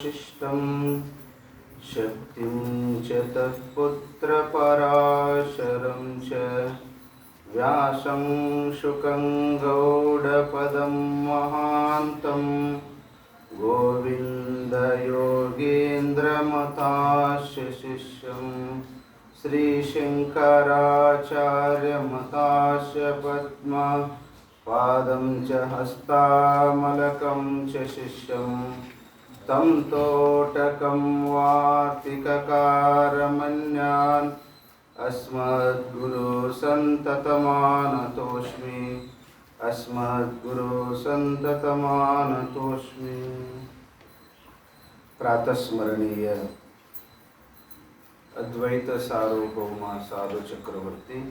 शिष्टं शक्तिं च तत्पुत्रपराशरं च व्यासं शुकं गौडपदं महान्तं गोविन्दयोगीन्द्रमतास्य शिष्यं श्रीशङ्कराचार्यमतास्य पद्मपादं च हस्तामलकं च शिष्यं तं तोटकं वार्तिककारमन्यान् अस्मद्गुरो सन्ततमानतोऽस्मि प्रातस्मरणीय अद्वैत सार्वभौम साधु चक्रवर्ती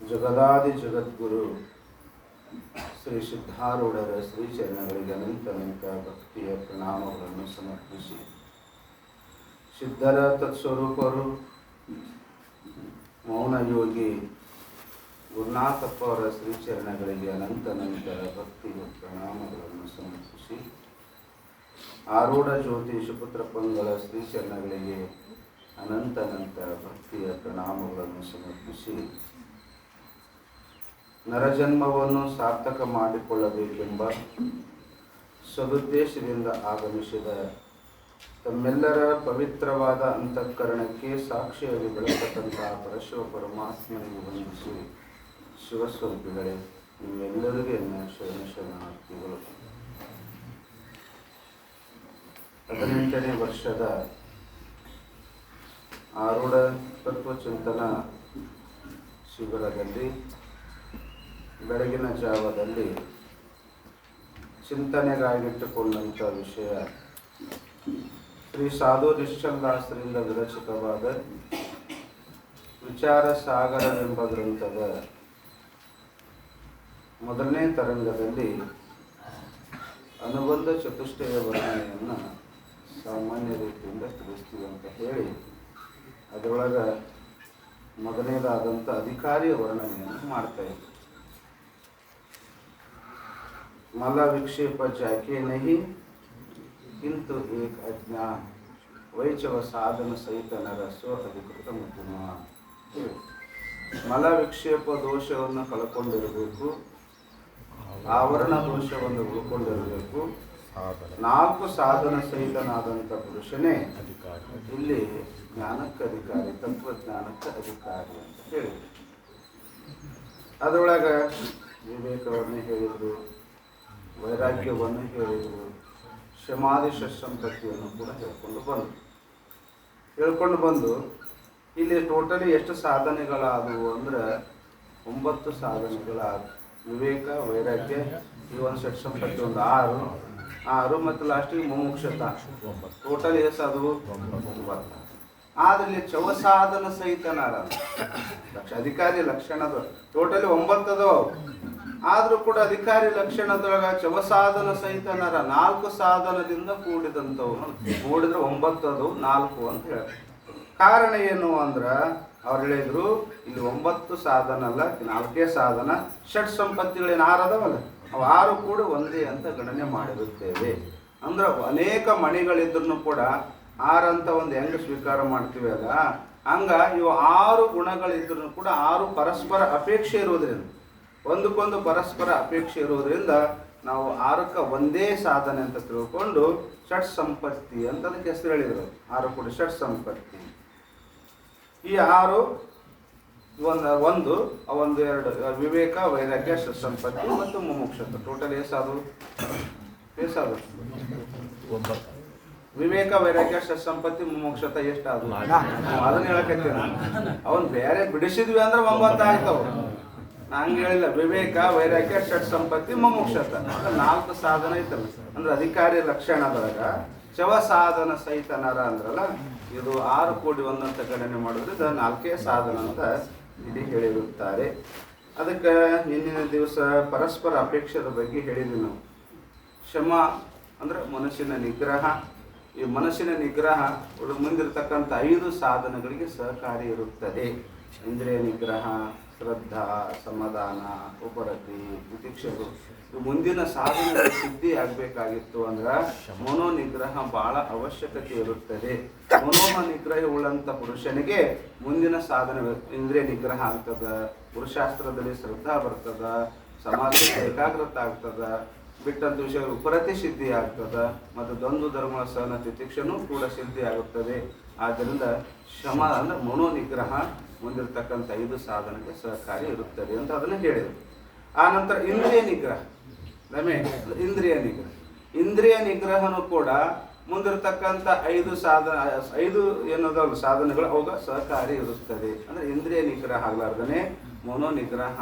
जगदादि जगद्गुರು ಶ್ರೀ ಸಿದ್ಧಾರೂಢರ ಶ್ರೀಚರಣಗಳಿಗೆ ಅನಂತ ಭಕ್ತಿಯ ಪ್ರಣಾಮಗಳನ್ನು ಸಮರ್ಪಿಸಿ, ಸಿದ್ಧರ ತತ್ಸ್ವರೂಪರು ಮೌನಯೋಗಿ ಗುರುನಾಥಪ್ಪ ಅವರ ಶ್ರೀಚರಣಗಳಿಗೆ ಅನಂತ ಭಕ್ತಿಯ ಪ್ರಣಾಮಗಳನ್ನು ಸಮರ್ಪಿಸಿ, ಆರೂಢ ಜ್ಯೋತಿ ಸುಪುತ್ರಪ್ಪಂಗಳ ಶ್ರೀಚರಣಗಳಿಗೆ ಅನಂತ ಭಕ್ತಿಯ ಪ್ರಣಾಮಗಳನ್ನು ಸಮರ್ಪಿಸಿ, ನರಜನ್ಮವನ್ನು ಸಾರ್ಥಕ ಮಾಡಿಕೊಳ್ಳಬೇಕೆಂಬ ಸದುದ್ದೇಶದಿಂದ ಆಗಮಿಸಿದ ತಮ್ಮೆಲ್ಲರ ಪವಿತ್ರವಾದ ಅಂತಃಕರಣಕ್ಕೆ ಸಾಕ್ಷಿಯಾಗಿ ಬೆಳಕಂತಹ ಪರಶಿವ ಪರಮಾತ್ಮನಿಗೆ ವಂದಿಸಿ, ಶಿವಸ್ವರೂಪಿಗಳೇ, ನಿಮ್ಮೆಲ್ಲರಿಗೆ ಶರಣಾರ್ಥಿಗಳು. 18ನೇ ವರ್ಷದ ಆರೂಢ ತತ್ವಚಿಂತನ ಶಿಬಿರದಲ್ಲಿ ಬೆಳಗಿನ ಜಾವದಲ್ಲಿ ಚಿಂತನೆಗಾಗಿಟ್ಟುಕೊಂಡಂಥ ವಿಷಯ ಶ್ರೀ ಸಾಧು ನಿಶ್ಚಲದಾಸರಿಂದ ವಿರಚಿತವಾದ ವಿಚಾರ ಸಾಗರವೆಂಬ ಗ್ರಂಥದ ಮೊದಲನೇ ತರಂಗದಲ್ಲಿ ಅನುಬಂಧ ಚತುಷ್ಟಯ ವರ್ಣನೆಯನ್ನು ಸಾಮಾನ್ಯ ರೀತಿಯಿಂದ ತಿಳಿಸ್ತೀವಿ ಅಂತ ಹೇಳಿ, ಅದರೊಳಗೆ ಮೊದಲನೇದಾದಂಥ ಅಧಿಕಾರಿಯ ವರ್ಣನೆಯನ್ನು ಮಾಡ್ತಾ ಇದ್ದರು. ಮಲ ವಿಕ್ಷೇಪ ಜಾಕೆ ನಹಿ ಕಿಂತು ಏಕ ಅಜ್ಞಾನ ವೈಚವ ಸಾಧನ ಸಹಿತ ನರ ಸ್ವ ಅಧಿಕೃತ ಮುದ್ಮ. ಮಲ ವಿಕ್ಷೇಪ ದೋಷವನ್ನು ಕಳ್ಕೊಂಡಿರಬೇಕು, ಆವರಣ ದೋಷವನ್ನು ಉಳ್ಕೊಂಡಿರಬೇಕು. 4 ಸಾಧನ ಸಹಿತನಾದಂಥ ಪುರುಷನೇ ಇಲ್ಲಿ ಜ್ಞಾನಕ್ಕೆ ಅಧಿಕಾರಿ, ತಂತ್ರಜ್ಞಾನಕ್ಕೆ ಅಧಿಕಾರಿ ಅಂತ ಹೇಳಿದರು. ಅದರೊಳಗೆ ವಿವೇಕವನ್ನೇ ಹೇಳಿದರು, ವೈರಾಗ್ಯವನ್ನು ಹೇಳಿದರು, ಶಮಾಧಿ ಷಟ್ಸಂಪತ್ತಿಯನ್ನು ಕೂಡ ಹೇಳ್ಕೊಂಡು ಬಂದು ಇಲ್ಲಿ ಟೋಟಲಿ ಎಷ್ಟು ಸಾಧನೆಗಳಾದವು ಅಂದ್ರೆ 9 ಸಾಧನೆಗಳಾದವು. ವಿವೇಕ, ವೈರಾಗ್ಯ, ಈ ಒಂದು ಷಟ್ಸಂಪತ್ತಿ ಒಂದು 6 ಮತ್ತು ಲಾಸ್ಟಿಗೆ ಮುಮುಕ್ಷತ, ಟೋಟಲ್ ಎಷ್ಟಾದವು 9. ಆದರೆ ಇಲ್ಲಿ ಚವಸಾಧನ ಸಹಿತನಾರ ಅಧಿಕಾರಿ ಲಕ್ಷಣದ ಟೋಟಲಿ 9 ಅದಾವ. ಆದರೂ ಕೂಡ ಅಧಿಕಾರಿ ಲಕ್ಷಣದೊಳಗ ಚವಸಾಧನ ಸಹಿತನರ 4 ಸಾಧನದಿಂದ ಕೂಡಿದಂಥವು ನೋಡಿದ್ರೆ 9 ಅದು 4 ಅಂತ ಹೇಳ್ತಾರೆ. ಕಾರಣ ಏನು ಅಂದ್ರೆ ಅವ್ರು ಹೇಳಿದ್ರು, ಇಲ್ಲಿ 9 ಸಾಧನ ಅಲ್ಲ, 4 ಸಾಧನ. ಷಟ್ ಸಂಪತ್ತಿಗಳೇನು 6 ಅದಾವಲ್ಲ, ಅವು 6 ಕೂಡ ಒಂದೇ ಅಂತ ಗಣನೆ ಮಾಡಿರುತ್ತೇವೆ. ಅಂದ್ರೆ ಅನೇಕ ಮಣಿಗಳಿದ್ರು ಕೂಡ 6 ಅಂತ ಒಂದು ಹೆಂಗೆ ಸ್ವೀಕಾರ ಮಾಡ್ತೀವಿ ಅಲ್ಲ, ಹಂಗ ಇವು 6 ಗುಣಗಳಿದ್ರು ಕೂಡ 6 ಪರಸ್ಪರ ಅಪೇಕ್ಷೆ ಇರೋದ್ರಿಂದ, ಒಂದಕ್ಕೊಂದು ಪರಸ್ಪರ ಅಪೇಕ್ಷೆ ಇರೋದ್ರಿಂದ ನಾವು 6ಕ್ಕೆ ಒಂದೇ ಸಾಧನೆ ಅಂತ ತಿಳ್ಕೊಂಡು ಷಟ್ ಸಂಪತ್ತಿ ಅಂತ ಅದಕ್ಕೆ ಹೆಸರು ಹೇಳಿದರು. 6 ಕೂಡ ಷಟ್ ಸಂಪತ್ತಿ. ಈ 6 ಒಂದು 2 ವಿವೇಕ, ವೈರಾಗ್ಯ, ಷಟ್ ಸಂಪತ್ತಿ ಮತ್ತು ಮುಮುಕ್ಷತ್ವ. ಟೋಟಲ್ ಎಷ್ಟಾದವು? ವಿವೇಕ, ವೈರಾಗ್ಯ, ಷಟ್ ಸಂಪತ್ತಿ, ಮುಮುಕ್ಷತ ಎಷ್ಟಾದವು? ಅದನ್ನ ಹೇಳಕತ್ತೀವಿ. ಅವನ್ ಬೇರೆ ಬಿಡಿಸಿದ್ವಿ ಅಂದ್ರೆ 9 ಆಗ್ತಾವ. ಹಂಗೆ ಹೇಳಿಲ್ಲ. ವಿವೇಕ, ವೈರಾಗ್ಯ, ಷಟ್ ಸಂಪತ್ತಿ, ಮುಮುಕ್ಷತ 4 ಸಾಧನ ಐತಲ್ಲ. ಅಂದ್ರೆ ಅಧಿಕಾರಿ ಲಕ್ಷಣದೊಳಗ ಚವ ಸಾಧನ ಸಹಿತ ನರ ಅಂದ್ರಲ್ಲ, ಇದು 6 ಕೂಡಿ ಒಂದಂತ ಗಣನೆ ಮಾಡೋದ್ರಿಂದ 4 ಸಾಧನ ಅಂತ ಇಲ್ಲಿ ಹೇಳಿರುತ್ತಾರೆ. ಅದಕ್ಕೆ ಹಿಂದಿನ ದಿವಸ ಪರಸ್ಪರ ಅಪೇಕ್ಷದ ಬಗ್ಗೆ ಹೇಳಿದ್ವಿ ನಾವು. ಶಮ ಅಂದ್ರೆ ಮನಸ್ಸಿನ ನಿಗ್ರಹ. ಈ ಮನಸ್ಸಿನ ನಿಗ್ರಹ ಮುಂದಿರತಕ್ಕಂಥ 5 ಸಾಧನಗಳಿಗೆ ಸಹಕಾರಿ ಇರುತ್ತದೆ. ಇಂದ್ರಿಯ ನಿಗ್ರಹ, ಶ್ರದ್ಧಾ, ಸಮಾಧಾನ, ಉಪರತಿ, ತಿತಿಕ್ಷೆಗಳು ಮುಂದಿನ ಸಾಧನೆ ಸಿದ್ಧಿ ಆಗಬೇಕಾಗಿತ್ತು ಅಂದ್ರೆ ಮನೋನಿಗ್ರಹ ಬಹಳ ಅವಶ್ಯಕತೆ ಇರುತ್ತದೆ. ಮನೋನಿಗ್ರಹ ಉಳ್ಳಂತ ಪುರುಷನಿಗೆ ಮುಂದಿನ ಸಾಧನೆ ಇಂದ್ರಿಯ ನಿಗ್ರಹ ಆಗ್ತದ, ಪುರುಷಾಸ್ತ್ರದಲ್ಲಿ ಶ್ರದ್ಧಾ ಬರ್ತದ, ಸಮಾಧಿ ಏಕಾಗ್ರತೆ ಆಗ್ತದ, ಬಿಟ್ಟಂತ ವಿಷಯಗಳು ಉಪರತಿ ಸಿದ್ಧಿ ಆಗ್ತದ, ಮತ್ತು ದ್ವಂದ್ವ ಧರ್ಮ ಸಹನ ತಿತಿಕ್ಷನೂ ಕೂಡ ಸಿದ್ಧಿ ಆಗುತ್ತದೆ. ಆದ್ದರಿಂದ ಶಮ ಅಂದ್ರೆ ಮನೋನಿಗ್ರಹ ಮುಂದಿರ್ತಕ್ಕಂಥ 5 ಸಾಧನೆಗೆ ಸಹಕಾರಿ ಇರುತ್ತದೆ ಅಂತ ಅದನ್ನು ಹೇಳಿದರು. ಆ ನಂತರ ಇಂದ್ರಿಯ ನಿಗ್ರಹ, ಇಂದ್ರಿಯ ನಿಗ್ರಹನೂ ಕೂಡ ಮುಂದಿರ್ತಕ್ಕಂಥ 5 ಏನದಾವ ಸಾಧನೆಗಳು ಅವಾಗ ಸಹಕಾರಿ ಇರುತ್ತದೆ. ಅಂದ್ರೆ ಇಂದ್ರಿಯ ನಿಗ್ರಹ ಆಗ್ಲಾರ್ದನೆ ಮನೋನಿಗ್ರಹ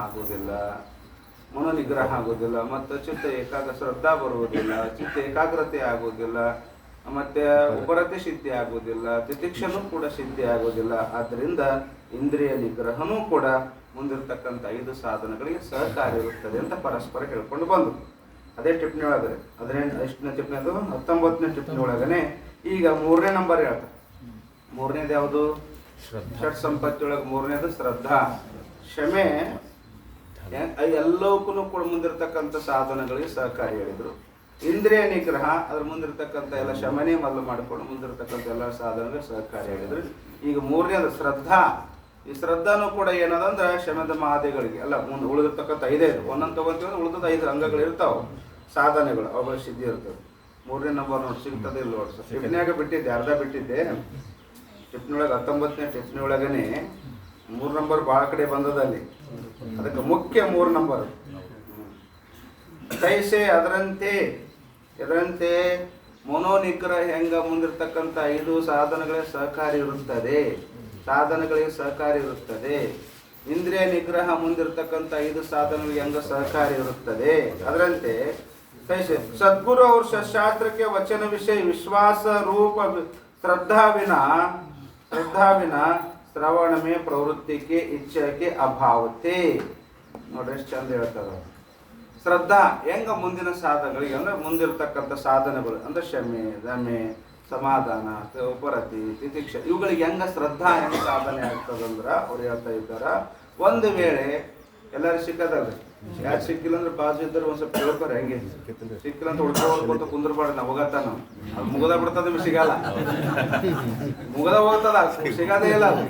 ಆಗೋದಿಲ್ಲ, ಮತ್ತು ಚಿತ್ತ ಶ್ರದ್ಧಾ ಬರುವುದಿಲ್ಲ, ಚಿತ್ತ ಏಕಾಗ್ರತೆ ಆಗುವುದಿಲ್ಲ, ಮತ್ತೆ ಉಪರತಿ ಸಿದ್ಧಿ ಆಗುವುದಿಲ್ಲ, ತಿತಿಕ್ಷನೂ ಕೂಡ ಸಿದ್ಧಿ ಆಗುವುದಿಲ್ಲ. ಆದ್ದರಿಂದ ಇಂದ್ರಿಯ ನಿಗ್ರಹನೂ ಕೂಡ ಮುಂದಿರ್ತಕ್ಕಂಥ 5 ಸಾಧನಗಳಿಗೆ ಸಹಕಾರಿ ಇರುತ್ತದೆ ಅಂತ ಪರಸ್ಪರ ಹೇಳ್ಕೊಂಡು ಬಂದು ಅದೇ ಟಿಪ್ಪಣಿ ಒಳಗಡೆ 18ನೇ ಟಿಪ್ಪಣಿ, ಅದು 19ನೇ ಟಿಪ್ಪಣಿ ಒಳಗನೆ ಈಗ 3ನೇ ನಂಬರ್ ಹೇಳ್ತಾರೆ. 3ನೇದು ಯಾವುದು? ಷಟ್ ಸಂಪತ್ತಿ ಒಳಗೆ 3ನೇದು ಶ್ರದ್ಧಾ. ಕ್ಷಮೆ ಎಲ್ಲವಕ್ಕೂ ಕೂಡ ಮುಂದಿರ್ತಕ್ಕಂಥ ಸಾಧನಗಳಿಗೆ ಸಹಕಾರಿ ಹೇಳಿದರು. ಇಂದ್ರಿಯ ನಿಗ್ರಹ ಅದ್ರ ಮುಂದಿರ್ತಕ್ಕಂಥ ಎಲ್ಲ ಶಮನೆ ಮೊದಲು ಮಾಡಿಕೊಂಡು ಮುಂದಿರ್ತಕ್ಕಂಥ ಎಲ್ಲ ಸಾಧನಗಳಿಗೆ ಸಹಕಾರಿ ಹೇಳಿದ್ರು. ಈಗ 3ನೇದು ಶ್ರದ್ಧಾ. ಈ ಶ್ರದ್ಧಾನು ಕೂಡ ಏನದಂದ್ರೆ ಶಮದ ಮಾದೆಗಳಿಗೆ ಅಲ್ಲ, ಮುಂದೆ ಉಳಿದಿರ್ತಕ್ಕಂಥ 5 ಒಂದೊಂದು ತಗೊಂತೀವಿ ಅಂದ್ರೆ ಉಳಿದ 5 ಅಂಗಗಳು ಇರ್ತಾವೆ, ಸಾಧನೆಗಳು, ಅವುಗಳ ಸಿದ್ಧಿ ಇರ್ತದೆ. 3ನೇ ನಂಬರ್ ನೋಡಿ ಸಿಗ್ತದೆ ಇಲ್ಲ ನೋಡಿ. ಟಿಪ್ಪಣಿಯಾಗ ಬಿಟ್ಟಿದ್ದೆ, ಅರ್ಧ ಬಿಟ್ಟಿದ್ದೆ. ಟಿಪ್ಪಣಿ ಒಳಗೆ 19ನೇ ಟಿಪ್ಪಣಿ ಒಳಗನೆ 3 ನಂಬರ್ ಭಾಳ ಕಡೆ ಬಂದದಲ್ಲಿ, ಅದಕ್ಕೆ ಮುಖ್ಯ 3 ನಂಬರ್. ತೈಸೆ ಅದರಂತೆ ಮನೋನಿಗ್ರಹ ಹೆಂಗ ಮುಂದಿರ್ತಕ್ಕಂಥ 5 ಸಾಧನಗಳಿಗೆ ಸಹಕಾರಿ ಇರುತ್ತದೆ. ಇಂದ್ರಿಯ ನಿಗ್ರಹ ಮುಂದಿರ್ತಕ್ಕಂಥ 5 ಸಾಧನಗಳಿಗೆ ಹೆಂಗ ಸಹಕಾರಿ ಇರುತ್ತದೆ. ಅದರಂತೆ ತೈಸೆ ಸದ್ಗುರು ಅವ್ರ ಶಾಸ್ತ್ರಕ್ಕೆ ವಚನ ವಿಷಯ ವಿಶ್ವಾಸ ರೂಪ ಶ್ರದ್ಧಾವಿನ ಶ್ರವಣಮೇ ಪ್ರವೃತ್ತಿಗೆ ಇಚ್ಛೆಗೆ ಅಭಾವತೆ. ನೋಡ್ರಿ ಎಷ್ಟು ಚಂದ ಹೇಳ್ತಾರೆ. ಶ್ರದ್ಧಾ ಹೆಂಗ ಮುಂದಿನ ಸಾಧನೆಗಳಿಗೆ ಅಂದ್ರೆ ಮುಂದಿರ್ತಕ್ಕಂಥ ಸಾಧನೆಗಳು ಅಂದ್ರೆ ಶಮೆ, ದಮೆ, ಸಮಾಧಾನ, ಉಪರತಿ, ತಿತಿಕ್ಷ ಇವುಗಳಿಗೆ ಹೆಂಗ ಶ್ರದ್ಧಾ ಹೆಂಗ ಸಾಧನೆ ಆಗ್ತದಂದ್ರೆ ಅವ್ರು ಹೇಳ್ತಾ ಇದ್ದಾರ. ಒಂದು ವೇಳೆ ಎಲ್ಲರೂ ಸಿಕ್ಕದಲ್ರಿ, ಯಾರು ಸಿಕ್ಕಿಲ್ಲ ಅಂದ್ರೆ ಬಾಜು ಇದ್ದರೆ ಒಂದ್ ಸ್ವಲ್ಪ ಕೇಳ್ತಾರೆ, ಹೆಂಗೆ ಸಿಕ್ಕಿಲ್ಲ ಅಂತ ಉಳ್ಕೊಂತ ಕುಂದ್ರಬಾರ್ದು. ನಾವು ಹೋಗತ್ತಾನ ಅದು ಮುಗದ ಬಿಡ್ತದ, ಸಿಗಲ್ಲ, ಮುಗದ ಹೋಗ್ತದ, ಸಿಗದೇ ಇಲ್ಲ. ಅದು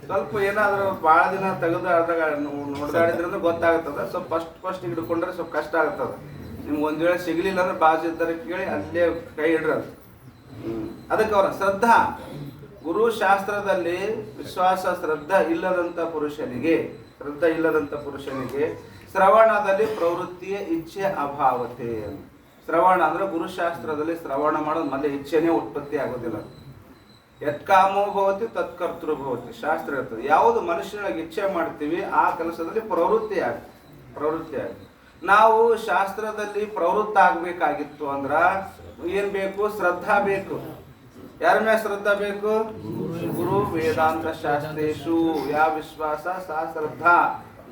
ಸ್ವಲ್ಪ ಏನಾದ್ರು ಭಾಳ ದಿನ ತೆಗೆದು ಅದ್ರಾಗ ನೋಡ್ದಾಡಿದ್ರೆ ಗೊತ್ತಾಗ್ತದ. ಸ್ವಲ್ಪ ಫಸ್ಟ್ ಹಿಡ್ಕೊಂಡ್ರೆ ಸ್ವಲ್ಪ ಕಷ್ಟ ಆಗ್ತದ. ನಿಮ್ಗೆ ಒಂದ್ ವೇಳೆ ಸಿಗ್ಲಿಲ್ಲ ಅಂದ್ರೆ ಬಾಜು ಇದ್ದಾರೆ ಕೇಳಿ ಅಲ್ಲೇ ಕೈ ಇಡ್ರದು. ಅದಕ್ಕೆ ಅವರ ಶ್ರದ್ಧಾ, ಗುರು ಶಾಸ್ತ್ರದಲ್ಲಿ ವಿಶ್ವಾಸ ಶ್ರದ್ಧಾ ಇಲ್ಲದಂತ ಪುರುಷನಿಗೆ ಶ್ರವಣದಲ್ಲಿ ಪ್ರವೃತ್ತಿಯ ಇಚ್ಛೆ ಅಭಾವತೆ. ಶ್ರವಣ ಅಂದ್ರೆ ಗುರುಶಾಸ್ತ್ರದಲ್ಲಿ ಶ್ರವಣ ಮಾಡೋದು ಮೊದಲೇ ಇಚ್ಛೆನೇ ಉತ್ಪತ್ತಿ ಆಗೋದಿಲ್ಲ. ಯತ್ಕಾಮೋ ಭವತಿ ತತ್ಕರ್ತೃ ಭವತಿ ಶಾಸ್ತ್ರ ಇರ್ತದೆ. ಯಾವುದು ಮನುಷ್ಯನಾಗಿ ಇಚ್ಛೆ ಮಾಡ್ತೀವಿ ಆ ಕೆಲಸದಲ್ಲಿ ಪ್ರವೃತ್ತಿ ಆಗುತ್ತೆ. ನಾವು ಶಾಸ್ತ್ರದಲ್ಲಿ ಪ್ರವೃತ್ತ ಆಗ್ಬೇಕಾಗಿತ್ತು ಅಂದ್ರ ಏನ್ ಬೇಕು? ಶ್ರದ್ಧಾ ಬೇಕು. ಯಾರ ಮೇಲೆ ಶ್ರದ್ಧಾ ಬೇಕು? ಗುರು ವೇದಾಂತ ಶಾಸ್ತ್ರೇಶು ಯಾ ವಿಶ್ವಾಸ ಸಾ ಶ್ರದ್ಧಾ.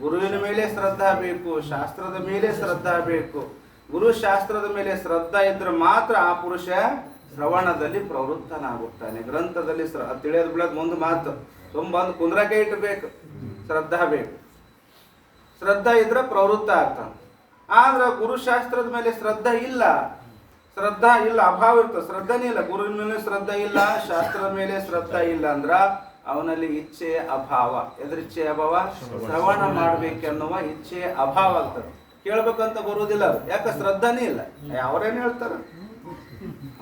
ಗುರುವಿನ ಮೇಲೆ ಶ್ರದ್ಧಾ ಬೇಕು, ಶಾಸ್ತ್ರದ ಮೇಲೆ ಶ್ರದ್ಧಾ ಬೇಕು. ಗುರು ಶಾಸ್ತ್ರದ ಮೇಲೆ ಶ್ರದ್ಧಾ ಇದ್ರೆ ಮಾತ್ರ ಆ ಪುರುಷ ಶ್ರವಣದಲ್ಲಿ ಪ್ರವೃತ್ತನಾಗುತ್ತಾನೆ. ಗ್ರಂಥದಲ್ಲಿ ತಿಳಿಯೋದು ಬಿಡೋದು ಮುಂದೆ ಮಾತು ತುಂಬಂದು ಕುಂದ್ರಕ್ಕೆ ಇಟ್ಟಬೇಕು. ಶ್ರದ್ಧಾ ಬೇಕು, ಶ್ರದ್ಧಾ ಇದ್ರೆ ಪ್ರವೃತ್ತ ಆಗ್ತಾನೆ. ಆದ್ರೆ ಗುರುಶಾಸ್ತ್ರದ ಮೇಲೆ ಶ್ರದ್ಧಾ ಇಲ್ಲ, ಅಭಾವ ಇರ್ತದೆ. ಶ್ರದ್ಧಾನೇ ಇಲ್ಲ, ಗುರುವಿನ ಮೇಲೆ ಶ್ರದ್ಧಾ ಇಲ್ಲ, ಶಾಸ್ತ್ರದ ಮೇಲೆ ಶ್ರದ್ಧಾ ಇಲ್ಲ ಅಂದ್ರ ಅವನಲ್ಲಿ ಇಚ್ಛೆಯ ಅಭಾವ. ಎದ್ರ ಇಚ್ಛೆಯ ಅಭಾವ? ಶ್ರವಣ ಮಾಡ್ಬೇಕೆನ್ನುವ ಇಚ್ಛೆಯ ಅಭಾವ ಆಗ್ತದೆ. ಕೇಳ್ಬೇಕಂತ ಬರುವುದಿಲ್ಲ, ಯಾಕೆ? ಶ್ರದ್ಧಾನೇ ಇಲ್ಲ. ಅವ್ರೇನು ಹೇಳ್ತಾರ?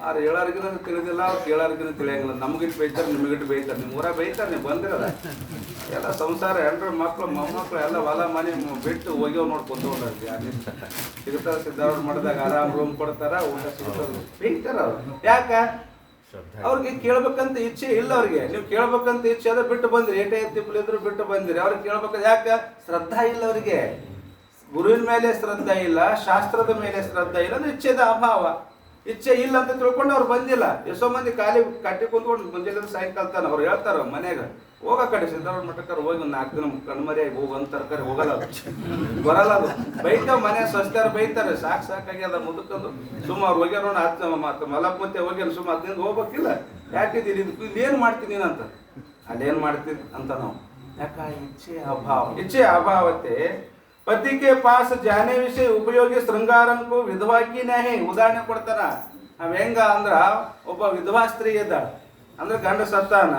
ಅವ್ರು ಹೇಳೋರ್ಗಿನ ತಿಳಿದಿಲ್ಲ, ಅವ್ರು ಕೇಳೋರ್ಗಿನ ತಿಳಿಯಂಗಿಲ್ಲ. ನಮ್ಗಿಟ್ಟು ಬೈತಾರೆ, ನಿಮಗಿಟ್ಟು ಬೈತಾರೆ. ನಿಮ್ಮ ಊರಾಗ ಬೈತಾರೆ, ನೀವು ಬಂದಿರಲ್ಲ. ಎಲ್ಲ ಸಂಸಾರ ಹೆಂಡ್ರು ಮಕ್ಕಳು ಮೊಮ್ಮಕ್ಕಳು ಎಲ್ಲ ಹೊಲ ಮನೆ ಬಿಟ್ಟು ಹೋಗ್ಯವ್ ನೋಡ್ಕೊಂಡು ಸಿಗ್ತಾರೆ. ಸಿದ್ಧಾರ್ಥ ಮಾಡಿದಾಗ ಆರಾಮ್ ರೂಮ್ ಕೊಡ್ತಾರ, ಊಟ ಸಿಗ್ತದೆ, ಬೈತಾರ ಅವ್ರು. ಯಾಕ? ಅವ್ರಿಗೆ ಕೇಳ್ಬೇಕಂತ ಇಚ್ಛೆ ಇಲ್ಲ. ಅವ್ರಿಗೆ ನೀವು ಕೇಳ್ಬೇಕಂತ ಇಚ್ಛೆ ಅದ ಬಿಟ್ಟು ಬಂದಿರಿ, ಏಟೇ ತಿಪ್ಪಲಿದ್ರು ಬಿಟ್ಟು ಬಂದಿರಿ. ಅವ್ರಿಗೆ ಕೇಳ್ಬೇಕಂತ ಯಾಕ? ಶ್ರದ್ಧಾ ಇಲ್ಲ ಅವರಿಗೆ. ಗುರುವಿನ ಮೇಲೆ ಶ್ರದ್ಧಾ ಇಲ್ಲ, ಶಾಸ್ತ್ರದ ಮೇಲೆ ಶ್ರದ್ಧಾ ಇಲ್ಲ ಅಂದ್ರೆ ಇಚ್ಛೆದ ಅಭಾವ. ಇಚ್ಛೆ ಇಲ್ಲ ಅಂತ ತಿಳ್ಕೊಂಡು ಅವ್ರು ಬಂದಿಲ್ಲ. ಎಷ್ಟೋ ಮಂದಿ ಖಾಲಿ ಕಟ್ಟಿ ಕುಂತ್ಕೊಂಡು ಮುಂಜಾನೆ ಸಾಯಂಕಾಲ ತಾನ ಅವ್ರು ಹೇಳ್ತಾರ ಮನ್ಯಾಗ, ಹೋಗ ಕಡೆ ಸಿದ್ಧಾರ್ಥ ಮಠಕ್ಕರ್ ಹೋಗಿ 4 ದಿನ ಕಣ್ಮರಿಯಾಗಿ ಹೋಗಂತ ತರಕಾರಿ ಹೋಗಲ್ಲ, ಬರಲ್ಲ. ಅದು ಬೈತಾವ, ಮನೆ ಸ್ವಸ್ಥರು ಬೈತಾರೆ. ಸಾಕಾಗಿ ಅದ ಮುದುಕಂದು ಸುಮ್ಮ ಅವ್ರು ಹೋಗ್ಯಾರ ನೋಡ ಮಲಪುತ್ತೆ ಹೋಗ್ಯಾರ, ಸುಮ್ಮ 15 ಹೋಗ್ಬೇಕಿಲ್ಲ. ಯಾಕಿದ್ದೀರಿ ಇದೇನು ಮಾಡ್ತೀನಿ ಅಂತ? ಅಲ್ಲೇನು ಮಾಡ್ತೀನಿ ಅಂತ ನಾವು ಯಾಕ इच्छे अभावते पति के पास जाने विषय उपयोगी श्रृंगारन को विधवा की नहीं ಉದಾಹರಣೆ ಕೊಡ್ತಾರ. ನಾವ್ ಹೆಂಗ ಅಂದ್ರ ಒಬ್ಬ ವಿಧವಾ ಸ್ತ್ರೀ ಇದ್ದಾಳ ಅಂದ್ರೆ ಗಂಡ ಸತ್ತಾನ,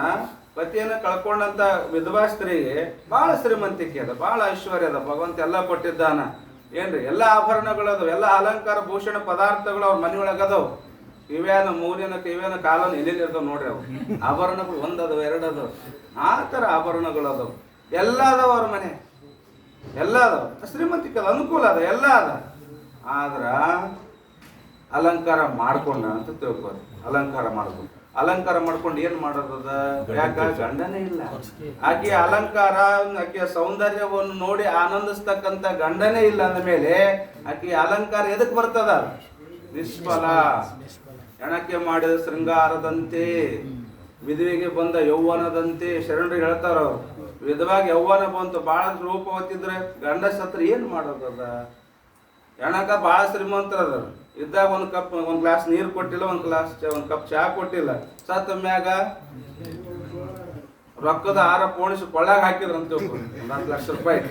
ಪತಿಯನ್ನ ಕಳ್ಕೊಂಡಂತ ವಿಧವಾ ಸ್ತ್ರೀಗೆ ಬಹಳ ಶ್ರೀಮಂತಿಕೆ ಅದ, ಬಹಳ ಐಶ್ವರ್ಯ ಅದ, ಭಗವಂತ ಎಲ್ಲ ಕೊಟ್ಟಿದ್ದಾನ. ಏನ್ರಿ ಎಲ್ಲ ಆಭರಣಗಳು ಅದಾವ, ಎಲ್ಲ ಅಲಂಕಾರ ಭೂಷಣ ಪದಾರ್ಥಗಳು ಅವ್ರ ಮನೆಯೊಳಗ ಅದಾವ. ಕಿವ್ಯಾನ ಮೂಲಿನ ಕಿವ್ಯಾನ ಕಾಲನ ಎಲ್ಲಿ ಇರ್ತಾವ ನೋಡ್ರಿ, ಅವು ಆಭರಣಗಳು ಒಂದದವ ಎರಡದವ, ಆ ತರ ಆಭರಣಗಳು ಅದಾವ, ಎಲ್ಲ ಅದಾವ ಅವ್ರ ಮನೆ, ಎಲ್ಲ ಅದಾವ. ಶ್ರೀಮಂತಿಕೆ ಅದ, ಅನುಕೂಲ ಅದ, ಎಲ್ಲ ಅದ. ಆದ್ರ ಅಲಂಕಾರ ಮಾಡ್ಕೊಂಡ ಅಂತ ತಿಳ್ಕೊರಿ. ಅಲಂಕಾರ ಮಾಡ್ಕೊಂಡು ಏನ್ ಮಾಡೋದದ? ಯಾಕ ಗಂಡನೇ ಇಲ್ಲ. ಆಕೆಯ ಅಲಂಕಾರ, ಆಕೆಯ ಸೌಂದರ್ಯವನ್ನು ನೋಡಿ ಆನಂದಿಸ್ತಕ್ಕಂಥ ಗಂಡನೇ ಇಲ್ಲ ಅಂದ ಮೇಲೆ ಆಕೆಯ ಅಲಂಕಾರ ಎದಕ್ ಬರ್ತದ? ನಿಷ್ಫಲ. ಹೆಣಕ್ಕೆ ಮಾಡಿದ ಶೃಂಗಾರದಂತೆ, ವಿಧವೆಗೆ ಬಂದ ಯೌವನದಂತೆ. ಶರಣರು ಹೇಳ್ತಾರ, ಅವ್ರು ವಿಧವಾಗಿ ಯೌವನ ಬಂತು, ಬಹಳ ರೂಪವತ್ತಿದ್ರೆ ಗಂಡ ಸತ್ರ ಏನ್ ಮಾಡೋದದ? ಹೆಣಕ ಬಹಳ ಶ್ರೀಮಂತರದ ಇದ್ದಾಗ ಒಂದ್ ಗ್ಲಾಸ್ ನೀರು ಕೊಟ್ಟಿಲ್ಲ, ಒಂದ್ ಕಪ್ ಚಹಾ ಕೊಟ್ಟಿಲ್ಲ, ಸತ್ತ ಮ್ಯಾಗ ರೊಕ್ಕದ ಹಾರ ಪೋಣಿಸಿ ಕೊಳ್ಳಾಗ ಹಾಕಿದ್ರು ಅಂತ 10 ಲಕ್ಷ ರೂಪಾಯಿ.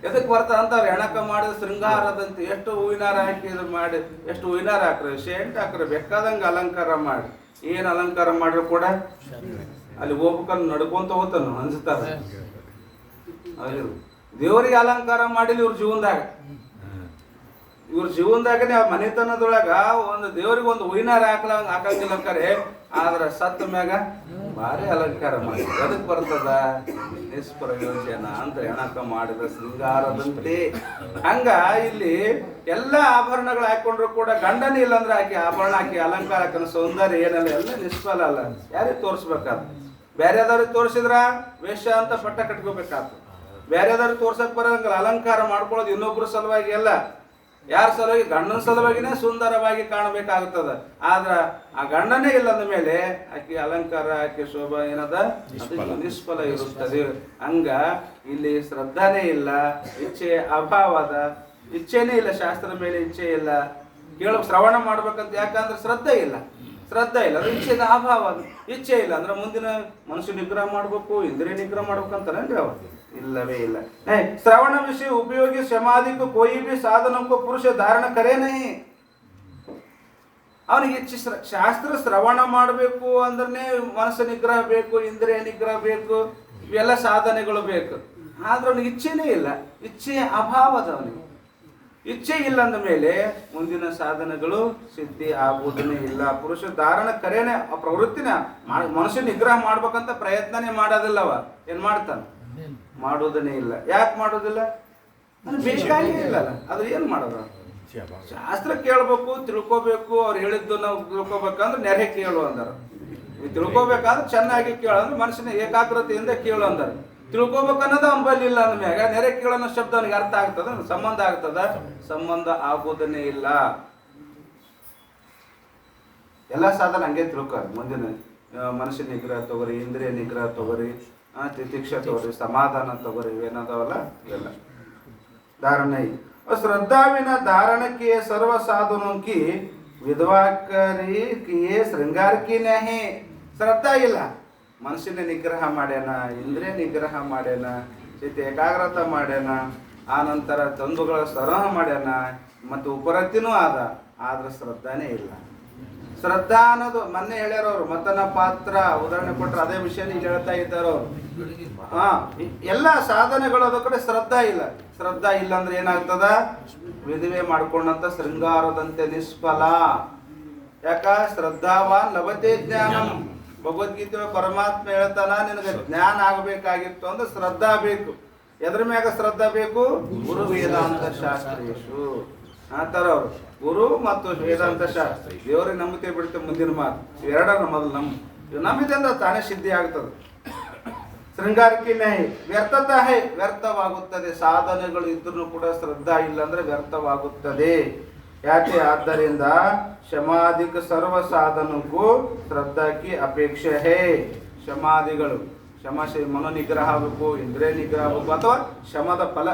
ಎದಕ್ ಬರ್ತ ಅಂತವ್ರು? ಹೆಣಕ ಮಾಡಿದ ಶೃಂಗಾರದಂತೆ. ಎಷ್ಟು ಹೂವಿನಾರ ಹಾಕಿದ್ರು ಮಾಡಿ, ಎಷ್ಟು ಹೂವಿನಾರ ಹಾಕ್ರಿ, ಶೇಂಟ್ ಹಾಕ್ರಿ, ಬೇಕಾದಂಗ ಅಲಂಕಾರ ಮಾಡಿ. ಏನ್ ಅಲಂಕಾರ ಮಾಡ್ರು ಕೂಡ ಅಲ್ಲಿ ಹೋಗ್ಬೇಕಂತ ನಡ್ಕೊಂತ ಹೋಗ್ತಾನ ಅನ್ಸ್ತಾರ. ದೇವರಿಗೆ ಅಲಂಕಾರ ಮಾಡಿಲ್ಲ ಇವ್ರ ಜೀವನದಾಗನೇ ಆ ಮನೆತನದೊಳಗ ಒಂದು ದೇವರಿಗೆ ಒಂದು ಹೂವಿನಾರ ಹಾಕಂಗಿಲ್ಲ ಕರೆ, ಆದ್ರ ಸತ್ತ ಮ್ಯಾಗ ಭಾರಿ ಅಲಂಕಾರ ಮಾಡಿ. ಅದಕ್ಕೆ ಬರ್ತದ ನಿಷ್ಪ್ರಯೋಜನ ಅಂತ. ಹೆಣಕ ಮಾಡಿದ ಶೃಂಗಾರದಂತೆ. ಹಂಗ ಇಲ್ಲಿ ಎಲ್ಲ ಆಭರಣಗಳು ಹಾಕೊಂಡ್ರು ಕೂಡ ಗಂಡನೇ ಇಲ್ಲ ಅಂದ್ರೆ ಆಕೆ ಆಭರಣ ಹಾಕಿ ಅಲಂಕಾರ ಹಾಕೋ ಸೌಂದರ್ಯ ಏನಲ್ಲ, ಎಲ್ಲ ನಿಷ್ಫಲ ಅಲ್ಲ. ಯಾರಿಗೆ ತೋರಿಸ್ಬೇಕಾದ? ಬೇರೆದವ್ರಿಗೆ ತೋರಿಸಿದ್ರ ವೇಷ ಅಂತ ಪಟ್ಟ ಕಟ್ಕೋಬೇಕಾಗ್ತದೆ. ಬೇರೆದವ್ರಿಗೆ ತೋರ್ಸಕ್ ಬರಂಗಿಲ್ಲ. ಅಲಂಕಾರ ಮಾಡ್ಕೊಳ್ಳೋದು ಇನ್ನೊಬ್ರ ಸಲುವಾಗಿ ಅಲ್ಲ, ಯಾರ ಸಲುವಾಗಿ? ಗಂಡನ ಸಲುವಾಗಿನೇ ಸುಂದರವಾಗಿ ಕಾಣಬೇಕಾಗುತ್ತದ. ಆದ್ರ ಆ ಗಂಡನೇ ಇಲ್ಲ ಅಂದ ಮೇಲೆ ಆಕೆ ಅಲಂಕಾರ, ಆಕೆ ಶೋಭಾ ಏನದ ನಿಷ್ಫಲ ಇರುತ್ತದೆ. ಹಂಗ ಇಲ್ಲಿ ಶ್ರದ್ಧಾನೇ ಇಲ್ಲ, ಇಚ್ಛೆ ಅಭಾವದ, ಇಚ್ಛೆನೇ ಇಲ್ಲ, ಶಾಸ್ತ್ರದ ಮೇಲೆ ಇಚ್ಛೆ ಇಲ್ಲ. ಶ್ರವಣ ಮಾಡ್ಬೇಕಂತ ಯಾಕಂದ್ರೆ ಶ್ರದ್ಧೆ ಇಲ್ಲ ಅದು ಇಚ್ಛೆದ ಅಭಾವ. ಇಚ್ಛೆ ಇಲ್ಲ ಅಂದ್ರೆ ಮುಂದಿನ ಮನುಷ್ಯ ನಿಗ್ರಹ ಮಾಡ್ಬೇಕು, ಇಂದ್ರಿಯ ನಿಗ್ರಹ ಮಾಡ್ಬೇಕಂತಾರೇನ್ರಿ ಅವ್ರು? ಇಲ್ಲವೇ ಇಲ್ಲ. श्रवण विषय उपयोगी समाधि को कोई भी साधनों को पुरुष धारण करे नहीं. ಅವನಿಗೆ ಶಾಸ್ತ್ರ ಶ್ರವಣ ಮಾಡಬೇಕು ಅಂದ್ರೆ ಮನಸ್ಸು ನಿಗ್ರಹ ಬೇಕು, ಇಂದ್ರಿಯ ನಿಗ್ರಹ ಬೇಕು, ಇವೆಲ್ಲ ಸಾಧನೆಗಳು ಬೇಕು. ಆದ್ರೆ ಅವನಿಗೆ ಇಚ್ಛೆನೇ ಇಲ್ಲ, ಇಚ್ಛೆಯ ಅಭಾವದ. ಅವನಿಗೆ ಇಚ್ಛೆ ಇಲ್ಲ ಅಂದ ಮೇಲೆ ಮುಂದಿನ ಸಾಧನೆಗಳು ಸಿದ್ಧಿ ಆಗುವುದನ್ನೇ ಇಲ್ಲ. ಪುರುಷ ಧಾರಣ ಕರೇನೆ ಪ್ರವೃತ್ತಿನ ಮನುಷ್ಯ ನಿಗ್ರಹ ಮಾಡ್ಬೇಕಂತ ಪ್ರಯತ್ನನೇ ಮಾಡೋದಿಲ್ಲವ. ಏನ್ ಮಾಡ್ತಾನ? ಮಾಡೋದನ್ನೇ ಇಲ್ಲ. ಯಾಕೆ ಮಾಡೋದಿಲ್ಲ? ಬೇಕಾಗೇ ಇಲ್ಲಲ್ಲ. ಅದ್ರ ಏನ್ ಮಾಡೋದು? ಶಾಸ್ತ್ರ ಕೇಳ್ಬೇಕು, ತಿಳ್ಕೊಬೇಕು. ಅವ್ರು ಹೇಳಿದ್ದು ನಾವು ತಿಳ್ಕೊಬೇಕಂದ್ರೆ ನೆರೆ ಕೇಳು ಅಂದಾರ. ತಿಳ್ಕೊಬೇಕಾದ್ರೆ ಚೆನ್ನಾಗಿ ಕೇಳು ಅಂದ್ರೆ ಮನುಷ್ಯನ ಏಕಾಗ್ರತೆಯಿಂದ ಕೇಳು ಅಂದಾರ. ತಿಳ್ಕೊಬೇಕನ್ನೋದು ಅವ್ನ ಬಲ್ಲಿ ಇಲ್ಲ ಅಂದ್ಮ್ಯಾಗ ನೆರೆ ಕೇಳೋ ಶಬ್ದ ಅವನಿಗೆ ಅರ್ಥ ಆಗ್ತದ? ಸಂಬಂಧ ಆಗ್ತದ? ಸಂಬಂಧ ಆಗೋದನ್ನೇ ಇಲ್ಲ. ಎಲ್ಲ ಸಾಧನ ಹಂಗೆ ತಿಳ್ಕೊರಿ. ಮುಂದಿನ ಮನುಷ್ಯ ನಿಗ್ರಹ ತಗೋರಿ, ಇಂದ್ರಿಯ ನಿಗ್ರಹ ತಗೋರಿ, ತಿತಿಕ್ಷ ತಗೋರಿ, ಸಮಾಧಾನ ತಗೋರಿ, ಇವೇನದಾವಲ್ಲ ಇವೆಲ್ಲ धारणा. और श्रद्धा बिना धारण किए सर्व साधनों की विधवा करी किए श्रृंगार की नहीं. ಶ್ರದ್ಧಾ ಇಲ್ಲ, ಮನಸ್ಸಿನ ನಿಗ್ರಹ ಮಾಡ್ಯಾನ, ಇಂದ್ರಿಯ ನಿಗ್ರಹ ಮಾಡ್ಯಾನ, ಚಿತ್ತ ಏಕಾಗ್ರತೆ ಮಾಡ್ಯಾನ, ಆ ನಂತರ ತಂದುಗಳ ಸರಹ ಮಾಡ್ಯಾನ, ಮತ್ತು ಉಪರತಿನೂ ಆದ. ಆದ್ರೆ ಶ್ರದ್ಧಾನೇ ಇಲ್ಲ. ಶ್ರದ್ಧಾ ಅನ್ನೋದು ಮೊನ್ನೆ ಹೇಳ್ಯಾರವ್ರು, ಮತನ ಪಾತ್ರ ಉದಾಹರಣೆ ಕೊಟ್ಟರೆ ಅದೇ ವಿಷಯ ಇಲ್ಲಿ ಹೇಳ್ತಾ ಇದ್ದಾರವ್ರು. ಎಲ್ಲ ಸಾಧನೆಗಳು ಅದ ಕಡೆ ಶ್ರದ್ಧಾ ಇಲ್ಲ. ಶ್ರದ್ಧಾ ಇಲ್ಲ ಅಂದ್ರೆ ಏನಾಗ್ತದ? ವಿಧವೆ ಮಾಡ್ಕೊಂಡಂತ ಶೃಂಗಾರದಂತೆ ನಿಷ್ಫಲ. ಯಾಕ? ಶ್ರದ್ಧಾವಾನ್ ಲಭತೆ ಜ್ಞಾನಂ. ಭಗವದ್ಗೀತೆ ಪರಮಾತ್ಮ ಹೇಳ್ತಾನ, ನಿನಗೆ ಜ್ಞಾನ ಆಗಬೇಕಾಗಿತ್ತು ಅಂದ್ರೆ ಶ್ರದ್ಧಾ ಬೇಕು. ಎದ್ರ ಮ್ಯಾಗ ಶ್ರದ್ಧಾ ಬೇಕು? ಗುರು ವೇದಾಂತ ಶಾಸ್ತ್ರೇಶು. ಆ ತರ ಅವ್ರು ಗುರು ಮತ್ತು ವೇದಾಂತ ಶಾಸ್ತ್ರ. ದೇವರಿಗೆ ನಂಬಿಕೆ ಬಿಡುತ್ತೆ ಮುಂದಿನ ಮಾತು. ಎರಡರ ಮೊದಲು ನಂಬಿದೆ ಅಂದ್ರೆ ತಾನೇ ಸಿದ್ಧಿ ಆಗ್ತದೆ. ಶೃಂಗಾರಕ್ಕೆ ನಹಿ ವ್ಯರ್ಥತಾ ಹೈ, ವ್ಯರ್ಥವಾಗುತ್ತದೆ. ಸಾಧನೆಗಳು ಇದ್ರೂ ಕೂಡ ಶ್ರದ್ಧಾ ಇಲ್ಲ ಅಂದ್ರೆ ವ್ಯರ್ಥವಾಗುತ್ತದೆ. ಯಾಕೆ? ಆದ್ದರಿಂದ ಶಮಾಧಿಕ ಸರ್ವ ಸಾಧನಕ್ಕೂ ಶ್ರದ್ಧಾಕ್ಕೆ ಅಪೇಕ್ಷೆ ಹೇ. ಶಮಾಧಿಗಳು ಮನೋನಿಗ್ರಹ ಆಗಬೇಕು, ಇಂದ್ರಿಯ ನಿಗ್ರಹ ಆಗಬೇಕು, ಅಥವಾ ಶಮದ ಫಲ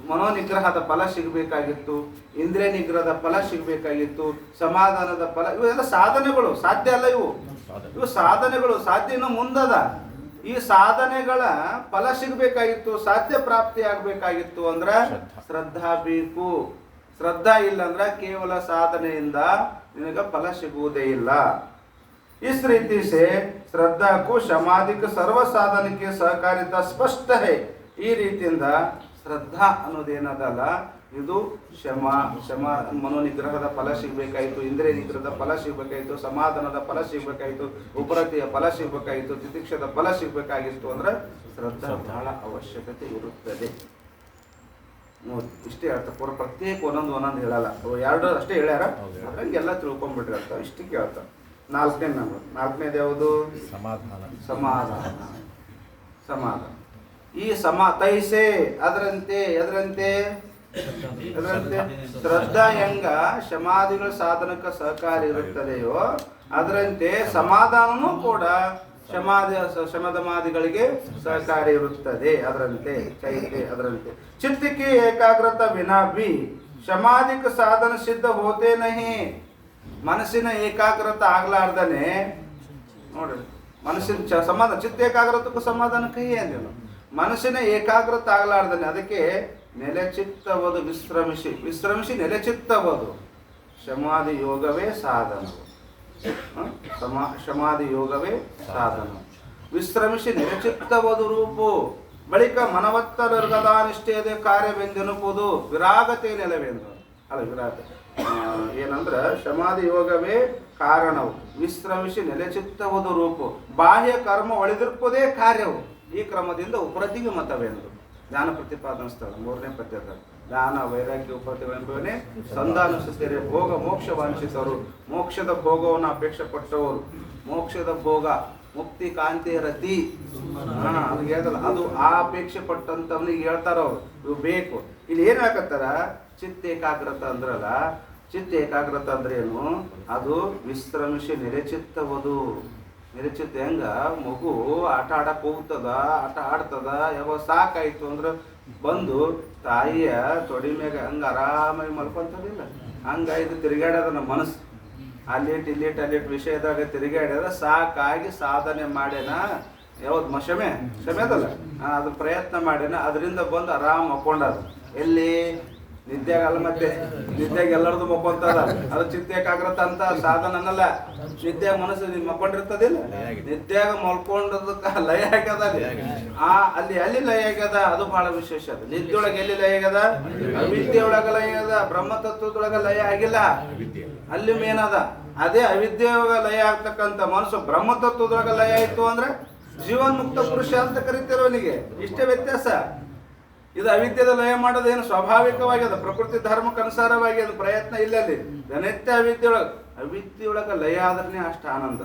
ಮನೋನಿಗ್ರಹದ ಫಲ ಸಿಗಬೇಕಾಗಿತ್ತು, ಇಂದ್ರಿಯ ನಿಗ್ರಹದ ಫಲ ಸಿಗಬೇಕಾಗಿತ್ತು, ಸಮಾಧಾನದ ಫಲ. ಇವೆಲ್ಲ ಸಾಧನೆಗಳು. ಸಾಧ್ಯ ಅಲ್ಲ ಇವು ಸಾಧನೆಗಳು. ಸಾಧ್ಯ ಇನ್ನೂ ಮುಂದದ. ಈ ಸಾಧನೆಗಳ ಫಲ ಸಿಗಬೇಕಾಗಿತ್ತು, ಸಾಧ್ಯ ಪ್ರಾಪ್ತಿ ಆಗಬೇಕಾಗಿತ್ತು ಅಂದ್ರೆ ಶ್ರದ್ಧಾ ಬೇಕು. ಶ್ರದ್ಧಾ ಇಲ್ಲ ಅಂದ್ರೆ ಕೇವಲ ಸಾಧನೆಯಿಂದ ನಿನಗೆ ಫಲ ಸಿಗುವುದೇ ಇಲ್ಲ. इस रीति से श्रद्धा को समाधि के सर्व साधन के सहकारिता स्पष्ट है. ಈ ರೀತಿಯಿಂದ ಶ್ರದ್ಧಾ ಅನ್ನೋದೇನದಲ್ಲ, ಇದು ಶಮ ಮನೋನಿಗ್ರಹದ ಫಲ ಸಿಗಬೇಕಾಯಿತು, ಇಂದ್ರಿಯ ನಿಗ್ರಹದ ಫಲ ಸಿಗಬೇಕಾಯಿತು, ಸಮಾಧಾನದ ಫಲ ಸಿಗಬೇಕಾಯಿತು, ಉಪರತಿಯ ಫಲ ಸಿಗಬೇಕಾಯಿತು, ತಿತಿಕ್ಷದ ಫಲ ಸಿಗಬೇಕಾಗಿತ್ತು ಅಂದ್ರೆ ಶ್ರದ್ಧಾ ಬಹಳ ಅವಶ್ಯಕತೆ ಇರುತ್ತದೆ. ನೋಡಿ ಇಷ್ಟೇ ಹೇಳ್ತಾರೆ, ಪ್ರತ್ಯೇಕ ಒಂದೊಂದು ಹೇಳಲ್ಲ, ಎರಡು ಅಷ್ಟೇ ಹೇಳ್ಯಾರ, ಅದ್ರಂಗೆಲ್ಲ ತಿಳ್ಕೊಂಡ್ಬಿಟ್ರಿ ಅಂತ ಇಷ್ಟಕ್ಕೆ ಹೇಳ್ತಾರೆ. ನಾಲ್ಕನೇದು ಯಾವುದು? ಸಮಾಧಾನ. ಈ ತೈಸೆ ಅದರಂತೆ ಶ್ರದ್ಧಾ ಹೆಂಗ ಶಮಾಧಿಗಳ ಸಾಧನಕ್ಕೆ ಸಹಕಾರಿ ಇರುತ್ತದೆಯೋ ಅದರಂತೆ ಸಮಾಧಾನನೂ ಕೂಡ ಶಮದಮಾದಿಗಳಿಗೆ ಸಹಕಾರಿ ಇರುತ್ತದೆ. ಅದರಂತೆ ಚಿತ್ತಕ್ಕೆ ಏಕಾಗ್ರತ ವಿನಾ ಭಿ ಶಮಾಧಿಕ ಸಾಧನ ಸಿದ್ಧ ಹೋತೆ ನಹಿ. ಮನಸ್ಸಿನ ಏಕಾಗ್ರತೆ ಆಗ್ಲಾರ್ದನೆ ನೋಡ್ರಿ, ಮನಸ್ಸಿನ ಸಮಾಧಾನ, ಚಿತ್ತ ಏಕಾಗ್ರತಕ್ಕೂ ಸಮಾಧಾನ ಕೈ ಅಂದೇನು. ಮನಸ್ಸಿನ ಏಕಾಗ್ರತೆ ಆಗ್ಲಾರ್ದನೆ ಅದಕ್ಕೆ ನೆಲೆಚಿತ್ತವದು ವಿಶ್ರಮಿಸಿ ನೆಲೆಚಿತ್ತವದು ಶಮಾಧಿ ಯೋಗವೇ ಸಾಧನವು. ಶಮಾಧಿ ಯೋಗವೇ ಸಾಧನ. ವಿಶ್ರಮಿಸಿ ನೆಲೆಚಿತ್ತವದು ರೂಪು ಬಳಿಕ ಮನವತ್ತರ್ಗದ ನಿಷ್ಠೆಯದೇ ಕಾರ್ಯವೆಂದೆನುವುದು ವಿರಾಗತೆ ನೆಲವೆಂದು. ಅಲ್ಲ ವಿರಾಗ ಏನಂದ್ರೆ ಶಮಾಧಿ ಯೋಗವೇ ಕಾರಣವು, ವಿಶ್ರಮಿಸಿ ನೆಲೆಚಿತ್ತವದು ರೂಪು, ಬಾಹ್ಯ ಕರ್ಮ ಒಳೆದಿರ್ಪುದೇ ಕಾರ್ಯವು. ಈ ಕ್ರಮದಿಂದ ಉಪರತಿಗೆ ಮತವೆಂದು ಜ್ಞಾನ ಪ್ರತಿಪಾದನ ಸ್ಥಳ 3ನೇ ಪದ್ಯದ ಜ್ಞಾನ ವೈರಾಗ್ಯ ಉಪರತಿವೆಂಬುವನೇ ಸಂಧಾನಿಸುತ್ತಾರೆ. ಭೋಗ ಮೋಕ್ಷ ವಾಂಛಿತರು, ಮೋಕ್ಷದ ಭೋಗವನ್ನು ಅಪೇಕ್ಷೆ ಪಟ್ಟವರು, ಮೋಕ್ಷದ ಭೋಗ ಮುಕ್ತಿ ಕಾಂತಿ ರತಿ ಅದು ಹೇಳ್ದಲ್ಲ, ಅದು ಆ ಅಪೇಕ್ಷೆ ಪಟ್ಟಂತವನಿಗೆ ಹೇಳ್ತಾರ ಅವ್ರು, ಇವು ಬೇಕು. ಇಲ್ಲಿ ಏನ್ ಹಾಕತ್ತಾರ, ಚಿತ್ತ ಏಕಾಗ್ರತ ಅಂದ್ರಲ್ಲ, ಚಿತ್ತ ಏಕಾಗ್ರತ ಅಂದ್ರೆ ಏನು? ಅದು ವಿಶ್ರಮಿಸಿ ನೆಲೆಚಿತ್ತವದು. ನೆಲೆಚಿತ್ತ ಹೆಂಗ ಮಗು ಆಟ ಆಡಕ್ ಹೋಗ್ತದ, ಆಟ ಆಡ್ತದ, ಯಾವಾಗ ಸಾಕಾಯ್ತು ಅಂದ್ರೆ ಬಂದು ತಾಯಿಯ ತೊಡಿ ಮ್ಯಾಗ ಹಂಗ ಆರಾಮಾಗಿ ಮಲ್ಕೊಂತದಿಲ್ಲ, ಹಂಗಾಯ್ತು ತಿರುಗಾಡದ ನಮ್ಮ ಮನಸ್ಸು. ಅಲ್ಲಿಟ್ ವಿಷಯದಾಗ ತಿರುಗಾಡ್ಯದ ಸಾಕಾಗಿ ಸಾಧನೆ ಮಾಡ್ಯಾನ. ಯಾವ್ದು ಶಮೆದಲ್ಲ, ಅದು ಪ್ರಯತ್ನ ಮಾಡ್ಯಾನ, ಅದರಿಂದ ಬಂದು ಆರಾಮ್ ಮಕ್ಕೊಂಡದ. ಎಲ್ಲಿ ನಿದ್ಯಾಗಲ್ಲ, ಮತ್ತೆ ನಿದ್ಯಾಗ ಎಲ್ಲರದು ಮಕ್ಕೊಂತದ, ಅದು ಚಿತ್ತ ಏಕಾಗ್ರತ ಅಂತ ಸಾಧನ ಅನ್ನಲ್ಲ. ನಿದ್ಯಾಗ ಮನಸ್ಸು ಮಕ್ಕೊಂಡಿರ್ತದಿಲ್ಲ, ನಿದ್ಯಾಗ ಮಲ್ಕೊಂಡದಕ್ಕ ಲಯ ಆಗ್ಯದ. ಅಲ್ಲಿ ಲಯ ಆಗ್ಯದ, ಅದು ಬಹಳ ವಿಶೇಷ. ಅದು ನಿದ್ಯೊಳಗೆ ಎಲ್ಲಿ ಲಯ ಆಗ್ಯದ? ಅವಿದ್ಯೆಯೊಳಗ ಲಯ ಆಗ್ಯದ, ಬ್ರಹ್ಮತತ್ವದೊಳಗ ಲಯ ಆಗಿಲ್ಲ, ಅಲ್ಲಿ ಮೇನದ. ಅದೇ ಅವಿದ್ಯೆಯೊಳಗ ಲಯ ಆಗ್ತಕ್ಕಂಥ ಮನಸ್ಸು ಬ್ರಹ್ಮತತ್ವದೊಳಗ ಲಯ ಆಯ್ತು ಅಂದ್ರೆ ಜೀವನ್ಮುಕ್ತ ಪುರುಷ ಅಂತ ಕರಿತಿರೋನಿಗೆ. ಇಷ್ಟೇ ವ್ಯತ್ಯಾಸ. ಇದು ಅವಿದ್ಯದ ಲಯ ಮಾಡೋದೇನು ಸ್ವಾಭಾವಿಕವಾಗ್ಯದ, ಪ್ರಕೃತಿ ಧರ್ಮಕ್ಕೆ ಅನುಸಾರವಾಗಿ ಅದು ಪ್ರಯತ್ನ ಇಲ್ಲಲ್ಲಿ. ಘನತ್ಯ ಅವಿದ್ಯೆಯೊಳಗ ಲಯ ಆದ್ರೆ ಅಷ್ಟು ಆನಂದ.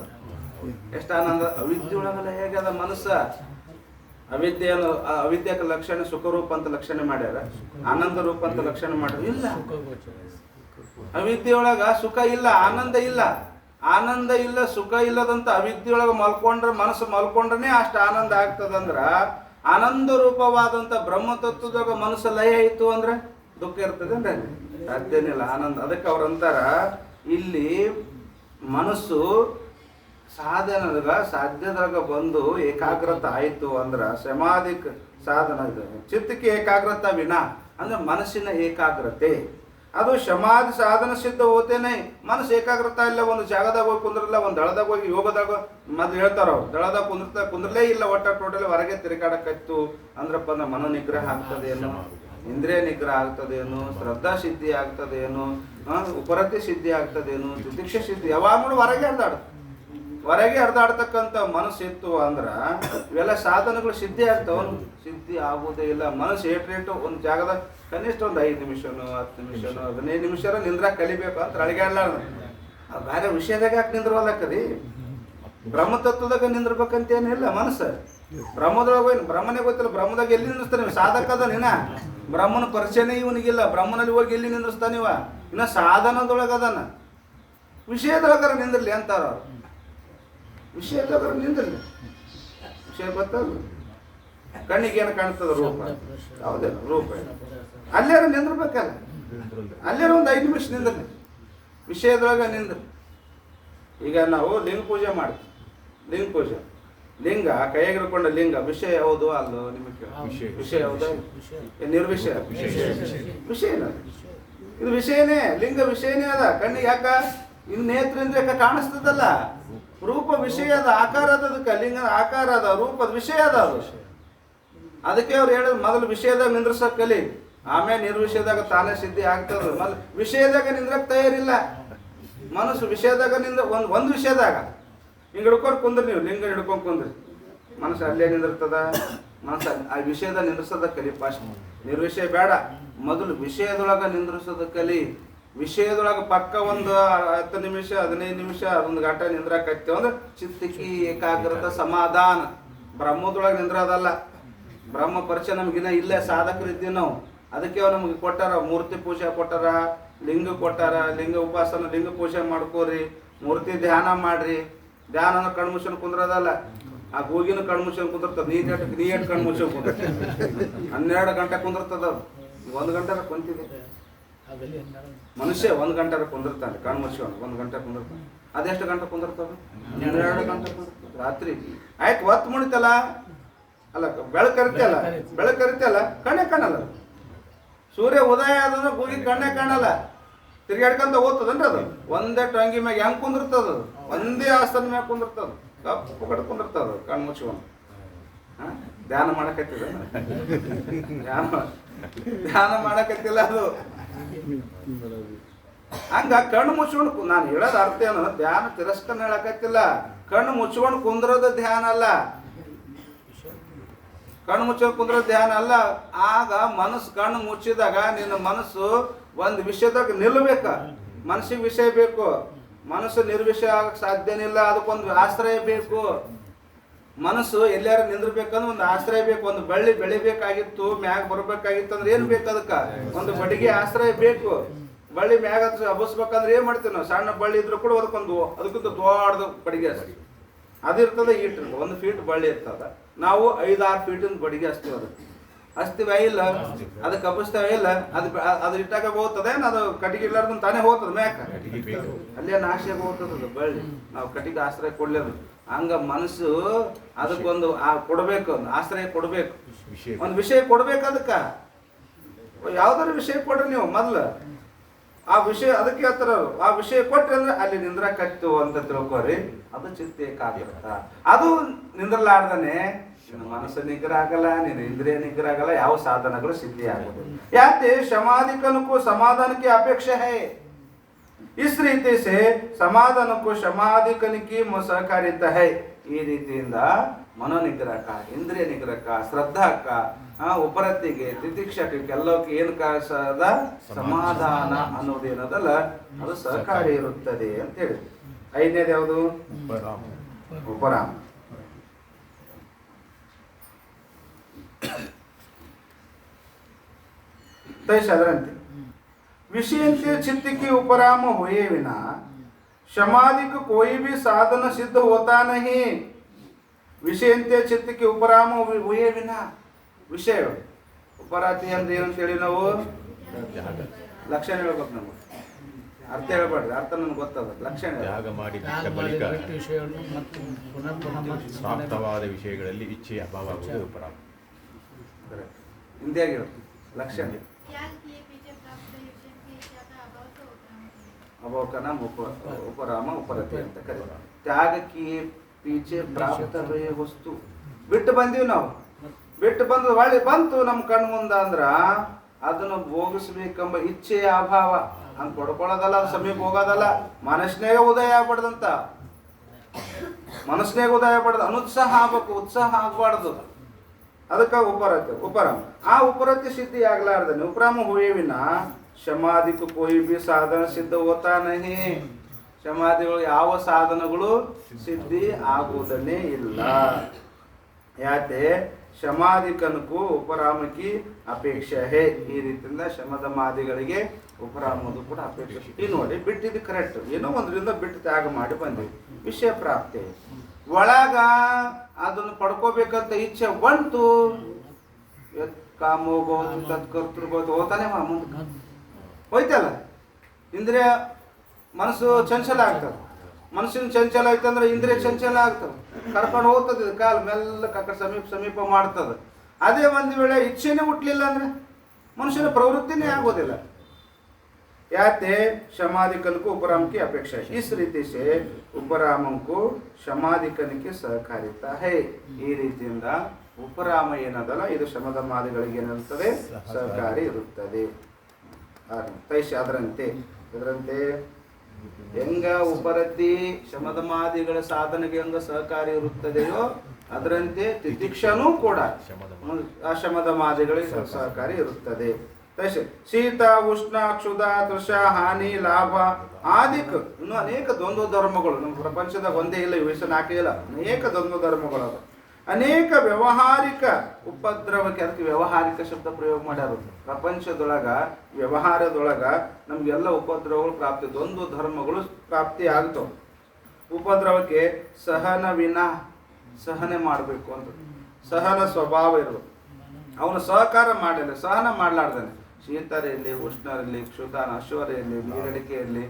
ಎಷ್ಟು ಆನಂದ! ಅವಿದ್ಯೆಯೊಳಗ ಲಯ ಆಗ್ಯದ ಮನಸ್ಸ. ಅವಿದ್ಯಕ ಲಕ್ಷಣ ಸುಖರೂಪ ಅಂತ ಲಕ್ಷಣ ಮಾಡ್ಯಾರ, ಆನಂದ ರೂಪ ಅಂತ ಲಕ್ಷಣ ಮಾಡ್ಯಾರ. ಇಲ್ಲ, ಅವಿದ್ಯೆಯೊಳಗ ಸುಖ ಇಲ್ಲ, ಆನಂದ ಇಲ್ಲ, ಸುಖ ಇಲ್ಲದಂತ ಅವಿದ್ಯೆಯೊಳಗ ಮನಸ್ಸು ಮಲ್ಕೊಂಡ್ರೆ ಅಷ್ಟು ಆನಂದ ಆಗ್ತದಂದ್ರ, ಆನಂದ ರೂಪವಾದಂತ ಬ್ರಹ್ಮತತ್ವದಾಗ ಮನಸ್ಸು ಲಯ ಇತ್ತು ಅಂದ್ರೆ ದುಃಖ ಇರ್ತದೆ ಅಂದ್ರೆ ಸಾಧ್ಯನಿಲ್ಲ ಆನಂದ. ಅದಕ್ಕೆ ಅವ್ರಂತಾರ, ಇಲ್ಲಿ ಮನಸ್ಸು ಸಾಧ್ಯದಾಗ ಬಂದು ಏಕಾಗ್ರತೆ ಆಯ್ತು ಅಂದ್ರ ಸಮಾಧಿಕ ಸಾಧನ ಇದು. ಚಿತ್ತಕ್ಕೆ ಏಕಾಗ್ರತೆ ವಿನಾ ಅಂದ್ರೆ ಮನಸ್ಸಿನ ಏಕಾಗ್ರತೆ, ಅದು ಸಮಾಧಿ ಸಾಧನ ಸಿದ್ಧ ಹೋತೇನೆ. ಮನಸ್ಸು ಏಕಾಗ್ರತೆ ಇಲ್ಲ, ಒಂದು ಜಾಗದಾಗ ಹೋಗಿ ಕುಂದ್ರಲ್ಲ, ಒಂದು ದಳದಾಗ ಹೋಗಿ ಯೋಗದಾಗ ಮೊದ್ಲು ಹೇಳ್ತಾರ ಅವ್ರು, ದಳದಾಗ ಕುಂದ್ರಲೇ ಇಲ್ಲ, ಟೋಟಲಿ ಹೊರಗೆ ತಿರುಗಾಡಕತ್ತು ಅಂದ್ರಪ್ಪ ಅಂದ್ರೆ ಮನೋ ನಿಗ್ರಹ ಆಗ್ತದೇನು, ಇಂದ್ರಿಯ ನಿಗ್ರಹ ಆಗ್ತದೇನು, ಶ್ರದ್ಧಾ ಸಿದ್ಧಿ ಆಗ್ತದೇನು, ಉಪರತಿ ಸಿದ್ಧಿ ಆಗ್ತದೇನು, ತಿತಿಕ್ಷ ಸಿದ್ಧಿ, ಯಾವಾಗ ಹೊರಗೆ ಹರಿದಾಡ್ತಕ್ಕಂಥ ಮನಸ್ಸಿತ್ತು ಅಂದ್ರ ಇವೆಲ್ಲ ಸಾಧನಗಳು ಸಿದ್ಧಿ ಆಗ್ತಾವ. ಸಿದ್ಧಿ ಆಗುವುದೇ ಇಲ್ಲ. ಮನಸ್ಸು ಏಟು ಒಂದು ಜಾಗದಾಗ ಕನಿಷ್ಠ ಒಂದು 5 ನಿಮಿಷನೋ 10 ನಿಮಿಷನೋ 15 ನಿಮಿಷ ನಿಂದ್ರಾಗ ಕಲಿಬೇಕು ಅಂತ ಅಳಿಗಾಡ್ಲಾರ್ದು. ಅದು ಬೇರೆ ವಿಷಯದಾಗ ಯಾಕೆ ನಿಂದ್ರವಲ್ಲಕ್ಕದಿ? ಬ್ರಹ್ಮತತ್ವದಾಗ ನಿಂದ್ರಬೇಕಂತೇನಿಲ್ಲ ಮನಸ್ಸು. ಬ್ರಹ್ಮದೊಳಗೆ ಬ್ರಹ್ಮನೇ ಗೊತ್ತಿಲ್ಲ, ಬ್ರಹ್ಮದಾಗ ಎಲ್ಲಿ ನಿಂದಿಸ್ತಾನೆ? ಸಾಧಕದ ನೀನ ಬ್ರಹ್ಮನ ಪರಿಚಯನೇ ಇವನಿಗಿಲ್ಲ, ಬ್ರಹ್ಮನಲ್ಲಿ ಹೋಗಿ ಎಲ್ಲಿ ನಿಂದಿಸ್ತಾನಿವ? ಇನ್ನ ಸಾಧನದೊಳಗದನ, ವಿಷಯದೊಳಗರ ನಿಂದಿರ್ಲಿ ಅಂತಾರ. ವಿಷಯದೊಳಗರ ನಿಂದಿರ್ಲಿ, ವಿಷಯ ಗೊತ್ತಲ್ಲ, ಕಣ್ಣಿಗೇನು ಕಾಣ್ತದ ರೂಪ, ಯಾವುದೇನು ರೂಪ, ಅಲ್ಲೇರ ನಿಂದಿರ್ಬೇಕಲ್ಲ, ಅಲ್ಲೇರ ಒಂದು 5 ನಿಮಿಷ ನಿಂದ್ರಿ, ವಿಷಯದೊಳಗೆ ನಿಂದ್ರಿ. ಈಗ ನಾವು ಲಿಂಗ ಪೂಜೆ ಮಾಡ್ತೀವಿ, ಲಿಂಗ ಪೂಜೆ ಲಿಂಗ ಕೈಯಾಗ ಹಿಡ್ಕೊಂಡ ಲಿಂಗ ವಿಷಯ ಯಾವುದು ಅಲ್ಲೋ ನಿಮಗೆ ವಿಷಯ ಯಾವುದು ನಿರ್ವಿಷಯ ವಿಷಯ ಇಲ್ಲ ಇದು ವಿಷಯನೇ ಲಿಂಗ ವಿಷಯನೇ ಅದ ಕಣ್ಣಿಗೆ ಯಾಕ ಇನ್ನು ನೇತ್ರೇಂದ್ರಿಯಕ್ಕ ಕಾಣಿಸ್ತದಲ್ಲ ರೂಪ ವಿಷಯ ಅದ ಆಕಾರ ಅದ ಅದಕ್ಕೆ ಲಿಂಗದ ಆಕಾರ ಅದ ರೂಪದ ವಿಷಯ ಅದ ಅದು ಅದಕ್ಕೆ ಅವ್ರು ಹೇಳೋದು ಮೊದಲು ವಿಷಯದಾಗ ನಿಂದ್ರಸಕ್ ಕಲಿ ಆಮೇಲೆ ನಿರ್ವಿಷಯದಾಗ ತಾನೇ ಸಿದ್ಧಿ ಆಗ್ತದ ಮೊದಲು ವಿಷಯದಾಗ ನಿಂದ್ರಕ್ ತಯಾರಿಲ್ಲ ಮನಸ್ಸು ವಿಷಯದಾಗ ನಿಂದ್ರ ಒಂದು ವಿಷಯದಾಗ ಹಿಂಗೆ ಹಿಡ್ಕೊಂಡು ಕುಂದ್ರಿ ನೀವು ಲಿಂಗ ಹಿಡ್ಕೊಂಡು ಕುಂದ್ರಿ ಮನಸ್ಸು ಅಲ್ಲೇ ನಿಂದಿರ್ತದ ಮನಸ್ಸು ಆ ವಿಷಯದ ನಿಂದ್ರಿಸೋದ ಕಲಿ ಫಾಸ್ಟ್ ನಿರ್ವಿಷಯ ಬೇಡ ಮೊದಲು ವಿಷಯದೊಳಗೆ ನಿಂದ್ರಿಸೋದ ಕಲಿ ವಿಷಯದೊಳಗೆ ಪಕ್ಕ ಒಂದು 10 ನಿಮಿಷ 15 ನಿಮಿಷ ಅದೊಂದು ಗಂಟೆ ನಿಂದ್ರಾಕತ್ತೇವೆ ಅಂದ್ರೆ ಚಿತ್ತಕಿ ಏಕಾಗ್ರತ ಸಮಾಧಾನ ಬ್ರಹ್ಮದೊಳಗೆ ನಿಂದ್ರದಲ್ಲ ಬ್ರಹ್ಮ ಪರಿಚಯ ನಮಗಿನ್ನ ಇಲ್ಲೇ ಸಾಧಕರಿದ್ದೀವಿ ನಾವು ಅದಕ್ಕೆ ನಮಗೆ ಕೊಟ್ಟಾರ ಮೂರ್ತಿ ಪೂಜೆ ಕೊಟ್ಟಾರ ಲಿಂಗ ಕೊಟ್ಟಾರ ಲಿಂಗ ಉಪಾಸನ ಲಿಂಗ ಪೂಜೆ ಮಾಡ್ಕೋರಿ ಮೂರ್ತಿ ಧ್ಯಾನ ಮಾಡ್ರಿ ಧ್ಯಾನ ಕಣ್ಮುಚ್ಚನ್ ಕುಂದ್ರದಲ್ಲ ಆ ಗೂಗಿನ ಕಣ್ಮುಚ್ಚನ್ ಕುಂದಿರ್ತದ ನೀಟ್ ಕಣ್ಮುಚ್ಚನ್ ಕುಂದ್ರ 12 ಗಂಟೆ ಕುಂದಿರ್ತದ 1 ಗಂಟೆ ಕುಂತಿದೆ ಮನುಷ್ಯ 1 ಗಂಟೆ ಕುಂದಿರ್ತಾನೆ ಕಣ್ಮುಚ್ಕೊಂಡು 1 ಗಂಟೆ ಕುಂದಿರ್ತಾನೆ ಅದೆಷ್ಟು ಗಂಟೆ ಕುಂದಿರ್ತದ 12 ಗಂಟೆ ಕುಂದಿರ್ತದ ರಾತ್ರಿ ಆಯ್ತು ಒತ್ತು ಮುಣಿತಲ್ಲ ಅಲ್ಲ ಬೆಳಕು ಕರಿತಲ್ಲ ಕಣ್ಣೇ ಕಾಣಲ್ಲ ಸೂರ್ಯ ಉದಯ ಆದ್ರೆ ಗೂಗಿ ಕಣ್ಣೇ ಕಾಣಲ್ಲ ತಿರ್ಗಾಡ್ಕೊಂತ ಹೋಗ್ತದನ್ರಿ ಅದು ಒಂದೇ ಟಂಗಿ ಮ್ಯಾಗ ಹೆಂಗ್ ಕುಂದಿರ್ತದ ಒಂದೇ ಆಸನ ಮ್ಯಾಗ ಕುಂದಿರ್ತದ ಕಪ್ಪು ಕಡೆ ಕುಂದಿರ್ತದ ಕಣ್ಣು ಮುಚ್ಕೊಂಡು ಧ್ಯಾನ ಮಾಡಕತ್ತಿದ ಧ್ಯಾನ ಮಾಡಕತ್ತಿಲ್ಲ ಅದು ಹಂಗ ಕಣ್ಣು ಮುಚ್ಕೊಂಡು ನಾನು ಹೇಳೋದು ಅರ್ಥ ಏನು ಧ್ಯಾನ ತಿರಸ್ಕಾರ ಹೇಳಕತ್ತಿಲ್ಲ ಕಣ್ಣು ಮುಚ್ಕೊಂಡು ಕುಂದ್ರದ ಧ್ಯಾನ ಅಲ್ಲ ಕಣ್ಣು ಮುಚ್ಕೊಂಡು ಕುಂದ್ರ ಧ್ಯಾನ ಅಲ್ಲ ಆಗ ಮನಸ್ಸು ಕಣ್ಣು ಮುಚ್ಚಿದಾಗ ನಿನ್ನ ಮನಸ್ಸು ಒಂದು ವಿಷಯದಾಗ ನಿಲ್ಲಬೇಕ ಮನಸ್ಸಿಗೆ ವಿಷಯ ಬೇಕು ಮನಸ್ಸು ನಿರ್ವಿಷಯ ಆಗಕ್ಕೆ ಸಾಧ್ಯನಿಲ್ಲ ಅದಕ್ಕೊಂದು ಆಶ್ರಯ ಬೇಕು ಮನಸ್ಸು ಎಲ್ಲಾರ ನಿಂದ್ರಬೇಕಂದ್ರೆ ಒಂದು ಆಶ್ರಯ ಬೇಕು ಒಂದು ಬಳ್ಳಿ ಬೆಳಿಬೇಕಾಗಿತ್ತು ಮ್ಯಾಗ ಬರಬೇಕಾಗಿತ್ತು ಅಂದ್ರೆ ಏನು ಬೇಕು ಅದಕ್ಕೆ ಒಂದು ಬಡಿಗೆ ಆಶ್ರಯ ಬೇಕು ಬಳ್ಳಿ ಮ್ಯಾಗ ಹಬ್ಬಿಸ್ಬೇಕಂದ್ರೆ ಏನ್ ಮಾಡ್ತೀವಿ ನಾವು ಸಣ್ಣ ಬಳ್ಳಿ ಇದ್ರು ಕೂಡ ಅದಕ್ಕಿಂತ ದೊಡ್ಡದು ಬಡಿಗೆ ಅಷ್ಟೇ ಅದಿರ್ತದೆ ಇಟ್ಟಿರ್ತದೆ 1 ಫೀಟ್ ಬಳ್ಳಿ ಇರ್ತದ ನಾವು 5-6 ಫೀಟಿನ ಬಡಿಗೆ ಹಚ್ತೀವಿ ಅದಕ್ಕೆ ಹಚ್ತೀವಿ ಇಲ್ಲ ಅದಕ್ಕೆ ಹಬ್ಬಿಸ್ತೇವೆ ಇಲ್ಲ ಅದು ಇಟ್ಟಾಗ ಹೋಗ್ತದೆ ಅದು ಕಟ್ಟಿಗೆ ಇರ್ಲಾರ್ದು ತಾನೇ ಹೋಗ್ತದೆ ಮ್ಯಾಕ ಅಲ್ಲೇ ನಾಶಿಯಾಗ ಹೋಗ್ತದ ಬಳ್ಳಿ ನಾವು ಕಟ್ಟಿಗೆ ಆಶ್ರಯ ಕೊಡ್ಲೇದು ಹಂಗ ಮನಸ್ಸು ಅದಕ್ಕೊಂದು ಕೊಡ್ಬೇಕು ಒಂದು ಆಶ್ರಯ ಕೊಡ್ಬೇಕು ಒಂದು ವಿಷಯ ಕೊಡ್ಬೇಕು ಅದಕ್ಕೆ ಯಾವ್ದಾರು ವಿಷಯ ಕೊಡ್ರಿ ನೀವು ಮೊದ್ಲು ಆ ವಿಷಯ ಅದಕ್ಕೆ ಹೇಳ್ತಾರ ಆ ವಿಷಯ ಕೊಟ್ರಿ ಅಂದ್ರೆ ಅಲ್ಲಿ ನಿಂದ್ರಕತ್ತು ಅಂತ ತಿಳ್ಕೊರಿ ಅದು ಚಿತ್ತ ಏಕಾಗ್ರತ ಅದು ನಿಂದ್ರಲಾರ್ದನೆ ನಿನ್ನ ಮನಸ್ಸು ನಿಗ್ರಹ ಆಗಲ್ಲ ನಿನ್ನ ಇಂದ್ರಿಯ ನಿಗ್ರಹ ಆಗಲ್ಲ ಯಾವ ಸಾಧನಗಳು ಸಿದ್ಧಿ ಆಗೋದು ಯಾಕೆ समाधिकन को समाधान की अपेक्षा है इस रीति से समाधान को समाधिकन की सहकारिता है ಈ ರೀತಿಯಿಂದ ಮನೋನಿಗ್ರಹಕ ಇಂದ್ರಿಯ ನಿಗ್ರಹಕ ಶ್ರದ್ಧಾಕ ಉಪರತಿಗೆ ತಿತಿಕ್ಷಕ್ಕೆ ಎಲ್ಲವಕ್ಕೆ ಏನು ಕಾಸದ ಸಮಾಧಾನ ಅನ್ನೋದೇನದಲ್ಲ ಅದು ಸಹಕಾರಿ ಇರುತ್ತದೆ ಅಂತ ಹೇಳಿ 5ನೇದು ಯಾವುದು ಉಪರಾಮ साधारणते विषय चित्त की उपराम हुए बिना समाधि को कोई भी साधन सिद्ध होता नहीं विषय चित्त की उपराम हुए बिना विषय उपराತಿ ಅಂದ್ರೆ ಏನು ಅಂತ ಹೇಳಿ ನಾವು ಲಕ್ಷಣ ಹೇಳಬೇಕು ನಮಗೆ ಅರ್ಥ ಹೇಳಬಾರ್ದು ಅರ್ಥ ನನಗೆ ಗೊತ್ತದ ಲಕ್ಷಣ ತ್ಯಾಗ ಮಾಡಿ ಬಳಿಕ ಪ್ರಾಪ್ತವಾದ ವಿಷಯಗಳಲ್ಲಿ ಇಚ್ಛೆಯ ಅಭಾವ ಆಗುವುದು ಉಪರಾಮ ಹಿಂದಿಯಾಗಿ लक्षण अभाव का नाम उपराम उपरति ಅಂತ ಕರೀತಾರೆ ತ್ಯಾಗ किए पीछे प्राप्त हुए वस्तु ಬಿಟ್ಟು ಬಂದೀವಿ ನಾವು ಬಿಟ್ಟು ಬಂದು ಒಳ್ಳೆ ಬಂತು ನಮ್ಮ ಕಣ್ಣು ಮುಂದೆ ಅಂದ್ರ ಅದನ್ನು ಭೋಗಿಸ್ಬೇಕೆಂಬ ಇಚ್ಛೆಯ ಅಭಾವ ಹಂಗೆ ಪಡ್ಕೊಳ್ಳೋದಲ್ಲ ಅದು ಸಮೀಪ ಹೋಗೋದಲ್ಲ ಮನಸ್ಸಿನಾಗ ಉದಯ ಆಗ್ಬಾರ್ದಂತ ಮನಸ್ಸಿನಾಗ ಉದಯ ಆಗ್ಬಾರ್ದು ಅನುತ್ಸಾಹ ಆಗ್ಬೇಕು ಉತ್ಸಾಹ ಆಗ್ಬಾರ್ದು ಅದಕ್ಕೆ उपराम आ उपरति सिद्धि ಆಗಲಾರ್ದನೆ उपराम हुए बिना समाधि को कोई भी साधन सिद्ध होता नहीं समाधिಗಳು ಯಾವ ಸಾಧನಗಳು ಸಿದ್ಧಿ ಆಗುವುದನ್ನೇ ಇಲ್ಲ ಯಾಕೆ ಸಮಾಧಿಕನಕ್ಕೂ ಉಪರಾಮಕ್ಕೆ ಅಪೇಕ್ಷೆ ಹೇ ಈ ರೀತಿಯಿಂದ ಶಮದಮಾದಿಗಳಿಗೆ ಉಪರಾಮದು ಕೂಡ ಅಪೇಕ್ಷೆ ಈ ನೋಡಿ ಬಿಟ್ಟಿದ್ದು ಕರೆಕ್ಟ್ ಏನೋ ಒಂದರಿಂದ ಬಿಟ್ಟು ತ್ಯಾಗ ಮಾಡಿ ಬಂದ್ವಿ ವಿಷಯ ಪ್ರಾಪ್ತಿ ಒಳಗ ಅದನ್ನು ಪಡ್ಕೋಬೇಕಂತ ಇಚ್ಛೆ ಬಂತು ಕಾಮೋಬಹುದು ತತ್ಕರ್ತೃಬಹುದು ಹೋಗ್ತಾನೆ ಮುಂದೆ ಹೋಯ್ತಲ್ಲ ಇಂದ್ರಿಯ ಮನಸ್ಸು ಚಂಚಲ ಆಗ್ತದೆ ಮನಸ್ಸಿನ ಚಂಚಲ ಆಯ್ತಂದ್ರೆ ಇಂದ್ರಿಯ ಚಂಚಲ ಆಗ್ತದೆ ಕರ್ಕೊಂಡು ಹೋಗ್ತದೆ, ಕಾಲು ಮೆಲ್ಲಕ್ಕೆ ಆ ಕಡೆ ಸಮೀಪ ಮಾಡ್ತದೆ. ಅದೇ ಒಂದು ವೇಳೆ ಇಚ್ಛೆನೇ ಹುಟ್ಟಲಿಲ್ಲ ಅಂದರೆ ಮನುಷ್ಯನ ಪ್ರವೃತ್ತಿನೇ ಆಗೋದಿಲ್ಲ. ಯಾತೆ समाधिकन को उपराम की अपेक्षा है. इस रीति से उपरामं को समाधिकन की सहकारिता है. ಈ ರೀತಿಯಿಂದ ಉಪರಾಮ ಏನದಲ್ಲ ಇದು ಶಮದಮಾದಿಗಳಿಗೆ ಏನಿರುತ್ತದೆ, ಸಹಕಾರಿ ಇರುತ್ತದೆ. ಅದರಂತೆ ಹೆಂಗ ಉಪರತಿ ಶಮದಮಾದಿಗಳ ಸಾಧನೆಗೆ ಹೆಂಗ ಸಹಕಾರಿ ಇರುತ್ತದೆಯೋ ಅದರಂತೆ ತಿತಿಕ್ಷನೂ ಕೂಡ ಶಮದಮಾದಿಗಳಿಗೆ ಸಹಕಾರಿ ಇರುತ್ತದೆ. ಶೀತ ಉಷ್ಣ ಕ್ಷುಧ ತೃಷ ಹಾನಿ ಲಾಭ ಆದಿಕ್ ಇನ್ನು ಅನೇಕ ದ್ವಂದ್ವ ಧರ್ಮಗಳು ನಮ್ಮ ಪ್ರಪಂಚದಾಗ ಒಂದೇ ಇಲ್ಲ, ಇವಿಸ ನಾಲ್ಕೇ ಇಲ್ಲ, ಅನೇಕ ದ್ವಂದ್ವ ಧರ್ಮಗಳು ಅದ. ಅನೇಕ ವ್ಯವಹಾರಿಕ ಉಪದ್ರವಕ್ಕೆ, ಅದಕ್ಕೆ ವ್ಯವಹಾರಿಕ ಶಬ್ದ ಪ್ರಯೋಗ ಮಾಡ್ಯಾರ. ಪ್ರಪಂಚದೊಳಗ ವ್ಯವಹಾರದೊಳಗ ನಮ್ಗೆಲ್ಲ ಉಪದ್ರವಗಳು ಪ್ರಾಪ್ತಿ, ದ್ವಂದ್ವ ಧರ್ಮಗಳು ಪ್ರಾಪ್ತಿ ಆಗ್ತವೆ. ಉಪದ್ರವಕ್ಕೆ ಸಹನೆ ಮಾಡಬೇಕು ಅಂತ, ಸಹನ ಸ್ವಭಾವ ಇರಬೇಕು. ಅವನು ಸಹಕಾರ ಮಾಡಿಲ್ಲ, ಸಹನ ಮಾಡಲಾರ್ದಾನೆ. ಶೀತರ ಇರಲಿ, ಉಷ್ಣ ಇರಲಿ, ಕ್ಷುಧ ಅಶ್ವರ ಇರಲಿ, ನೀರಡಿಕೆ ಇರಲಿ,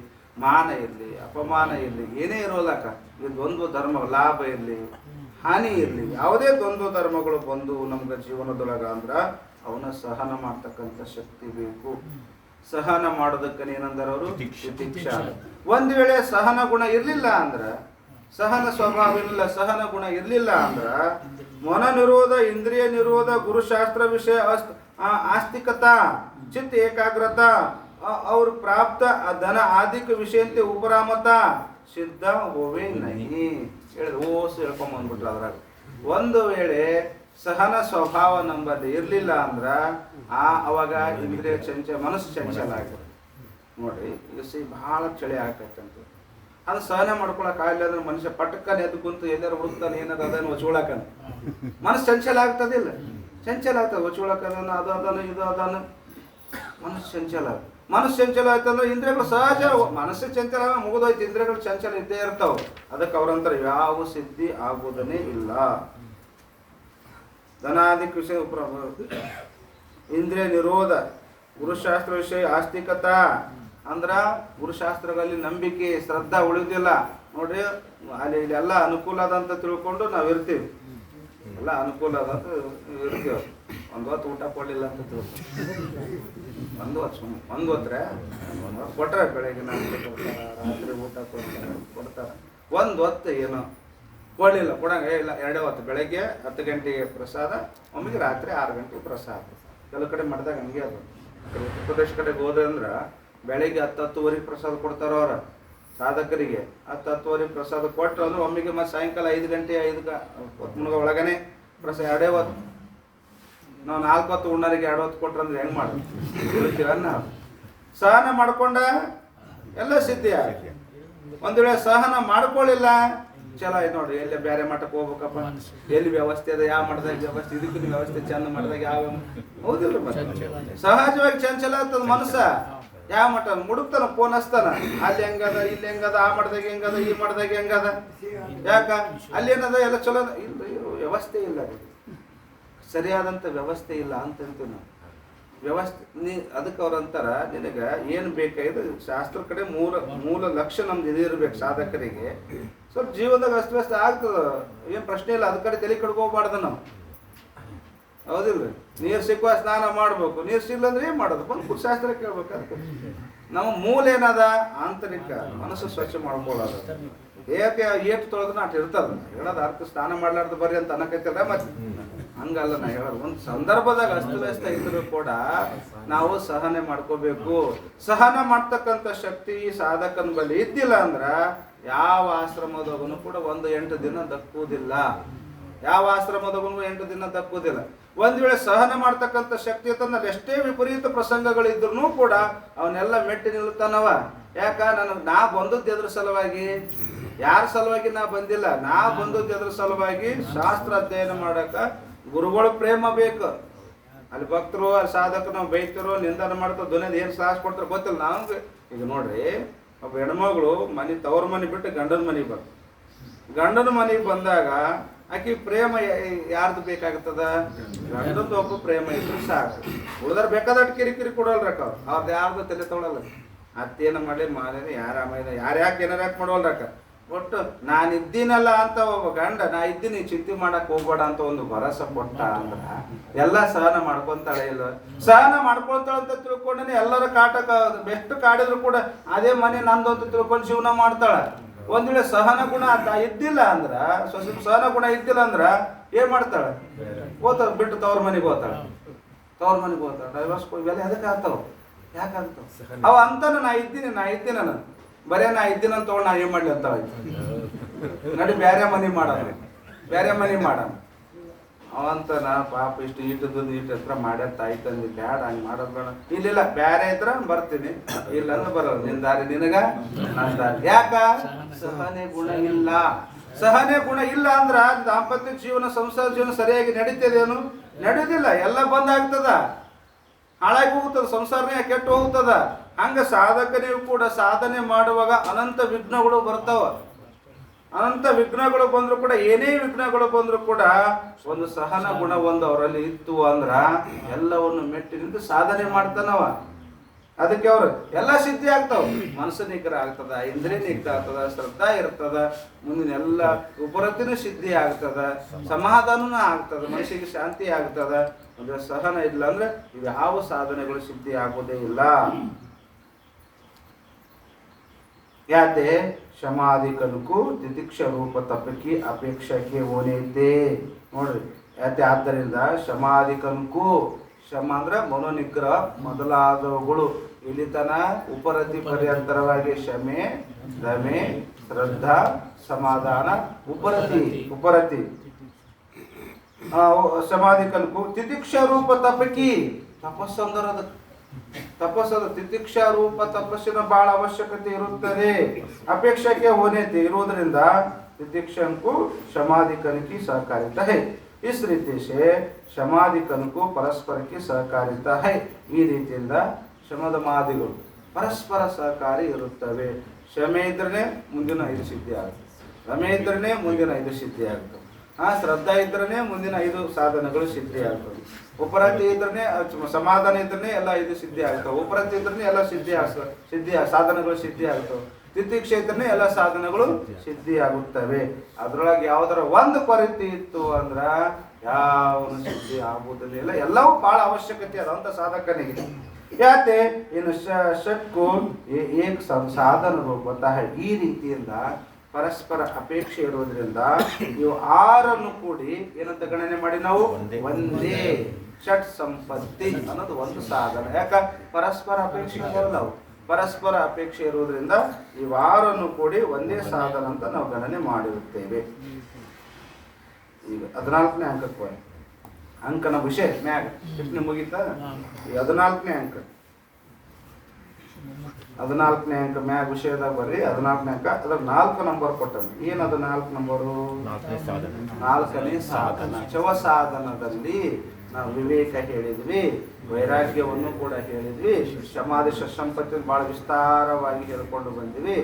ಮಾನ ಇರಲಿ, ಅಪಮಾನ ಇರಲಿ, ಏನೇ ಇರೋಲಕ್ಕ ಇದು ದ್ವಂದ್ವ ಧರ್ಮ, ಲಾಭ ಇರಲಿ ಹಾನಿ ಇರಲಿ, ಯಾವುದೇ ದ್ವಂದ್ವ ಧರ್ಮಗಳು ಬಂದು ನಮ್ಗೆ ಜೀವನದೊಳಗ ಅಂದ್ರೆ ಅವನ ಸಹನ ಮಾಡ್ತಕ್ಕಂಥ ಶಕ್ತಿ ಬೇಕು. ಸಹನ ಮಾಡೋದಕ್ಕೆ ಏನಂದರವರು ತಿತಿಕ್ಷಾ. ಒಂದು ವೇಳೆ ಸಹನ ಗುಣ ಇರಲಿಲ್ಲ ಅಂದ್ರೆ, ಸಹನ ಸ್ವಭಾವ ಇರಲಿಲ್ಲ, ಸಹನ ಗುಣ ಇರಲಿಲ್ಲ ಅಂದ್ರೆ ಮನ ನಿರೋಧ, ಇಂದ್ರಿಯ ನಿರೋಧ, ಗುರುಶಾಸ್ತ್ರ ವಿಷಯ ಆಸ್ತಿಕತಾ, ಚಿತ್ತ ಏಕಾಗ್ರತಾ और प्राप्त धन आदिक विषयಂತೆ ಉಪರಾಮತಾ ಸಿದ್ಧ ಹೋವೆ ನಹಿ ಹೇಳಿದ ಓಸ್ ಹೇಳ್ಕೊಂಬಂದ್ಬಿಟ್ರು. ಅದ್ರಾಗ ಒಂದು ವೇಳೆ ಸಹನ ಸ್ವಭಾವ ನಂಬಲ್ಲಿ ಇರಲಿಲ್ಲ ಅಂದ್ರೆ ಅವಾಗ ಇಂದ್ರಿಯ ಚಂಚಲ, ಮನಸ್ಸು ಚಂಚಲ ಆಗ್ತದೆ. ನೋಡ್ರಿ ಈಗ ಬಹಳ ಚಳಿ ಆಕತ್ತಂತ, ಅದು ಸಹನ ಮಾಡ್ಕೊಳಕ್ ಆಗಲಿಲ್ಲ ಅಂದ್ರೆ ಮನುಷ್ಯ ಪಟಕ್ಕನ ಎದ್ದು ಕುಂತು ಎಲ್ಲಾರು ಹುಡುಕ್ತಾನೆ, ಏನಾರ ಅದನ್ನು ಒಚ್ಕೊಳಕನ ಮನಸ್ಸು ಚಂಚಲ ಆಗ್ತದಿಲ್ಲ, ಚಂಚಲ ಆಗ್ತದೆ. ಒಚ್ಕೊಳಕ್ ಅದನ್ನು ಅದು ಅದನ್ನು ಇದು ಅದನ್ನು ಮನಸ್ಸು ಚಂಚಲ. ಮನಸ್ಸು ಚಂಚಲ ಆಯ್ತಂದ್ರೆ ಇಂದ್ರಿಯಗಳು ಸಹಜ, ಮನಸ್ಸು ಚಂಚಲ ಮುಗಿದೋಯ್ತು, ಇಂದ್ರಿಯಗಳು ಚಂಚಲ ಇದ್ದೇ ಇರ್ತಾವ. ಅದಕ್ಕೆ ಅವ್ರಂತಾರೆ ಯಾವ ಸಿದ್ಧಿ ಆಗುವುದನ್ನೇ ಇಲ್ಲ. ಧನಾದಿಕ್ ವಿಷಯ ಇಂದ್ರಿಯ ನಿರೋಧ, ಗುರುಶಾಸ್ತ್ರ ವಿಷಯ ಆಸ್ತಿಕತಾ ಅಂದ್ರ ಗುರುಶಾಸ್ತ್ರಗಳಲ್ಲಿ ನಂಬಿಕೆ ಶ್ರದ್ಧಾ ಉಳಿದಿಲ್ಲ. ನೋಡ್ರಿ ಅಲ್ಲಿ ಇಲ್ಲಿ ಎಲ್ಲ ಅನುಕೂಲ ಅದಂತ ತಿಳ್ಕೊಂಡು ನಾವು ಇರ್ತೀವಿ, ಎಲ್ಲ ಅನುಕೂಲ ಅದಂತ ಇರ್ತೀವಿ. ಒಂದು ಹೊತ್ತು ಊಟ ಕೊಡಲಿಲ್ಲ ಅಂತ ತಿಳ್ಕೊಂಡು ಒಂದು ಹೊತ್ರೆ ಕೊಟ್ರೆ ಬೆಳಗ್ಗೆ ನಾಷ್ಟ ಕೊಡ್ತಾರೆ, ರಾತ್ರಿ ಊಟ ಕೊಡ್ತಾರೆ. ಒಂದು ಹೊತ್ತು ಏನೋ ಕೊಡಲಿಲ್ಲ, ಕೊಡಂಗೆ ಇಲ್ಲ. 2 ಹೊತ್ತು, ಬೆಳಗ್ಗೆ 10 ಗಂಟೆಗೆ ಪ್ರಸಾದ, ಒಮ್ಮೆಗೆ ರಾತ್ರಿ 6 ಗಂಟೆಗೆ ಪ್ರಸಾದ. ಕೆಲವು ಕಡೆ ಮಾಡಿದಾಗ ಹಂಗೆ ಅದು. ಉತ್ತರ ಪ್ರದೇಶ ಕಡೆಗೆ ಹೋದ್ರೆ ಅಂದ್ರೆ ಬೆಳಗ್ಗೆ 10-10:30 ಪ್ರಸಾದ ಕೊಡ್ತಾರ ಅವ್ರ ಸಾಧಕರಿಗೆ. 10-10:30 ಪ್ರಸಾದ ಕೊಟ್ಟರು ಅಂದ್ರೆ ಒಮ್ಮೆಗೆ ಮತ್ತೆ ಸಾಯಂಕಾಲ 5 ಗಂಟೆ 5 ಒಳಗನೆ ಪ್ರಸಾದ. 2 ಹೊತ್ತು ನಾವು 4 ಹೊತ್ತು ಉಣ್ಣರಿಗೆ 2 ಹೊತ್ತು ಕೊಟ್ರೆ ಅಂದ್ರೆ ಹೆಂಗೆ ಮಾಡೋದು? ನಾವು ಸಹನ ಮಾಡ್ಕೊಂಡ ಎಲ್ಲ ಸಿದ್ಧಿಯ. ಒಂದು ವೇಳೆ ಸಹನ ಮಾಡ್ಕೊಳ್ಳಿಲ್ಲ ಚಲೋ ಆಯ್ತು ನೋಡ್ರಿ, ಎಲ್ಲಿ ಬೇರೆ ಮಠಕ್ಕೆ ಹೋಗ್ಬೇಕಪ್ಪ, ಎಲ್ಲಿ ವ್ಯವಸ್ಥೆ ಅದ, ಯಾವ ಮಠದಾಗ ವ್ಯವಸ್ಥೆ, ಇದಕ್ಕೂ ವ್ಯವಸ್ಥೆ ಚಂದ ಮಾಡಿದಾಗ ಯಾವ ಹೌದಿಲ್ಲ. ಸಹಜವಾಗಿ ಚಂಚಲ ಆಗ್ತದ ಮನಸ್ಸ. ಯಾವ ಮಠ ಮುಡುಕ್ತಾನ, ಫೋನ್ ಹಚ್ತಾನ, ಅಲ್ಲಿ ಹೆಂಗದ, ಇಲ್ಲಿ ಹೆಂಗದ, ಆ ಮಠದಾಗ ಹೆಂಗದ, ಈ ಮಠದಾಗ ಹೆಂಗದ, ಯಾಕ ಅಲ್ಲಿ ಏನದ ಎಲ್ಲ ಚಲೋ ಇಲ್ಲ, ವ್ಯವಸ್ಥೆ ಇಲ್ಲ, ಸರಿಯಾದಂಥ ವ್ಯವಸ್ಥೆ ಇಲ್ಲ ಅಂತಂತೀವಿ ನಾವು. ವ್ಯವಸ್ಥೆ ಅದಕ್ಕೆ ಅವ್ರ ಅಂತಾರ, ನಿನಗೆ ಏನು ಬೇಕಾಗಿದೆ ಶಾಸ್ತ್ರ ಕಡೆ ಮೂಲ ಲಕ್ಷ್ಯ ನಮ್ದು ಇದಿರ್ಬೇಕು. ಸಾಧಕರಿಗೆ ಸ್ವಲ್ಪ ಜೀವನದಾಗ ಅಸ್ತವ್ಯಸ್ತ ಆಗ್ತದ, ಏನು ಪ್ರಶ್ನೆ ಇಲ್ಲ, ಅದ ಕಡೆ ತಲೆ ಕಡ್ಕೋಬಾರ್ದು ನಾವು, ಹೌದಿಲ್ಲ. ನೀರು ಸಿಕ್ಕುವ ಸ್ನಾನ ಮಾಡ್ಬೇಕು, ನೀರು ಸಿಗ್ಲ ಅಂದ್ರೆ ಏನು ಮಾಡೋದು, ಬಂದು ಶಾಸ್ತ್ರ ಕೇಳ್ಬೇಕು. ಅದಕ್ಕೆ ನಮ್ಮ ಮೂಲ ಏನದ ಆಂತರಿಕ ಮನಸ್ಸು ಸ್ವಚ್ಛ ಮಾಡ್ಕೊಳ್ಳೋದು. ಏಕೆ ಏಟು ತೊಳೆದ್ರೆ ಅಷ್ಟು ಇರ್ತದ ಹೇಳೋದು. ಅರ್ಥ ಸ್ನಾನ ಮಾಡ್ಲಾರ್ದು ಬರ್ರಿ ಅಂತ ಅನ್ನಕೈತಲ್ಲ, ಮತ್ತೆ ಹಂಗಲ್ಲ ನಾ ಹೇಳೋದು. ಒಂದು ಸಂದರ್ಭದಾಗ ಅಸ್ತವ್ಯಸ್ತ ಇದ್ರೂ ಕೂಡ ನಾವು ಸಹನೆ ಮಾಡ್ಕೋಬೇಕು. ಸಹನ ಮಾಡ್ತಕ್ಕಂಥ ಶಕ್ತಿ ಸಾಧಕನ ಬಳಿ ಇದ್ದಿಲ್ಲ ಅಂದ್ರ ಯಾವ ಆಶ್ರಮದವನು ಕೂಡ 8 ದಿನ ದಕ್ಕುವುದಿಲ್ಲ. ಯಾವ ಆಶ್ರಮದವನು 8 ದಿನ ದಕ್ಕುವುದಿಲ್ಲ. ಒಂದ್ ವೇಳೆ ಸಹನ ಮಾಡ್ತಕ್ಕಂಥ ಶಕ್ತಿ ಅಂತಂದ್ರೆ ಎಷ್ಟೇ ವಿಪರೀತ ಪ್ರಸಂಗಗಳಿದ್ರು ಕೂಡ ಅವನ್ನೆಲ್ಲ ಮೆಟ್ಟಿ ನಿಲ್ತಾನವ. ಯಾಕ ನಾ ಬಂದದ್ದು ಎದ್ರ ಸಲುವಾಗಿ, ಯಾರ ಸಲುವಾಗಿ ನಾ ಬಂದಿಲ್ಲ, ನಾ ಬಂದದ್ದು ಎದ್ರ ಸಲುವಾಗಿ ಶಾಸ್ತ್ರ ಅಧ್ಯಯನ ಮಾಡಕ ಗುರುಗಳ ಪ್ರೇಮ ಬೇಕು. ಅಲ್ಲಿ ಭಕ್ತರು ಅಲ್ಲಿ ಸಾಧಕರು ನಾವು ಬೈತರು ನಿಂದನೆ ಮಾಡ್ತಾರ, ಧ್ವನಿದ ಏನು ಸಾಹಸ ಕೊಡ್ತಾರ ಗೊತ್ತಿಲ್ಲ. ನಾವು ಈಗ ನೋಡ್ರಿ, ಒಬ್ಬ ಹೆಣ್ಮಗಳು ತವ್ರ ಮನೆ ಬಿಟ್ಟು ಗಂಡನ ಮನೆಗೆ ಬಂದು, ಗಂಡನ ಮನೆಗೆ ಬಂದಾಗ ಆಕಿ ಪ್ರೇಮ ಯಾರ್ದು ಬೇಕಾಗ್ತದ? ಗಂಡಂದು ಒಬ್ಬ ಪ್ರೇಮ ಇದ್ರು ಸಾಕು. ಉಳಿದಾರ ಬೇಕಾದಟ್ಟು ಕಿರಿಕಿರಿ ಕೊಡೋಲ್ರಕ್ಕ, ಅವ್ರದ್ದು ಯಾರ್ದು ತಲೆ ತೊಗೊಳಲ್ಲ. ಅತ್ತೇನ ಮಾಡಿ ಮಾದೇನ ಯಾರ ಯಾಕೆ ಏನಾರ ಯಾಕೆ ಮಾಡೋಲ್ರಕ್ಕ. ಒಟ್ಟು ನಾನು ಇದ್ದೀನಲ್ಲ ಅಂತ ಒಬ್ಬ ಗಂಡ ನಾ ಇದ್ದೀನಿ ಚಿಂತೆ ಮಾಡಕ್ ಹೋಗ್ಬೇಡ ಅಂತ ಒಂದು ಭರವಸೆ ಕೊಟ್ಟ ಅಂದ್ರ ಎಲ್ಲ ಸಹನ ಮಾಡ್ಕೊಂತಾಳೆ ಇಲ್ಲ ಸಹನ ಮಾಡ್ಕೊಳ್ತಾಳ ಅಂತ ತಿಳ್ಕೊಂಡೇನೆ ಎಲ್ಲರ ಕಾಟ ಬೆಸ್ಟ್ ಕಾಡಿದ್ರು ಕೂಡ ಅದೇ ಮನೆ ನಂದು ಅಂತ ತಿಳ್ಕೊಂಡು ಜೀವನ ಮಾಡ್ತಾಳ. ಒಂದ್ ವೇಳೆ ಸಹನ ಗುಣ ಇದ್ದಿಲ್ಲ ಅಂದ್ರ ಸ್ವಲ್ಪ ಸಹನ ಗುಣ ಇದ್ದಿಲ್ಲ ಅಂದ್ರ ಏನ್ ಮಾಡ್ತಾಳ ಹೋತಾಳ ಬಿಟ್ಟು ತವ್ರ ಮನೆಗೆ ಹೋತಾಳ ಡೈವರ್ಸ್ ಇವೆಲ್ಲ ಎದಕ್ಕೆ ಆಗ್ತಾವ ಯಾಕಾಗ್ತಾವ ಅವ ಅಂತಾನ ನಾ ಇದ್ದೀನಿ ನಾನು ಬರೇ ನಾ ಇದ್ದೀನಿ ಅಂತ ನಾ ಏನ್ ಮಾಡ್ಲಿ ಅಂತ ನಡಿ ಬೇರೆ ಮನೆ ಮಾಡೋಣ ಅವಂತನ ಪಾಪ ಇಷ್ಟು ಇಟ್ಟು ಹತ್ರ ಮಾಡ್ಯಾರ ತಾಯಿ ತಂದಿ ಬ್ಯಾಡ ಹಂಗೆ ಮಾಡೋದು ಬೇಡ ಇಲ್ಲ ಬ್ಯಾರೆ ಇದ್ರ ಬರ್ತೀನಿ ಇಲ್ಲ ಅಂದ್ರೆ ಬರಲ್ಲ ನಿನ್ ದಾರಿ ನಿನಗ ನನ್ ದಾರಿ ಯಾಕ ಸಹನೆ ಗುಣ ಇಲ್ಲ ಅಂದ್ರ ದಾಂಪತ್ಯ ಜೀವನ ಸಂಸಾರ ಜೀವನ ಸರಿಯಾಗಿ ನಡೀತದೇನು ನಡೆಯೋದಿಲ್ಲ ಎಲ್ಲ ಬಂದ್ ಆಗ್ತದ ಹಾಳಾಗಿ ಹೋಗ್ತದ ಸಂಸಾರನೇ ಕೆಟ್ಟು ಹೋಗ್ತದ. ಹಂಗ ಸಾಧಕನಿಗೂ ಕೂಡ ಸಾಧನೆ ಮಾಡುವಾಗ ಅನಂತ ವಿಘ್ನಗಳು ಬರ್ತಾವ. ಅನಂತ ವಿಘ್ನಗಳು ಬಂದ್ರು ಕೂಡ ಏನೇ ವಿಘ್ನಗಳು ಬಂದ್ರು ಕೂಡ ಒಂದು ಸಹನ ಗುಣ ಒಂದು ಅವರಲ್ಲಿ ಇತ್ತು ಅಂದ್ರ ಎಲ್ಲವನ್ನು ಮೆಟ್ಟಿ ನಿಂತು ಸಾಧನೆ ಮಾಡ್ತಾನವ. ಅದಕ್ಕೆ ಅವ್ರು ಎಲ್ಲ ಸಿದ್ಧಿ ಆಗ್ತಾವ. ಮನಸ್ಸು ನಿಗ್ರಹ ಆಗ್ತದ, ಇಂದ್ರಿಯ ನಿಗ್ರಹ ಆಗ್ತದ, ಶ್ರದ್ಧಾ ಇರ್ತದ, ಮುಂದಿನ ಎಲ್ಲ ಉಪರತಿನೂ ಸಿದ್ಧಿ ಆಗ್ತದ, ಸಮಾಧಾನನೂ ಆಗ್ತದ, ಮನಸ್ಸಿಗೆ ಶಾಂತಿ ಆಗ್ತದ. ಅಂದ್ರೆ ಸಹನ ಇಲ್ಲ ಅಂದ್ರೆ ಯಾವ ಸಾಧನೆಗಳು ಸಿದ್ಧಿ ಆಗೋದೇ ಇಲ್ಲ. ಯಾತೆ ಶಮಾಧಿಕನಕ್ಕೂ ತಿತಿಕ್ಷ ರೂಪ ತಪಕಿ ಅಪೇಕ್ಷಕ್ಕೆ ಓನೈತೆ ನೋಡ್ರಿ. ಯಾತೆ ಆದ್ದರಿಂದ ಶಮಾಧಿಕನಕ್ಕೂ ಶಮ ಅಂದ್ರೆ ಮನೋನಿಗ್ರಹ ಮೊದಲಾದವುಗಳು ಇಲ್ಲಿತನ ಉಪರತಿ ಪರ್ಯಂತರವಾಗಿ ಶಮೆ ದಮೆ ಶ್ರದ್ಧಾ ಸಮಾಧಾನ ಉಪರತಿ ಸಮಾಧಿಕನಕ್ಕೂ ತಿತಿಕ್ಷ ರೂಪ ತಪಕಿ ತಪಸ್ಸದ ತಿತಿಕ್ಷಾ ರೂಪ ತಪಸ್ಸಿನ ಬಹಳ ಅವಶ್ಯಕತೆ ಇರುತ್ತದೆ. ಅಪೇಕ್ಷಕ್ಕೆ ಹೋನೈತೆ ಇರುವುದರಿಂದ ತಿತಿಕ್ಷಂಕು समाधिकन की सहकारिता है. इस रीति से समाधिकन को परस्पर की सहकारिता है. ಈ ರೀತಿಯಿಂದ ಶಮದಮಾದಿಗಳು ಪರಸ್ಪರ ಸಹಕಾರಿ ಇರುತ್ತವೆ. ಶಮೆ ಇದ್ರೇ ಮುಂದಿನ 5 ಸಿದ್ಧಿ ಆಗುತ್ತೆ, ರಮೆ ಇದ್ರೇ ಮುಂದಿನ 5 ಸಿದ್ಧಿ ಆಗುತ್ತೆ, ಶ್ರದ್ಧಾ ಇದ್ರೇ ಮುಂದಿನ 5 ಸಾಧನಗಳು ಸಿದ್ಧಿ ಆಗ್ತವೆ. ಉಪರತಿ ಇದ್ರೇ ಸಮಾಧಾನ ಇದ್ರೇ ಎಲ್ಲ 5 ಸಿದ್ಧಿ ಆಗ್ತವೆ. ಉಪರತಿ ಇದ್ರೇ ಎಲ್ಲ ಸಿದ್ಧಿ ಸಾಧನಗಳು ಸಿದ್ಧಿ ಆಗ್ತವೆ. ತಿತಿಕ್ಷೆ ಇದ್ರೇ ಎಲ್ಲ ಸಾಧನಗಳು ಸಿದ್ಧಿ ಆಗುತ್ತವೆ. ಅದ್ರೊಳಗೆ ಯಾವ್ದಾರ ಒಂದು ಕೊರತೆ ಇತ್ತು ಅಂದ್ರ ಯಾವನು ಸಿದ್ಧಿ ಆಗುವುದಿಲ್ಲ. ಎಲ್ಲವೂ ಬಹಳ ಅವಶ್ಯಕತೆ ಅದಂತ ಸಾಧಕನಿಗೆ. ಯಾಕೆ ಇನ್ನು ಷಟ್ಕು ಏಕ ಸಾಧನ ರೂಪತ. ಈ ರೀತಿಯಿಂದ ಪರಸ್ಪರ ಅಪೇಕ್ಷೆ ಇರುವುದರಿಂದ ಇವು 6 ಕೂಡಿ ಏನಂತ ಗಣನೆ ಮಾಡಿ ನಾವು ಒಂದೇ ಷಟ್ ಸಂಪತ್ತಿ ಅನ್ನೋದು ಒಂದು ಸಾಧನ. ಯಾಕ ಪರಸ್ಪರ ಅಪೇಕ್ಷೆ ಇರಲ್ಲ, ಪರಸ್ಪರ ಅಪೇಕ್ಷೆ ಇರುವುದರಿಂದ ಇವು 6 ಕೂಡಿ ಒಂದೇ ಸಾಧನ ಅಂತ ನಾವು ಗಣನೆ ಮಾಡಿರುತ್ತೇವೆ. ಈಗ 14ನೇ ಅಂಕಕ್ಕೆ ಅಂಕನ ವಿಷಯ ಮ್ಯಾಗ ಟಿಪ್ಪಣಿ ಮುಗಿತಾ. ಈ 14ನೇ ಅಂಕ 14ನೇ ಅಂಕ ಮ್ಯಾಗ ವಿಷಯದಾಗ ಬರ್ರಿ. 14ನೇ ಅಂಕ ಅದ್ರ 4 ನಂಬರ್ ಕೊಟ್ಟನು. ಏನದು 4 ನಂಬರು? 4ನೇ ಸಾಧನ. ಶವ ಸಾಧನದಲ್ಲಿ ನಾವು ವಿವೇಕ ಹೇಳಿದ್ವಿ, ವೈರಾಗ್ಯವನ್ನು ಕೂಡ ಹೇಳಿದ್ವಿ, ಸಮಾಧಿ ಸಂಪತ್ತಿ ಬಹಳ ವಿಸ್ತಾರವಾಗಿ ಹೇಳ್ಕೊಂಡು ಬಂದಿವಿ.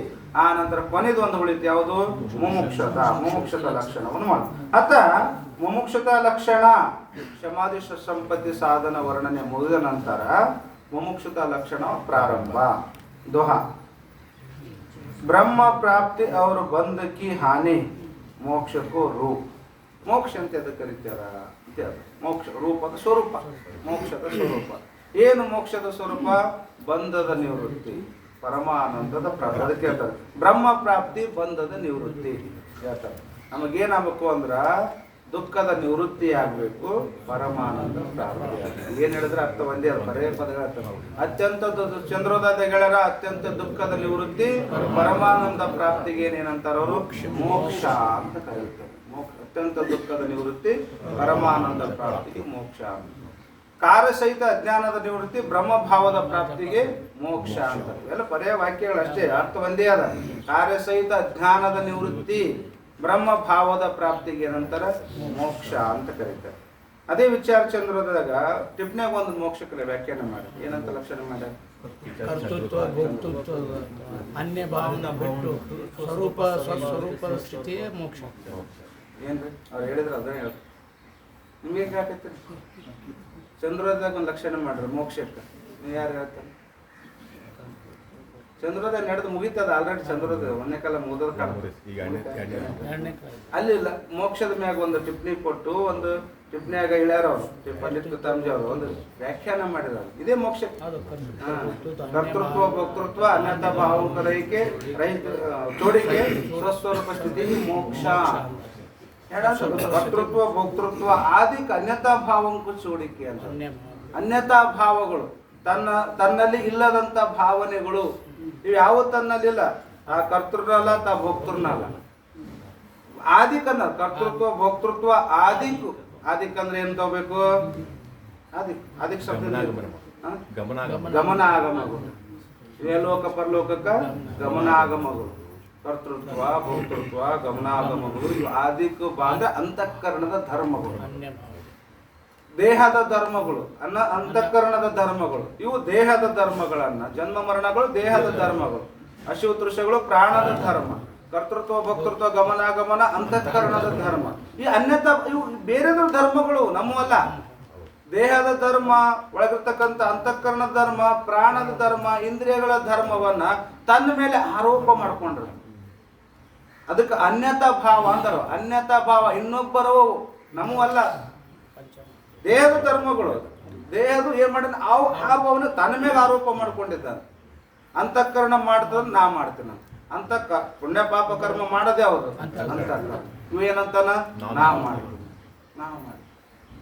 ಆ ನಂತರ ಕೊನೆದು ಒಂದು ಉಳಿತು ಯಾವುದು? ಮುಮುಕ್ಷತ ಲಕ್ಷಣವನ್ನು ಮಾಡ. ಅತ ಮುಮುಕ್ಷತ ಲಕ್ಷಣ ಸಮಾಧಿ ಸಂಪತ್ತಿ ಸಾಧನ ವರ್ಣನೆ ಮುಗಿದ ನಂತರ ಮುಮುಕ್ಷತ ಲಕ್ಷಣ ಪ್ರಾರಂಭ. दोहा ब्रह्म प्राप्ति और बंध की हानि मोक्ष को रूप. मोक्ष ಅಂತ ಕರೀತಾರ. ಮೋಕ್ಷ ರೂಪದ ಸ್ವರೂಪ, ಮೋಕ್ಷದ ಸ್ವರೂಪ ಏನು? ಮೋಕ್ಷದ ಸ್ವರೂಪ ಬಂಧದ ನಿವೃತ್ತಿ, ಪರಮಾನಂದದ ಪ್ರಾಪ್ತಿ. ಅದಕ್ಕೆ ಹೇಳ್ತಾರೆ ಬ್ರಹ್ಮ ಪ್ರಾಪ್ತಿ ಬಂಧದ ನಿವೃತ್ತಿ ಹೇಳ್ತಾರೆ. ನಮಗೇನಾಗಬೇಕು ಅಂದ್ರ ದುಃಖದ ನಿವೃತ್ತಿ ಆಗ್ಬೇಕು, ಪರಮಾನಂದ ಪ್ರಾಪ್ತಿ ಆಗ್ಬೇಕು. ಏನ್ ಹೇಳಿದ್ರೆ ಅರ್ಥ ಒಂದೇ ಅಲ್ಲ, ಬರೇ ಪದಗಳ ಅರ್ಥ. ಅತ್ಯಂತ ಚಂದ್ರೋದಯ ಗೆಳೆಯರ ಅತ್ಯಂತ ದುಃಖದ ನಿವೃತ್ತಿ, ಪರಮಾನಂದ ಪ್ರಾಪ್ತಿಗೆ ಏನೇನಂತಾರ ಅವರು? ಮೋಕ್ಷ ಅಂತ ಕರೀತಾರೆ. ಅತ್ಯಂತ ದುಃಖದ ನಿವೃತ್ತಿ, ಪರಮಾನಂದ ಪ್ರಾಪ್ತಿಗೆ ಮೋಕ್ಷ. ಕಾರ್ಯಸಹಿತ ಅಜ್ಞಾನದ ನಿವೃತ್ತಿ, ಬ್ರಹ್ಮಭಾವದ ಪ್ರಾಪ್ತಿಗೆ ಮೋಕ್ಷ ಅಂತ. ಎಲ್ಲ ಪರ್ಯಾಯ ವಾಕ್ಯಗಳು ಅಷ್ಟೇ, ಅರ್ಥ ಒಂದೇ ಅದ. ಕಾರ್ಯಸಹಿತ ಅಜ್ಞಾನದ ನಿವೃತ್ತಿ, ಬ್ರಹ್ಮ ಭಾವದ ಪ್ರಾಪ್ತಿಗೆ ನಂತರ ಮೋಕ್ಷ ಅಂತ ಕರೀತಾರೆ. ಅದೇ ವಿಚಾರ ಚಂದ್ರದಾಗ ಟಿಪ್ಪಣಿಯಾಗ ಒಂದು ಮೋಕ್ಷಕ್ಕೆ ವ್ಯಾಖ್ಯಾನ ಮಾಡಿ ಏನಂತ ಲಕ್ಷಣ ಮಾಡ್ಯಾರ? ಕರ್ತೃತ್ವ, ಭೋಕ್ತೃತ್ವ, ಅನ್ಯ ಭಾವನ ಬಿಟ್ಟು ಸ್ವರೂಪ ಸ್ವಸ್ವರೂಪದ ಸ್ಥಿತಿಯೇ ಮೋಕ್ಷ. ಏನ್ರಿ ಅವ್ರು ಹೇಳಿದ್ರೆ ಅದನ್ನೇ ಹೇಳ್ತಾರೆ. ನಿಮ್ಗೆ ಯಾಕೈತಿ? ಚಂದ್ರದಾಗ ಒಂದು ಲಕ್ಷಣ ಮಾಡ್ರಿ ಮೋಕ್ಷಕ್ಕೆ, ನೀವು ಯಾರು ಹೇಳ್ತಾರೆ? ಚಂದ್ರೋದಯ ನಡೆದು ಮುಗಿತದ ಆಲ್ರೆಡಿ. ಚಂದ್ರೋದಯ ಒಂದೇ ಕಾಲ ಮುಗಿದ ಕಾಲ. ಈಗ ಎರಡನೇ ಅಲ್ಲಿ ಇಲ್ಲ ಮೋಕ್ಷದ ಮ್ಯಾಗ ಒಂದು ಟಿಪ್ಪಣಿ ಕೊಟ್ಟು, ಒಂದು ಟಿಪ್ಪಣಿಯಾಗ ಇಳ್ಯಾರ ಅವರು ಪಂಡಿತ್ ಕುತಾಮ್ಜಿ ಅವರು ಒಂದು ವ್ಯಾಖ್ಯಾನ ಮಾಡಿದ್ರು. ಇದೇ ಮೋಕ್ಷ. ಕರ್ತೃತ್ವ ಭೋಕ್ತೃತ್ವ ಅನ್ಯತಾ ಭಾವಕರೈಕೆ ರಹಿತ ಜೋಡಿಕೆ ಸ್ವಸ್ವರೂಪ ಸ್ಥಿತಿ ಮೋಕ್ಷ. ಕರ್ತೃತ್ವ ಭೋಕ್ತೃತ್ವ ಆದಿಕ್ ಅನ್ಯತಾ ಭಾವಂಕು ಜೋಡಿಕೆ ಅಂತ. ಅನ್ಯತಾ ಭಾವಗಳು, ತನ್ನಲ್ಲಿ ಇಲ್ಲದಂತ ಭಾವನೆಗಳು ಇವು ಯಾವ ತನ್ನಲ್ಲಿಲ್ಲ. ಆ ಕರ್ತೃನಲ್ಲ, ತಾ ಭೋಕ್ತೃನಲ್ಲ. ಆದಿಕನ್ನ ಕರ್ತೃತ್ವ ಭೋಕ್ತೃತ್ವ ಆದಿಕ್. ಆದಿಕ್ ಅಂದ್ರೆ ಏನ್ ತಗೋಬೇಕು? ಆದಿಕ್ ಶಬ್ದ ಗಮನಾಗಮಗಳು. ಲೋಕ ಪರಲೋಕಕ್ಕ ಗಮನಾಗಮಗಳು. ಕರ್ತೃತ್ವ ಭೋಕ್ತೃತ್ವ ಗಮನಾಗಮಗಳು ಇವು ಆದಿಕ್ ಭಾಗ ಅಂತಃಕರಣದ ಧರ್ಮಗಳು. ದೇಹದ ಧರ್ಮಗಳು ಅಂತಃಕರಣದ ಧರ್ಮಗಳು. ಇವು ದೇಹದ ಧರ್ಮಗಳನ್ನ, ಜನ್ಮ ಮರಣಗಳು ದೇಹದ ಧರ್ಮಗಳು. ಅಶಿವ ತೃಷಗಳು ಪ್ರಾಣದ ಧರ್ಮ. ಕರ್ತೃತ್ವ ಭೋಕ್ತೃತ್ವ ಗಮನಾಗಮನ ಅಂತಃಕರಣದ ಧರ್ಮ. ಈ ಅನ್ಯತಾ ಇವು ಬೇರೆದ ಧರ್ಮಗಳು, ನಮ್ಮಲ್ಲ. ದೇಹದ ಧರ್ಮ ಒಳಗಿರ್ತಕ್ಕಂಥ ಅಂತಃಕರಣದ ಧರ್ಮ, ಪ್ರಾಣದ ಧರ್ಮ, ಇಂದ್ರಿಯಗಳ ಧರ್ಮವನ್ನ ತನ್ನ ಮೇಲೆ ಆರೋಪ ಮಾಡ್ಕೊಂಡ್ರು. ಅದಕ್ಕೆ ಅನ್ಯತಾ ಭಾವ ಅಂದರು. ಅನ್ಯತಾ ಭಾವ ಇನ್ನೊಬ್ಬರವು, ನಮ್ಮಲ್ಲ. ದೇಹದ ಧರ್ಮಗಳು. ದೇಹದ ಏನ್ ಮಾಡಿದ ಆ ಭಾವನ ತನ್ನ ಮೇಲೆ ಆರೋಪ ಮಾಡ್ಕೊಂಡಿದ್ದಾನೆ. ಅಂತಃಕರಣ ಮಾಡ್ತದ ನಾ ಮಾಡ್ತೇನೆ. ಪುಣ್ಯ ಪಾಪ ಕರ್ಮ ಮಾಡೋದೇ ಯಾವುದು? ಅಂತಃಕರಣ. ಇವೇನಂತಾನ? ನಾವು ಮಾಡ್ತೀವಿ.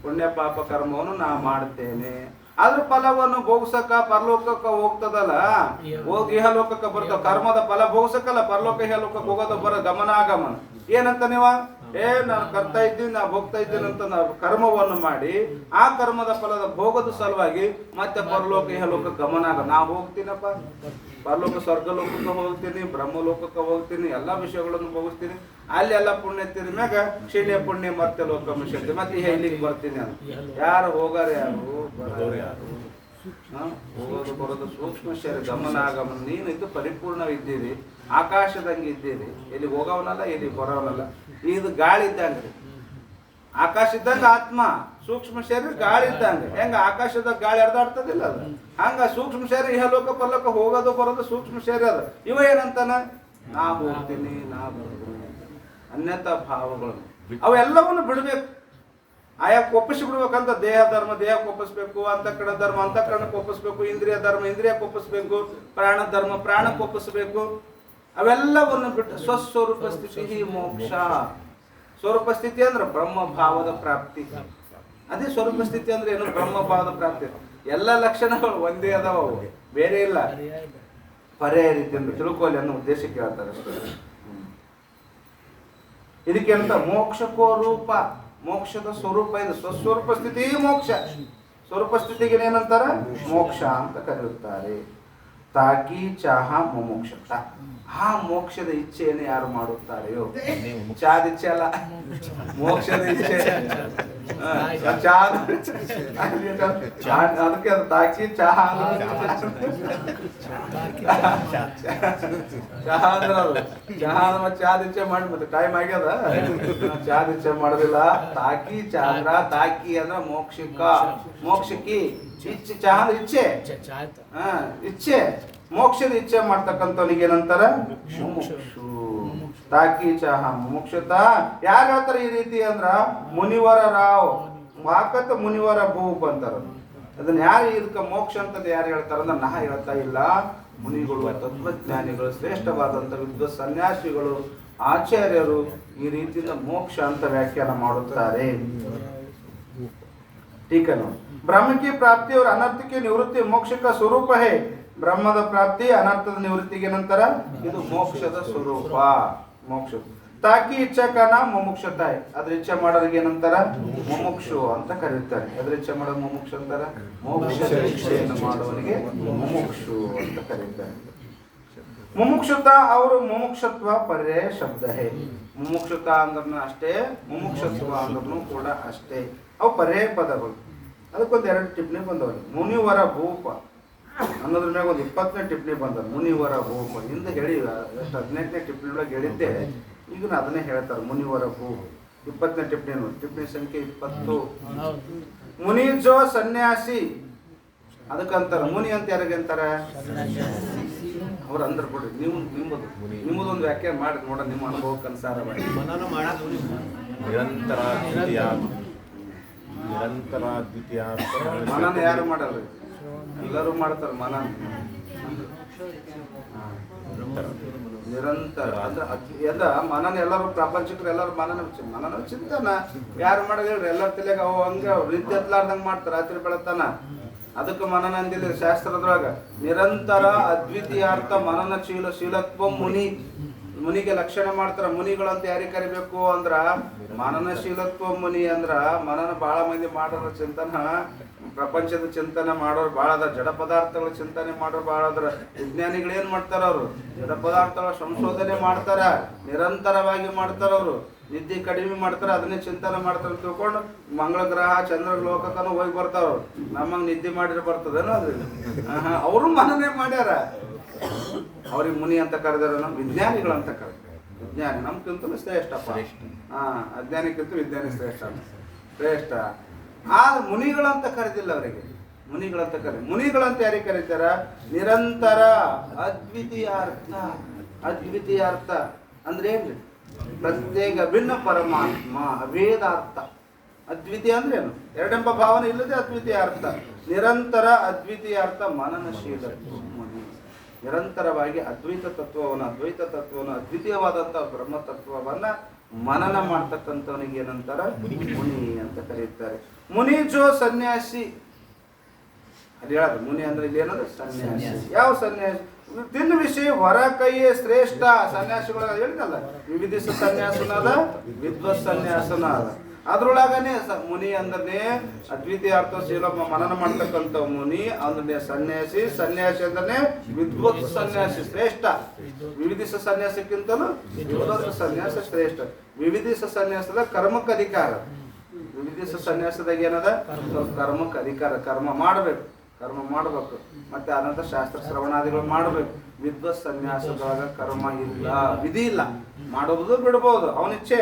ಪುಣ್ಯ ಪಾಪ ಕರ್ಮವನ್ನು ನಾ ಮಾಡ್ತೇನೆ. ಅದ್ರ ಫಲವನ್ನು ಭೋಗಿಸಕ ಪರಲೋಕಕ್ಕೆ ಹೋಗ್ತದಲ್ಲ, ಹೋಗಿ ಇಹಲೋಕಕ್ಕೆ ಬರ್ತಾವ. ಕರ್ಮದ ಫಲ ಭೋಗಿಸಕಲ್ಲ, ಪರಲೋಕ ಇಹಲೋಕಕ್ಕೆ ಹೋಗೋದು ಬರೋ ಗಮನಾಗಮನ. ಏನಂತ ನೀವ? ನಾನು ಕರ್ತಾ ಇದ್ದೀನಿ, ನಾ ಹೋಗ್ತಾ ಇದ್ದೀನಿ ಅಂತ ನಾವು ಕರ್ಮವನ್ನು ಮಾಡಿ ಆ ಕರ್ಮದ ಫಲದ ಭೋಗದ ಸಲುವಾಗಿ ಮತ್ತೆ ಪರಲೋಕ ಇಹಲೋಕ ಗಮನಾಗ. ನಾ ಹೋಗ್ತೀನಪ್ಪ, ಪರಲೋಕ ಸ್ವರ್ಗಲೋಕಕ್ಕೆ ಹೋಗ್ತೀನಿ, ಬ್ರಹ್ಮಲೋಕಕ್ಕೆ ಹೋಗ್ತೀನಿ, ಎಲ್ಲಾ ವಿಷಯಗಳನ್ನು ಭೋಗಿಸ್ತೀನಿ. ಅಲ್ಲಿ ಎಲ್ಲ ಪುಣ್ಯ ತಿರಿ ಮ್ಯಾಗ ಕ್ಷೀಣ್ಯ ಪುಣ್ಯ ಮತ್ತೆ ಲೋಕ ಮಿಷನ್ ಮತ್ತೆ ಇಲ್ಲಿಗೆ ಬರ್ತೀನಿ ಅಂತ. ಯಾರು ಹೋಗಾರ, ಯಾರು ಬರೋರು, ಯಾರು ಹೋಗೋದು ಬರೋದು ಸೂಕ್ಷ್ಮ ಶರೀರ ಗಮನಾಗಮನ. ನೀನು ಇದು ಪರಿಪೂರ್ಣ ಇದ್ದೀರಿ, ಆಕಾಶದಂಗೆ ಇದ್ದೀರಿ. ಎಲ್ಲಿ ಹೋಗವನಲ್ಲ, ಎಲ್ಲಿ ಬರೋವನಲ್ಲ. ಇದು ಗಾಳಿ ಇದ್ದಂಗ್ರಿ. ಆಕಾಶ ಇದ್ದಂಗ ಆತ್ಮ, ಸೂಕ್ಷ್ಮ ಶರೀರ ಗಾಳಿ ಇದ್ದಂಗೆ. ಹೆಂಗ ಆಕಾಶದ ಗಾಳಿ ಹರಿದಾಡ್ತದಿಲ್ಲ ಅದು, ಹಂಗ ಸೂಕ್ಷ್ಮ ಶರೀರ ಇಹಲೋಕ ಪರಲೋಕ ಹೋಗೋದು ಬರೋದು ಸೂಕ್ಷ್ಮ ಶರೀರ ಅದು. ಇವ ಏನಂತಾನ? ನಾ ಹೋಗ್ತೀನಿ, ನಾ ಬರ್ತೀನಿ. ಅನ್ಯತಾ ಭಾವಗಳು ಅವೆಲ್ಲವನ್ನು ಬಿಡ್ಬೇಕು. ಆಯಾಕೆ ಒಪ್ಪಿಸಿ ಬಿಡ್ಬೇಕಂತ. ದೇಹ ಧರ್ಮ ದೇಹಕ್ಕೆ ಒಪ್ಪಿಸ್ಬೇಕು, ಅಂತಃಕರಣ ಧರ್ಮ ಅಂತಃಕರಣಕ್ಕೆ ಒಪ್ಪಿಸ್ಬೇಕು, ಇಂದ್ರಿಯ ಧರ್ಮ ಇಂದ್ರಿಯಕ್ಕೆ ಒಪ್ಪಿಸ್ಬೇಕು, ಪ್ರಾಣ ಧರ್ಮ ಪ್ರಾಣಕ್ಕೆ ಒಪ್ಪಿಸ್ಬೇಕು. ಅವೆಲ್ಲವನ್ನು ಬಿಟ್ಟು ಸ್ವಸ್ವರೂಪ ಸ್ಥಿತಿ ಮೋಕ್ಷ. ಸ್ವರೂಪ ಸ್ಥಿತಿ ಅಂದ್ರೆ ಬ್ರಹ್ಮ ಭಾವದ ಪ್ರಾಪ್ತಿ. ಅದೇ ಸ್ವರೂಪ ಸ್ಥಿತಿ ಅಂದ್ರೆ ಏನು? ಬ್ರಹ್ಮ ಭಾವದ ಪ್ರಾಪ್ತಿ. ಎಲ್ಲ ಲಕ್ಷಣಗಳು ಒಂದೇ ಅದಾವ, ಬೇರೆ ಇಲ್ಲ. ಪರ್ಯಾಯ ರೀತಿ ಅಂದ್ರೆ ತಿಳ್ಕೊಳ್ಳಿ ಅನ್ನೋ ಉದ್ದೇಶಕ್ಕೆ ಹೇಳ್ತಾರೆ. ಇದಕ್ಕೆ ಅಂತ ಮೋಕ್ಷಕೋ ರೂಪ, ಮೋಕ್ಷದ ಸ್ವರೂಪ ಇದು. ಸ್ವಸ್ವರೂಪ ಸ್ಥಿತಿ ಮೋಕ್ಷ. ಸ್ವರೂಪ ಸ್ಥಿತಿಗೆ ಏನಂತಾರ? ಮೋಕ್ಷ ಅಂತ ಕರೆಯುತ್ತಾರೆ. ತಾಕಿ ಚಾಹ ಮುಮುಕ್ಷತ. ಆ ಮೋಕ್ಷದ ಇಚ್ಛೆಯನ್ನು ಯಾರು ಮಾಡುತ್ತಾರೆಯೋ, ಚಾದಿಚ್ಛೆ ಅಲ್ಲ, ಮೋಕ್ಷದ ಇಚ್ಛೆ. ಅದಕ್ಕೆ ಅದು ತಾಕಿ ಚಹಾ ಚಹಾ ಅಂದ್ರ ಅದು. ಚಹಾ ಚಾದಿಚ್ಛೆ ಮಾಡಿ ಮತ್ತೆ ಟೈಮ್ ಆಗ್ಯದ, ಚಾದಿಚ್ಛೆ ಮಾಡೋದಿಲ್ಲ. ತಾಕಿ ಚಾಂದ್ರ, ತಾಕಿ ಅಂದ್ರ ಮೋಕ್ಷಕ, ಮೋಕ್ಷಕಿ. ಇಚ್ಛೆ ಚಹಾ ಇಚ್ಛೆ, ಇಚ್ಛೆ. ಮೋಕ್ಷದ ಇಚ್ಛೆ ಮಾಡ್ತಕ್ಕಂಥವನಿಗೆ ಏನಂತಾರ? ಮುಮುಕ್ಷು. ತಾಕಿ ಚಹ ಮುಮುಕ್ಷತ. ಯಾರು ಹೇಳ್ತಾರೆ ಈ ರೀತಿ ಅಂದ್ರ? ಮುನಿವರ ರಾವ್ ವಾಕತ್ ಮುನಿವರ ಭೂಪ್ ಅಂತಾರ. ಅದನ್ನ ಯಾರು ಇದಕ್ಕೆ ಮೋಕ್ಷ ಅಂತ ಯಾರು ಹೇಳ್ತಾರ ಅಂದ್ರೆ ನಾ ಹೇಳ್ತಾ ಇಲ್ಲ. ಮುನಿಗಳು, ತತ್ವಜ್ಞಾನಿಗಳು, ಶ್ರೇಷ್ಠವಾದಂಥ ವಿದ್ವ ಸನ್ಯಾಸಿಗಳು, ಆಚಾರ್ಯರು ಈ ರೀತಿಯಿಂದ ಮೋಕ್ಷ ಅಂತ ವ್ಯಾಖ್ಯಾನ ಮಾಡುತ್ತಾರೆ. ठीक है ना। ब्रह्म की प्राप्ति और अनर्थ की निवृत्ति मोक्ष का स्वरूप है। ಬ್ರಹ್ಮದ ಪ್ರಾಪ್ತಿ ಅನರ್ಥದ ನಿವೃತ್ತಿಗೆ ನಂತರ ಇದು ಮೋಕ್ಷದ ಸ್ವರೂಪ. ಮೋಕ್ಷ ತಾಕಿ ಇಚ್ಛಕನ ಮುಮುಕ್ಷತಾಯ. ಅದ್ರ ಇಚ್ಛೆ ಮಾಡೋರಿಗೆ ಏನಂತಾರ? ಮುಮುಕ್ಷು ಅಂತ ಕರೀತಾರೆ. ಅದ್ರ ಇಚ್ಛೆ ಮಾಡೋದು ಮುಮುಕ್ಷು ಅಂತಾರ. ಮೋಕ್ಷದ ಇಚ್ಛೆಯನ್ನು ಮಾಡುವವನಿಗೆ ಮುಮುಕ್ಷು ಅಂತ ಕರೀತಾರೆ. ಮುಮುಕ್ಷುತ ಅವರು ಮುಮುಕ್ಷತ್ವ ಪರ್ಯಾಯ ಶಬ್ದ ಹೇ. ಮುಮುಕ್ಷುತ ಅಂದ್ರೂ ಅಷ್ಟೇ, ಮುಮುಕ್ಷತ್ವ ಅಂದ್ರೂ ಕೂಡ ಅಷ್ಟೇ. ಅವು ಪರ್ಯಾಯ ಪದಗಳು. ಅದಕ್ಕೊಂದು 2 ಟಿಪ್ಪಣಿ ಬಂದವರು. ಮುನಿವರ ಭೂಪ ಅನ್ನೋದ್ರ ಮ್ಯಾಗ ಒಂದು 20ನೇ ಟಿಪ್ಪಣಿ ಬಂದ. ಮುನಿವರ ಭೂಪ ಹಿಂದೆ ಹೇಳಿ 18ನೇ ಟಿಪ್ಪಣಿ ಒಳಗೆ ಹೇಳಿದ್ದೆ. ಈಗ ಅದನ್ನೇ ಹೇಳ್ತಾರೆ. ಮುನಿವರ ಭೂ 20ನೇ ಟಿಪ್ಪಣಿ ನೋಡಿ. ಟಿಪ್ಪಣಿ ಸಂಖ್ಯೆ 20. ಮುನಿ ಜೋ ಸನ್ಯಾಸಿ ಅದಕ್ಕಂತಾರ. ಮುನಿ ಅಂತ ಯಾರಿಗೆ ಅಂತಾರ? ಅವ್ರು ಅಂದ್ರೆ ಬಿಡ್ರಿ ನೀವು ನಿಮ್ಮದೊಂದು ವ್ಯಾಖ್ಯಾನ ಮಾಡಿ ನೋಡ ನಿಮ್ಮ ಅನುಭವಕ್ಕೆ ಅನುಸಾರವಾಗಿ. ನಿರಂತರ ದ್ವಿತೀಯ ಮನನ ಯಾರು ಮಾಡಲ್ರಿ? ಎಲ್ಲರೂ ಮಾಡ್ತಾರೆ ಮನನ. ನಿರಂತರ ಅಂದ್ರೆ ಎಲ್ಲ ಮನನ ಎಲ್ಲರೂ ಪ್ರಾಪಂಚಿಕರು ಎಲ್ಲರೂ ಮನನ ಚಿಂತನ ಯಾರು ಮಾಡಲ್ಲ ಹೇಳ್ರಿ. ಎಲ್ಲರ ತಲೆಗೆ ಅವು ಹಂಗೆ ನಿದ್ದೆ ಎತ್ಲಾರ್ದಂಗೆ ಮಾಡ್ತಾರೆ ರಾತ್ರಿ ಬೆಳತನ. ಅದಕ್ಕೆ ಮನನ ಅಂದಿಲ್ಲ ಶಾಸ್ತ್ರದೊಳಗ. ನಿರಂತರ ಅದ್ವಿತೀಯಾರ್ಥ ಮನನ ಶೀಲತ್ವ ಮುನಿಗೆ ಲಕ್ಷಣ ಮಾಡ್ತಾರ. ಮುನಿಗಳಂತ ಯಾರಿಗೆ ಕರಿಬೇಕು ಅಂದ್ರ ಮನನಶೀಲತ್ವ ಮುನಿ ಅಂದ್ರ ಮನನ ಬಹಳ ಮಂದಿ ಮಾಡೋರ ಚಿಂತನ, ಪ್ರಪಂಚದ ಚಿಂತನೆ ಮಾಡೋರು ಭಾಳ ಅದ. ಜಡ ಪದಾರ್ಥಗಳ ಚಿಂತನೆ ಮಾಡೋರು ಭಾಳ ಅದ್ರ. ವಿಜ್ಞಾನಿಗಳು ಏನ್ ಮಾಡ್ತಾರ? ಅವರು ಜಡ ಪದಾರ್ಥಗಳ ಸಂಶೋಧನೆ ಮಾಡ್ತಾರ, ನಿರಂತರವಾಗಿ ಮಾಡ್ತಾರ. ಅವರು ನಿದ್ದೆ ಕಡಿಮೆ ಮಾಡ್ತಾರ, ಅದನ್ನೇ ಚಿಂತನೆ ಮಾಡ್ತಾರ ಅಂತ ತಿಳ್ಕೊಂಡು ಮಂಗಳ ಗ್ರಹ ಚಂದ್ರ ಲೋಕಕ್ಕೂ ಹೋಗಿ ಬರ್ತಾರ. ನಮ್ಮಂಗ ನಿದ್ದೆ ಮಾಡಿದ್ರೆ ಬರ್ತದೇನೋ ಅದು. ಅವರು ಮನನೇ ಮಾಡ್ಯಾರ. ಅವ್ರಿಗೆ ಮುನಿ ಅಂತ ಕರೆದಾರ, ನಮ್ಮ ವಿಜ್ಞಾನಿಗಳು ಅಂತ ಕರೆದ. ವಿಜ್ಞಾನಿ ನಮ್ಗಿಂತಲೂ ಶ್ರೇಷ್ಠಪ್ಪ. ಅಜ್ಞಾನಿಕ್ಕಿಂತ ವಿಜ್ಞಾನಿ ಶ್ರೇಷ್ಠ. ಆ ಮುನಿಗಳಂತ ಕರೆದಿಲ್ಲ ಅವರಿಗೆ. ಮುನಿಗಳಂತ ಯಾರಿಗೆ ಕರೀತಾರ? ನಿರಂತರ ಅದ್ವಿತೀಯಾರ್ಥ ಅಂದ್ರೆ ಏನ್ರಿ? ಪ್ರತ್ಯೇಕ ಭಿನ್ನ ಪರಮಾತ್ಮ ಅಭೇದಾರ್ಥ. ಅದ್ವಿತೀಯ ಅಂದ್ರೆ ಏನು? ಎರಡೆಂಬ ಭಾವನೆ ಇಲ್ಲದೆ ಅದ್ವಿತೀಯ ಅರ್ಥ. ನಿರಂತರ ಅದ್ವಿತೀಯಾರ್ಥ ಮನನಶೀಲ ಮುನಿ. ನಿರಂತರವಾಗಿ ಅದ್ವೈತ ತತ್ವವನ್ನು ಅದ್ವಿತೀಯವಾದಂಥ ಬ್ರಹ್ಮ ತತ್ವವನ್ನ ಮನನ ಮಾಡ್ತಕ್ಕಂಥವನಿಗೆ ಏನಂತಾರ? ಮುನಿ ಅಂತ ಕರೀತಾರೆ. ಮುನಿ ಜೋ ಸನ್ಯಾಸಿ ಅಲ್ಲಿ ಹೇಳೋದು. ಮುನಿ ಅಂದ್ರೆ ಇಲ್ಲಿ ಏನದು? ಸನ್ಯಾಸಿ. ಯಾವ ಸನ್ಯಾಸಿ? ತಿನ್ನ ವಿಷಯ ಹೊರ ಕೈಯೇ ಶ್ರೇಷ್ಠ. ಸನ್ಯಾಸಿಗಳ ಹೇಳಿದಲ್ಲ, ವಿವಿಧಿಸ ಸನ್ಯಾಸನ ಅದ, ವಿದ್ವತ್ ಸನ್ಯಾಸನ ಅದ. ಅದ್ರೊಳಗನೆ ಮುನಿ ಅಂದ್ರೆ ಅದ್ವಿತೀಯ ಅರ್ಥಶೀಲ ಮನನ ಮಾಡ್ತಕ್ಕಂಥ ಮುನಿ ಅಂದ್ರೆ ಸನ್ಯಾಸಿ. ಸನ್ಯಾಸಿ ಅಂದ್ರೆ ವಿದ್ವತ್ ಸನ್ಯಾಸಿ ಶ್ರೇಷ್ಠ. ವಿವಿಧಿಸ ಸನ್ಯಾಸಕ್ಕಿಂತಲೂ ವಿದ್ವತ್ ಸನ್ಯಾಸ ಶ್ರೇಷ್ಠ. ವಿವಿಧಿಸ ಸನ್ಯಾಸದ ಕರ್ಮಕ್ಕೆ ಅಧಿಕಾರ. ವಿವಿಧಿಸ ಸನ್ಯಾಸದಾಗ ಏನದ? ಕರ್ಮಕ್ಕೆ ಅಧಿಕಾರ. ಕರ್ಮ ಮಾಡಬೇಕು ಮತ್ತೆ ಅನಂತರ ಶಾಸ್ತ್ರ ಶ್ರವಣಾದಿಗಳು ಮಾಡಬೇಕು. ವಿದ್ವತ್ ಸನ್ಯಾಸದೊಳಗ ಕರ್ಮ ಇಲ್ಲ, ವಿಧಿ ಇಲ್ಲ. ಮಾಡೋದು ಬಿಡಬಹುದು ಅವನಿಚ್ಛೆ,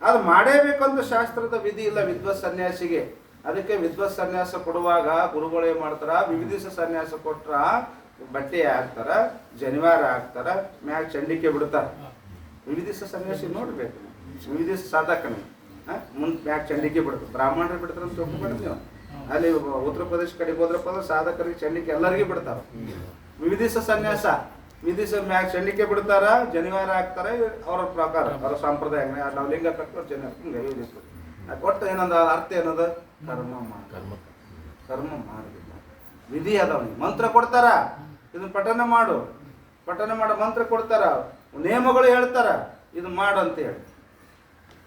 ಅದು ಮಾಡೇಬೇಕಂತ ಶಾಸ್ತ್ರದ ವಿಧಿ ಇಲ್ಲ ವಿದ್ವತ್ ಸನ್ಯಾಸಿಗೆ. ಅದಕ್ಕೆ ವಿದ್ವತ್ ಸನ್ಯಾಸ ಕೊಡುವಾಗ ಗುರುಗಳು ಏನ್ ಮಾಡ್ತಾರ? ವಿವಿಧಿಸ ಸನ್ಯಾಸ ಕೊಟ್ರ ಬಟ್ಟೆ ಹಾಕ್ತಾರ, ಜನಿವಾರ ಹಾಕ್ತಾರ, ಮ್ಯಾಗ ಚಂಡಿಕೆ ಬಿಡ್ತಾರ. ವಿವಿಧಿಸ ಸನ್ಯಾಸಿ ನೋಡ್ಬೇಕು. ವಿವಿಧಿಸ ಸಾಧಕನೇ ಮ್ಯಾಗ ಚಂಡಿಕೆ ಬಿಡ್ತಾರೆ. ಬ್ರಾಹ್ಮಣರು ಬಿಡ್ತಾರ ಅಂತ ತಿಳ್ಕೊಂಡ್ಬಿಡ್ತೀವಿ ನೀವು. ಅಲ್ಲಿ ಉತ್ತರ ಪ್ರದೇಶ ಕಡೆಗೆ ಹೋದ್ರಪ್ಪ ಸಾಧಕರಿಗೆ ಚಂಡಿಕೆ ಎಲ್ಲರಿಗೂ ಬಿಡ್ತಾರ. ವಿವಿಧಿಸ ಸನ್ಯಾಸ ವಿಧಿಸ ಮ್ಯಾಗ ಚಂಡಿಕೆ ಬಿಡ್ತಾರ, ಜನಿವಾರ ಹಾಕ್ತಾರ. ಅವ್ರ ಪ್ರಕಾರ ಅವ್ರ ಸಂಪ್ರದಾಯ ನಾವು ಲಿಂಗ ಕಟ್ಟೋರು ಜನ ಕೊಟ್ಟು ಏನಂದ ಅರ್ಥ ಏನದ? ಕರ್ಮ ಮಾಡಲಿಲ್ಲ. ವಿಧಿ ಅದವನಿಗೆ ಮಂತ್ರ ಕೊಡ್ತಾರ, ಇದನ್ನ ಪಠನ ಮಾಡು ಮಂತ್ರ ಕೊಡ್ತಾರ, ನಿಯಮಗಳು ಹೇಳ್ತಾರ, ಇದು ಮಾಡು ಅಂತ ಹೇಳಿ.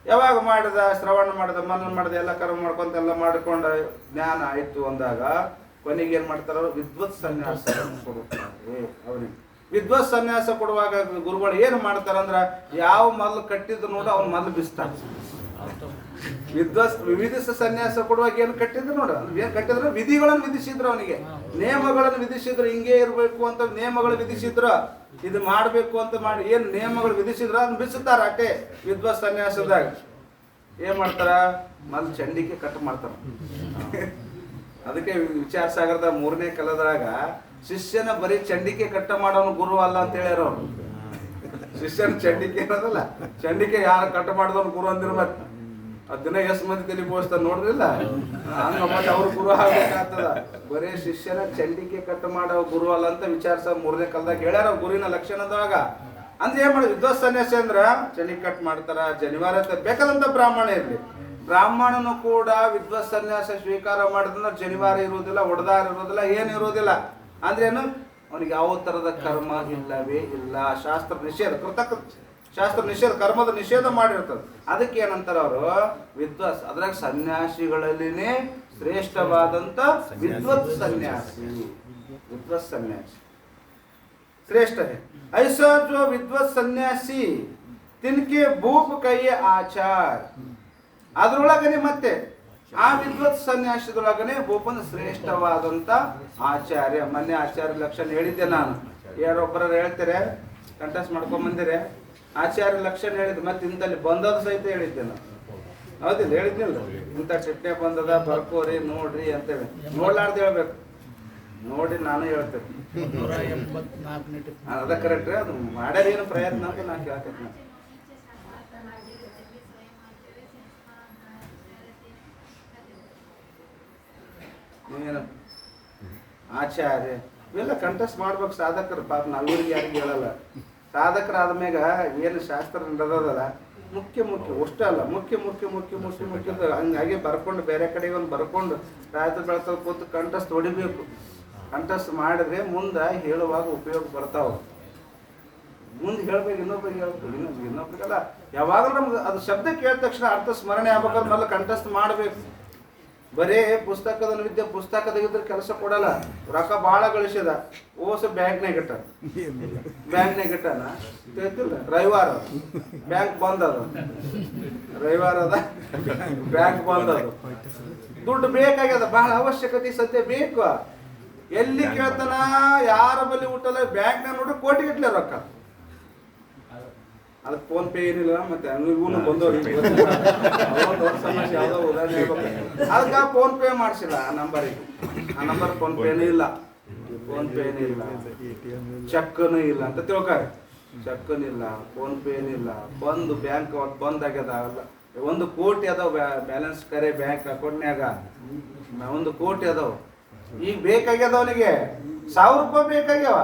ಯಾವಾಗ ಮಾಡಿದ? ಶ್ರವಣ ಮಾಡಿದ, ಮನನ ಮಾಡಿದ, ಎಲ್ಲ ಕರ್ಮ ಮಾಡ್ಕೊಂತ ಎಲ್ಲ ಮಾಡಿಕೊಂಡ ಜ್ಞಾನ ಆಯ್ತು ಅಂದಾಗ ಕೊನೆಗೆ ಏನ್ ಮಾಡ್ತಾರ? ವಿದ್ವತ್ ಸನ್ಯಾಸ ಕೊಡುತ್ತಾರೆ ಅವ್ರಿಗೆ. ವಿದ್ವತ್ ಸನ್ಯಾಸ ಕೊಡುವಾಗ ಗುರುಗಳು ಏನು ಮಾಡ್ತಾರಂದ್ರ ಯಾವ ಮೊದಲು ಕಟ್ಟಿದ್ದು ನೋಡು ಅವ್ನು ಮೊದಲು ಬಿಸ್ತಾರ. ವಿವಿಧಿಸ ಸನ್ಯಾಸ ಕೊಡುವಾಗ ಏನು ಕಟ್ಟಿದ್ರು ನೋಡು, ಏನ್ ಕಟ್ಟಿದ್ರು? ವಿಧಿಗಳನ್ನು ವಿಧಿಸಿದ್ರು, ಅವನಿಗೆ ನಿಯಮಗಳನ್ನು ವಿಧಿಸಿದ್ರು. ಹಿಂಗೆ ಇರ್ಬೇಕು ಅಂತ ನಿಯಮಗಳು ವಿಧಿಸಿದ್ರು, ಇದು ಮಾಡ್ಬೇಕು ಅಂತ ಮಾಡಿ ಏನ್ ನಿಯಮಗಳು ವಿಧಿಸಿದ್ರು ಅದನ್ನ ಬಿಸುತ್ತಾರ. ಅಟ್ಟೆ ವಿದ್ವತ್ ಸನ್ಯಾಸದಾಗ ಏನ್ ಮಾಡ್ತಾರ? ಮೊದಲು ಚಂಡಿಕೆ ಕಟ್ ಮಾಡ್ತಾರ. ಅದಕ್ಕೆ ವಿಚಾರ ಸಾಗರದ 3ನೇ ಕಲದಾಗ ಶಿಷ್ಯನ ಬರೀ ಚಂಡಿಕೆ ಕಟ್ಟ ಮಾಡೋನು ಗುರು ಅಲ್ಲ ಅಂತ ಹೇಳ್ಯಾರ ಅವ್ರು. ಶಿಷ್ಯನ ಚಂಡಿಕೆ ಅನ್ನೋದಲ್ಲ, ಚಂಡಿಕೆ ಯಾರು ಕಟ್ಟ ಮಾಡಿದವನು ಗುರು ಅಂದಿರ. ಮತ್ತೆ ಅದನ್ನ ಎಷ್ಟು ಮಂದಿ ತಲೆ ಬೋಸ್ತಾರ ನೋಡ್ರಿಲ್ಲ. ಹಂಗ ಮತ್ತೆ ಅವ್ರು ಗುರು ಆಗ್ಬೇಕಾಗ್ತದ. ಬರೀ ಶಿಷ್ಯನ ಚಂಡಿಕೆ ಕಟ್ಟ ಮಾಡೋ ಗುರು ಅಲ್ಲ ಅಂತ ವಿಚಾರ 3ನೇ ಕಲದಾಗ ಹೇಳ್ಯಾರ ಗುರುವಿನ ಲಕ್ಷಣದಾಗ. ಅಂದ್ರೆ ಏನ್ ಮಾಡಿ? ವಿದ್ವತ್ ಸನ್ಯಾಸಿ ಅಂದ್ರ ಚಂಡಿಕೆ ಕಟ್ ಮಾಡ್ತಾರ, ಜನಿವಾರ ಬೇಕಾದಂತ ಬ್ರಾಹ್ಮಣ ಇರ್ಲಿ. ಬ್ರಾಹ್ಮಣನು ಕೂಡ ವಿದ್ವತ್ ಸನ್ಯಾಸ ಸ್ವೀಕಾರ ಮಾಡಿದ್ರೆ ಜನಿವಾರ ಇರುವುದಿಲ್ಲ, ಒಡದಾರ ಇರುವುದಿಲ್ಲ, ಏನು ಇರುವುದಿಲ್ಲ. ಅಂದ್ರೇನು? ಅವನಿಗೆ ಯಾವ ತರದ ಕರ್ಮ ಇಲ್ಲವೇ ಇಲ್ಲ. ಶಾಸ್ತ್ರ ನಿಷೇಧ ಶಾಸ್ತ್ರ ನಿಷೇಧ, ಕರ್ಮದ ನಿಷೇಧ ಮಾಡಿರ್ತದೆ. ಅದಕ್ಕೆ ಏನಂತಾರ ಅವರು? ವಿದ್ವತ್. ಅದ್ರಾಗ ಸನ್ಯಾಸಿಗಳಲ್ಲಿನೇ ಶ್ರೇಷ್ಠವಾದಂತ ವಿದ್ವತ್ ಸನ್ಯಾಸಿ. ವಿದ್ವತ್ ಸನ್ಯಾಸಿ ಶ್ರೇಷ್ಠ है। ऐसा जो विद्वत सन्यासी तिनके भूप कहिए आचार. ಅದ್ರೊಳಗನೆ ಮತ್ತೆ ಆ ವಿದ್ವತ್ ಸನ್ಯಾಸದೊಳಗನೆ ಭೂಪನ ಶ್ರೇಷ್ಠವಾದಂತ ಆಚಾರ್ಯ. ಮೊನ್ನೆ ಆಚಾರ್ಯ ಲಕ್ಷಣ ಹೇಳಿದ್ದೆ ನಾನು. ಯಾರೊಬ್ಬರ ಹೇಳ್ತಾರೆ ಕಂಟೆಸ್ಟ್ ಮಾಡ್ಕೊಂಡ್ ಬಂದಿರೆ ಆಚಾರ್ಯ ಲಕ್ಷಣ ಹೇಳಿದ್. ಮತ್ತೆ ಇಂತಲ್ಲಿ ಬಂದದ ಸಹಿತ ಹೇಳಿದ್ದೆ ನಾನು. ಹೌದಿಲ್ಲ? ಹೇಳಿದ್ನಿಲ್ಲ? ಇಂಥ ಚಿಟ್ಟೆ ಬಂದದ ಬರ್ಕೋರಿ ನೋಡ್ರಿ ಅಂತೇಳಿ. ನೋಡ್ಲಾರ್ದು ಹೇಳ್ಬೇಕು. ನೋಡಿ ನಾನು ಹೇಳ್ತೇನೆ. 184ನೇ ಟಿಪ್ಪಣಿ. ಅದ ಕರೆಕ್ಟ್. ಅದು ಮಾಡ್ಯಾರ ಏನು ಪ್ರಯತ್ನ ಅಂತ ನಾನು ಕೇಳ್ತೇನೆ. ನೀವೇನು ಆಚಾರ್ಯ ಇವೆಲ್ಲ ಕಂಟೆಸ್ಟ್ ಮಾಡ್ಬೇಕು ಸಾಧಕರು. ಪಾಪ ನಾವಿವ್ರಿಗೆ ಯಾರಿಗೆ ಹೇಳಲ್ಲ. ಸಾಧಕರಾದ ಮ್ಯಾಗ ಏನು ಶಾಸ್ತ್ರ ನಡೆದಲ್ಲ ಮುಖ್ಯ ಅಷ್ಟೇ ಅಲ್ಲ, ಮುಖ್ಯ ಹಂಗಾಗಿ ಬರ್ಕೊಂಡು ಬೇರೆ ಕಡೆಗೆ ಒಂದು ಬರ್ಕೊಂಡು ರಾತ್ರಿ ಬೆಳತ ಕೂತು ಕಂಟೆಸ್ಟ್ ಹೊಡಿಬೇಕು. ಕಂಟೆಸ್ಟ್ ಮಾಡಿದ್ರೆ ಮುಂದೆ ಹೇಳುವಾಗ ಉಪಯೋಗ ಬರ್ತಾವ. ಮುಂದೆ ಹೇಳ್ಬೇಕು, ಇನ್ನೊಬ್ಬರಿಗೆ ಹೇಳ್ಬೇಕು, ಇನ್ನೊಬ್ಬರಿಗೆಲ್ಲ ಯಾವಾಗಲೂ ನಮ್ಗೆ ಅದು ಶಬ್ದ ಕೇಳಿದ ತಕ್ಷಣ ಅರ್ಥ ಸ್ಮರಣೆ ಆಗ್ಬೇಕಾದ್ರೆ ಮೊದಲು ಕಂಟೆಸ್ಟ್ ಮಾಡಬೇಕು. ಬರೇ ಪುಸ್ತಕದ ವಿದ್ಯೆ ಪುಸ್ತಕದಾಗಿದ್ರೆ ಕೆಲಸ ಕೊಡಲ್ಲ. ರೊಕ್ಕ ಭಾಳ ಗಳಿಸಿದ ಓಸ ಬ್ಯಾಂಕ್ನಾಗ ಇಟ್ಟಾನ ತಿಳಿತಿಲ್ಲ. ರವಿವಾರ ಬ್ಯಾಂಕ್ ಬಂದ್ ಅದ, ರವಿವಾರ ಅದ ಬ್ಯಾಂಕ್ ಬಂದ್ ಅದ. ದುಡ್ಡು ಬೇಕಾಗ್ಯದ, ಬಹಳ ಅವಶ್ಯಕತೆ ಸದ್ಯ ಬೇಕು. ಎಲ್ಲಿ ಕೇಳ್ತಾನ, ಯಾರ ಬಳಿ ಊಟಲ್ಲ, ಬ್ಯಾಂಕ್ನಾಗ ನೋಡ್ರಿ ಕೋಟಿಗಟ್ಟಲೆ ರೊಕ್ಕ. ಅದಕ್ಕೆ ಫೋನ್ ಪೇ ಏನಿಲ್ಲ, ಮತ್ತೆ ಇವನು ಬಂದವ್ರು ಸಮಸ್ಯೆ ಯಾವುದೋ ಉದಾಹರಣೆ ಹೇಳ್ಬೇಕು. ಅದಕ್ಕೆ ಫೋನ್ ಪೇ ಮಾಡಿಸಿಲ್ಲ ಆ ನಂಬರ್ ಫೋನ್ ಪೇನೂ ಇಲ್ಲ, ಚೆಕ್ಕನು ಇಲ್ಲ ಅಂತ ತಿಳ್ತಾರೆ. ಚೆಕ್ಕನು ಇಲ್ಲ, ಫೋನ್ ಪೇನೂ ಇಲ್ಲ. ಬಂದು ಬ್ಯಾಂಕ್ ಅವತ್ತು ಬಂದ್ ಆಗ್ಯದ. 1 ಕೋಟಿ ಅದಾವ ಬ್ಯಾಲೆನ್ಸ್ ಕರೆ ಬ್ಯಾಂಕ್ ಅಕೌಂಟ್ನ್ಯಾಗ. 1 ಕೋಟಿ ಅದಾವ. ಈಗ ಬೇಕಾಗ್ಯದ ಅವನಿಗೆ 1000 ರೂಪಾಯಿ ಬೇಕಾಗ್ಯಾವ,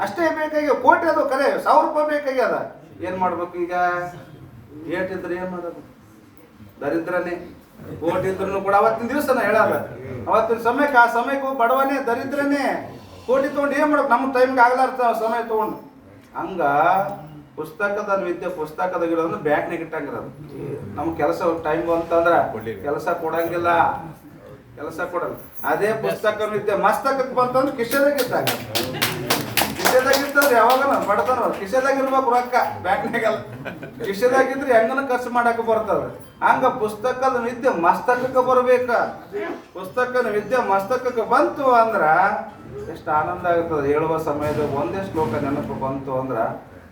ಅಷ್ಟೇ ಬೇಕಾಗ್ಯಾವ. ಕೋಟಿ ಅದಾವ ಕರೆ, 1000 ರೂಪಾಯಿ ಬೇಕಾಗ್ಯದ. ಏನ್ ಮಾಡ್ಬೇಕು ಈಗ? ಏಟಿದ್ರೆ ಏನ್ ಮಾಡೋದು? ದರಿದ್ರನೇ. ಕೋಟಿ ಇದ್ರು ಕೂಡ ಅವತ್ತಿನ ದಿವಸ ನಾ ಹೇಳಲ್ಲ, ಅವತ್ತಿನ ಸಮಯಕ್ಕೆ ಆ ಸಮಯಕ್ಕೆ ಬಡವನೇ ದರಿದ್ರನೇ. ಕೋಟಿ ತಗೊಂಡು ಏನ್ ಮಾಡ್ಬೇಕು? ನಮ್ಮ ಟೈಮ್ಗೆ ಆಗ್ಲಾರ್ತ ಸಮಯ ತಗೊಂಡು. ಹಂಗ ಪುಸ್ತಕದ ವಿದ್ಯೆ ಪುಸ್ತಕದಾಗಿರೋದನ್ನ ಬ್ಯಾಂಕ್ನಾಗ ಇಟ್ಟಂಗಿರೋದು. ನಮ್ಗೆ ಕೆಲಸ ಟೈಮ್ ಅಂತಂದ್ರ ಕೆಲಸ ಕೊಡಂಗಿಲ್ಲ, ಕೆಲಸ ಕೊಡಲ್ಲ. ಅದೇ ಪುಸ್ತಕ ವಿದ್ಯೆ ಮಸ್ತಕಕ್ಕೆ ಬಂತಂದ್ರೆ ಕಿಶೆದಾಗಿದ್ದಾಗ, ಕಿಶೆದಾಗಿರ್ತಂದ್ರೆ ಯಾವಾಗ ಬಡತನ ಕಿಶೆದಾಗಿರ್ಬೇಕು ರೊಕ್ಕ, ಬ್ಯಾಂಕ್ನಾಗಲ್ಲ. ಕಿಶೆದಾಗಿದ್ರೆ ಹೆಂಗನ ಖರ್ಚು ಮಾಡಕ್ಕೆ ಬರ್ತದ. ಹಂಗ ಪುಸ್ತಕದ ವಿದ್ಯೆ ಮಸ್ತಕಕ್ಕೆ ಬರ್ಬೇಕ. ಪುಸ್ತಕದ ವಿದ್ಯೆ ಮಸ್ತಕಕ್ಕೆ ಬಂತು ಅಂದ್ರ ಎಷ್ಟು ಆನಂದ ಆಗ್ತದೆ. ಹೇಳುವ ಸಮಯದ ಒಂದೇ ಶ್ಲೋಕ ನೆನಪು ಬಂತು ಅಂದ್ರ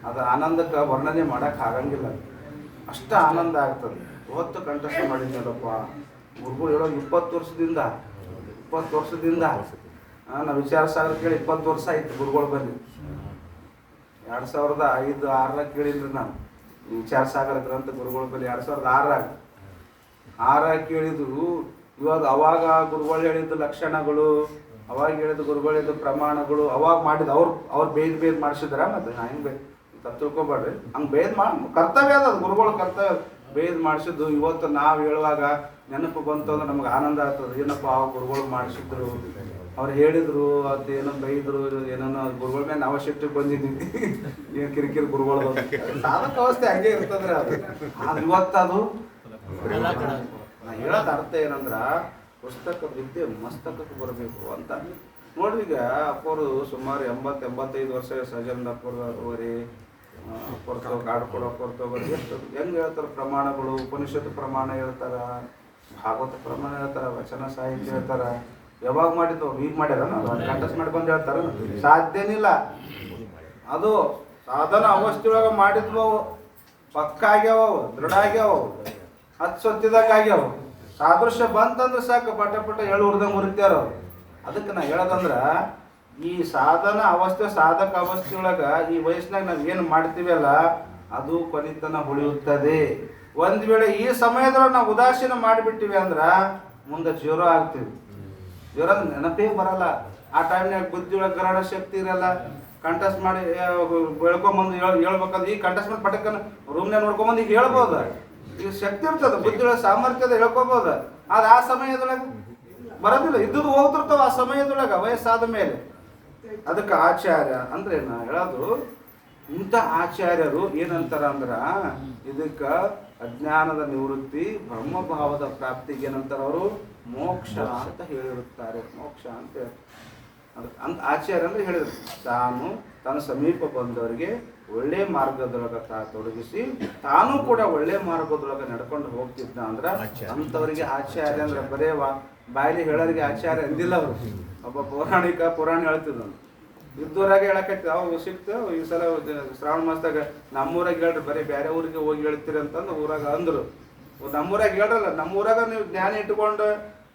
ಅದು ಆನಂದಕ್ಕೆ ವರ್ಣನೆ ಮಾಡಕ್ ಆಗಂಗಿಲ್ಲ. ಅಷ್ಟ ಆನಂದ ಆಗ್ತದೆ. ಇವತ್ತು ಕಂಠಸ್ಥ ಮಾಡಿದ್ನಲ್ಲಪ್ಪ ಗುರುಗಳು ಹೇಳೋ 20 ವರ್ಷದಿಂದ ನಾವು ವಿಚಾರ ಸಾಗರ ಕೇಳಿ 20 ವರ್ಷ ಆಯ್ತು. ಗುರುಗಳು ಬಂದು 2005-6 ಕೇಳಿದ್ರಿ ನಾನು. ವಿಚಾರ ಸಾಗರ ಗ್ರಂಥ ಗುರುಗಳು ಬಂದು 2006 ಕೇಳಿದ್ರು. ಇವಾಗ ಅವಾಗ ಗುರುಗಳು ಹೇಳಿದ್ದು ಲಕ್ಷಣಗಳು, ಅವಾಗ ಹೇಳಿದ ಗುರುಗಳು ಹೇಳಿದ ಪ್ರಮಾಣಗಳು, ಅವಾಗ ಮಾಡಿದ ಅವ್ರು ಬೇದ್ ಮಾಡಿಸಿದ್ರ. ಮತ್ತೆ ನಾ ಹೆಂಗೆ ತಿಳ್ಕೊಬೇಡ್ರಿ, ಹಂಗೆ ಬೇದ್ ಕರ್ತವ್ಯ ಅದ, ಗುರುಗಳು ಕರ್ತವ್ಯ ಬೇದ್ ಮಾಡಿಸಿದ್ದು. ಇವತ್ತು ನಾವು ಹೇಳುವಾಗ ನೆನಪು ಬಂತು ಅಂದ್ರೆ ನಮ್ಗೆ ಆನಂದ ಆಗ್ತದೆ. ಏನಪ್ಪ ಆ ಗುರುಗಳು ಮಾಡಿಸಿದ್ರು, ಅವ್ರು ಹೇಳಿದ್ರು, ಅದೇನೋ ಬೈದ್ರು, ಏನೋ ಗುರುಗಳ ಮೇಲೆ ನಾವು ಶಿಫ್ಟಿಗೆ ಬಂದಿದ್ದೀವಿ. ಏನು ಕಿರಿಕಿರಿ ಗುರುಗಳು ಸಾಧಕ ಅವಸ್ಥೆ ಹಂಗೆ ಇರ್ತದ್ರೆ ಅದು. ಇವತ್ತದು ನಾ ಹೇಳೋದು ಅರ್ಥ ಏನಂದ್ರ ಪುಸ್ತಕ ವಿದ್ಯೆ ಮಸ್ತಕಕ್ಕೆ ಬರಬೇಕು ಅಂತ. ನೋಡ್ರಿ, ಈಗ ಅಪ್ಪರು ಸುಮಾರು 80-85 ವರ್ಷ ಸಜನ್ ಅಪ್ಪರವರಿ ಕಾಡ್ಕೊಡೋರು ಎಷ್ಟು ಹೆಂಗೆ ಹೇಳ್ತಾರೆ ಪ್ರಮಾಣಗಳು. ಉಪನಿಷತ್ತು ಪ್ರಮಾಣ ಹೇಳ್ತಾರ, ಭಾಗವತ ಪ್ರಮಾಣ ಹೇಳ್ತಾರ, ವಚನ ಸಾಹಿತ್ಯ ಹೇಳ್ತಾರ. ಯಾವಾಗ ಮಾಡಿದ್ದು? ಈಗ ಮಾಡ್ಯಾರ ಕಂಟೆಸ್ಟ್ ಮಾಡ್ಕೊಂಡು ಹೇಳ್ತಾರ? ಸಾಧ್ಯನಿಲ್ಲ. ಅದು ಸಾಧನ ಅವಸ್ಥೆಯೊಳಗೆ ಮಾಡಿದ್ವು, ಪಕ್ಕ ಆಗ್ಯಾವ, ದೃಢ ಆಗ್ಯಾವ, ಹಚ್ಚೊತ್ತಿದಾಗ ಆಗ್ಯಾವ. ಸಾದೃಶ್ಯ ಬಂತಂದ್ರೆ ಸಾಕು, ಪಟ ಹೇಳುವುರ್ದಂಗೆ ಮುರಿತಾರ. ಅದಕ್ಕೆ ನಾ ಹೇಳೋದಂದ್ರ ಈ ಸಾಧನ ಅವಸ್ಥೆ ಸಾಧಕ ಅವಸ್ಥೆಯೊಳಗ ಈ ವಯಸ್ಸಿನಾಗ ನಾವು ಏನು ಮಾಡ್ತೀವಲ್ಲ ಅದು ಕೊನಿತನ ಉಳಿಯುತ್ತದೆ. ಒಂದ್ ವೇಳೆ ಈ ಸಮಯದೊಳಗೆ ನಾವು ಉದಾಸೀನ ಮಾಡಿಬಿಟ್ಟಿವಿ ಅಂದ್ರ ಮುಂದೆ ಜೀರೋ ಆಗ್ತೀವಿ. ಜೀರೋ ನೆನಪೇ ಬರಲ್ಲ. ಆ ಟೈಮ್ನಾಗ ಬುದ್ಧಿಯೊಳಗೆ ಗ್ರಹಣ ಶಕ್ತಿ ಇರಲ್ಲ. ಕಂಟೆಸ್ಟ್ ಮಾಡಿ ಬೆಳ್ಕೊಂಬಂದು ಹೇಳ್ಬೇಕಂದ್ರೆ ಈ ಕಂಟೆಸ್ಟ್ ಮಾಡಿ ಪಟಕನ ರೂಮ್ನಾಗ ನೋಡ್ಕೊಂಬಂದು ಈಗ ಹೇಳ್ಬೋದು. ಈಗ ಶಕ್ತಿ ಇರ್ತದೆ, ಬುದ್ಧಿಯೊಳಗೆ ಸಾಮರ್ಥ್ಯದ ಹೇಳ್ಕೊಬೋದು. ಆದ್ರೆ ಆ ಸಮಯದೊಳಗೆ ಬರೋದಿಲ್ಲ. ಇದ್ದುದು ಹೋಗ್ತಿರ್ತಾವ ಆ ಸಮಯದೊಳಗೆ ವಯಸ್ಸಾದ ಮೇಲೆ. ಅದಕ್ಕೆ ಆಚಾರ್ಯ ಅಂದ್ರೆ ನಾ ಹೇಳೋದು, ಇಂಥ ಆಚಾರ್ಯರು ಏನಂತಾರ ಅಂದ್ರ ಇದಕ್ಕ ಅಜ್ಞಾನದ ನಿವೃತ್ತಿ ಬ್ರಹ್ಮಭಾವದ ಪ್ರಾಪ್ತಿಗೆ ಏನಂತಾರ ಅವರು? ಮೋಕ್ಷ ಅಂತ ಹೇಳಿರುತ್ತಾರೆ. ಮೋಕ್ಷ ಅಂತ ಅಂತ ಆಚಾರ್ಯ ಅಂದ್ರೆ ಹೇಳಿದ್ರು, ತಾನು ತನ್ನ ಸಮೀಪ ಬಂದವರಿಗೆ ಒಳ್ಳೆ ಮಾರ್ಗದೊಳಗೆ ತೊಡಗಿಸಿ ತಾನು ಕೂಡ ಒಳ್ಳೆ ಮಾರ್ಗದೊಳಗೆ ನಡ್ಕೊಂಡು ಹೋಗ್ತಿದ್ದ ಅಂದ್ರ ಅಂಥವ್ರಿಗೆ ಆಚಾರ್ಯ ಅಂದ್ರೆ ಬರೇ ಬಾಯಲ್ಲಿ ಹೇಳೋರಿಗೆ ಆಚಾರ್ಯ ಅಂದಿಲ್ಲ ಅವರು. ಒಬ್ಬ ಪುರಾಣ ಹೇಳ್ತಿದ್ದ, ಇದ್ದೂರಾಗ ಹೇಳಕೈತಿ ಅವಾಗ ಸಿಕ್ತು. ಈ ಸಲ ಶ್ರಾವಣ ಮಾಸದಾಗ ನಮ್ಮೂರಾಗ ಹೇಳ್ರಿ, ಬರೀ ಬೇರೆ ಊರಿಗೆ ಹೋಗಿ ಹೇಳ್ತೀರಿ ಅಂತಂದು ಊರಾಗ ಅಂದ್ರು. ನಮ್ಮೂರಾಗ ಹೇಳ್ರಲ್ಲ, ನಮ್ಮೂರಾಗ ನೀವು ಜ್ಞಾನ ಇಟ್ಕೊಂಡು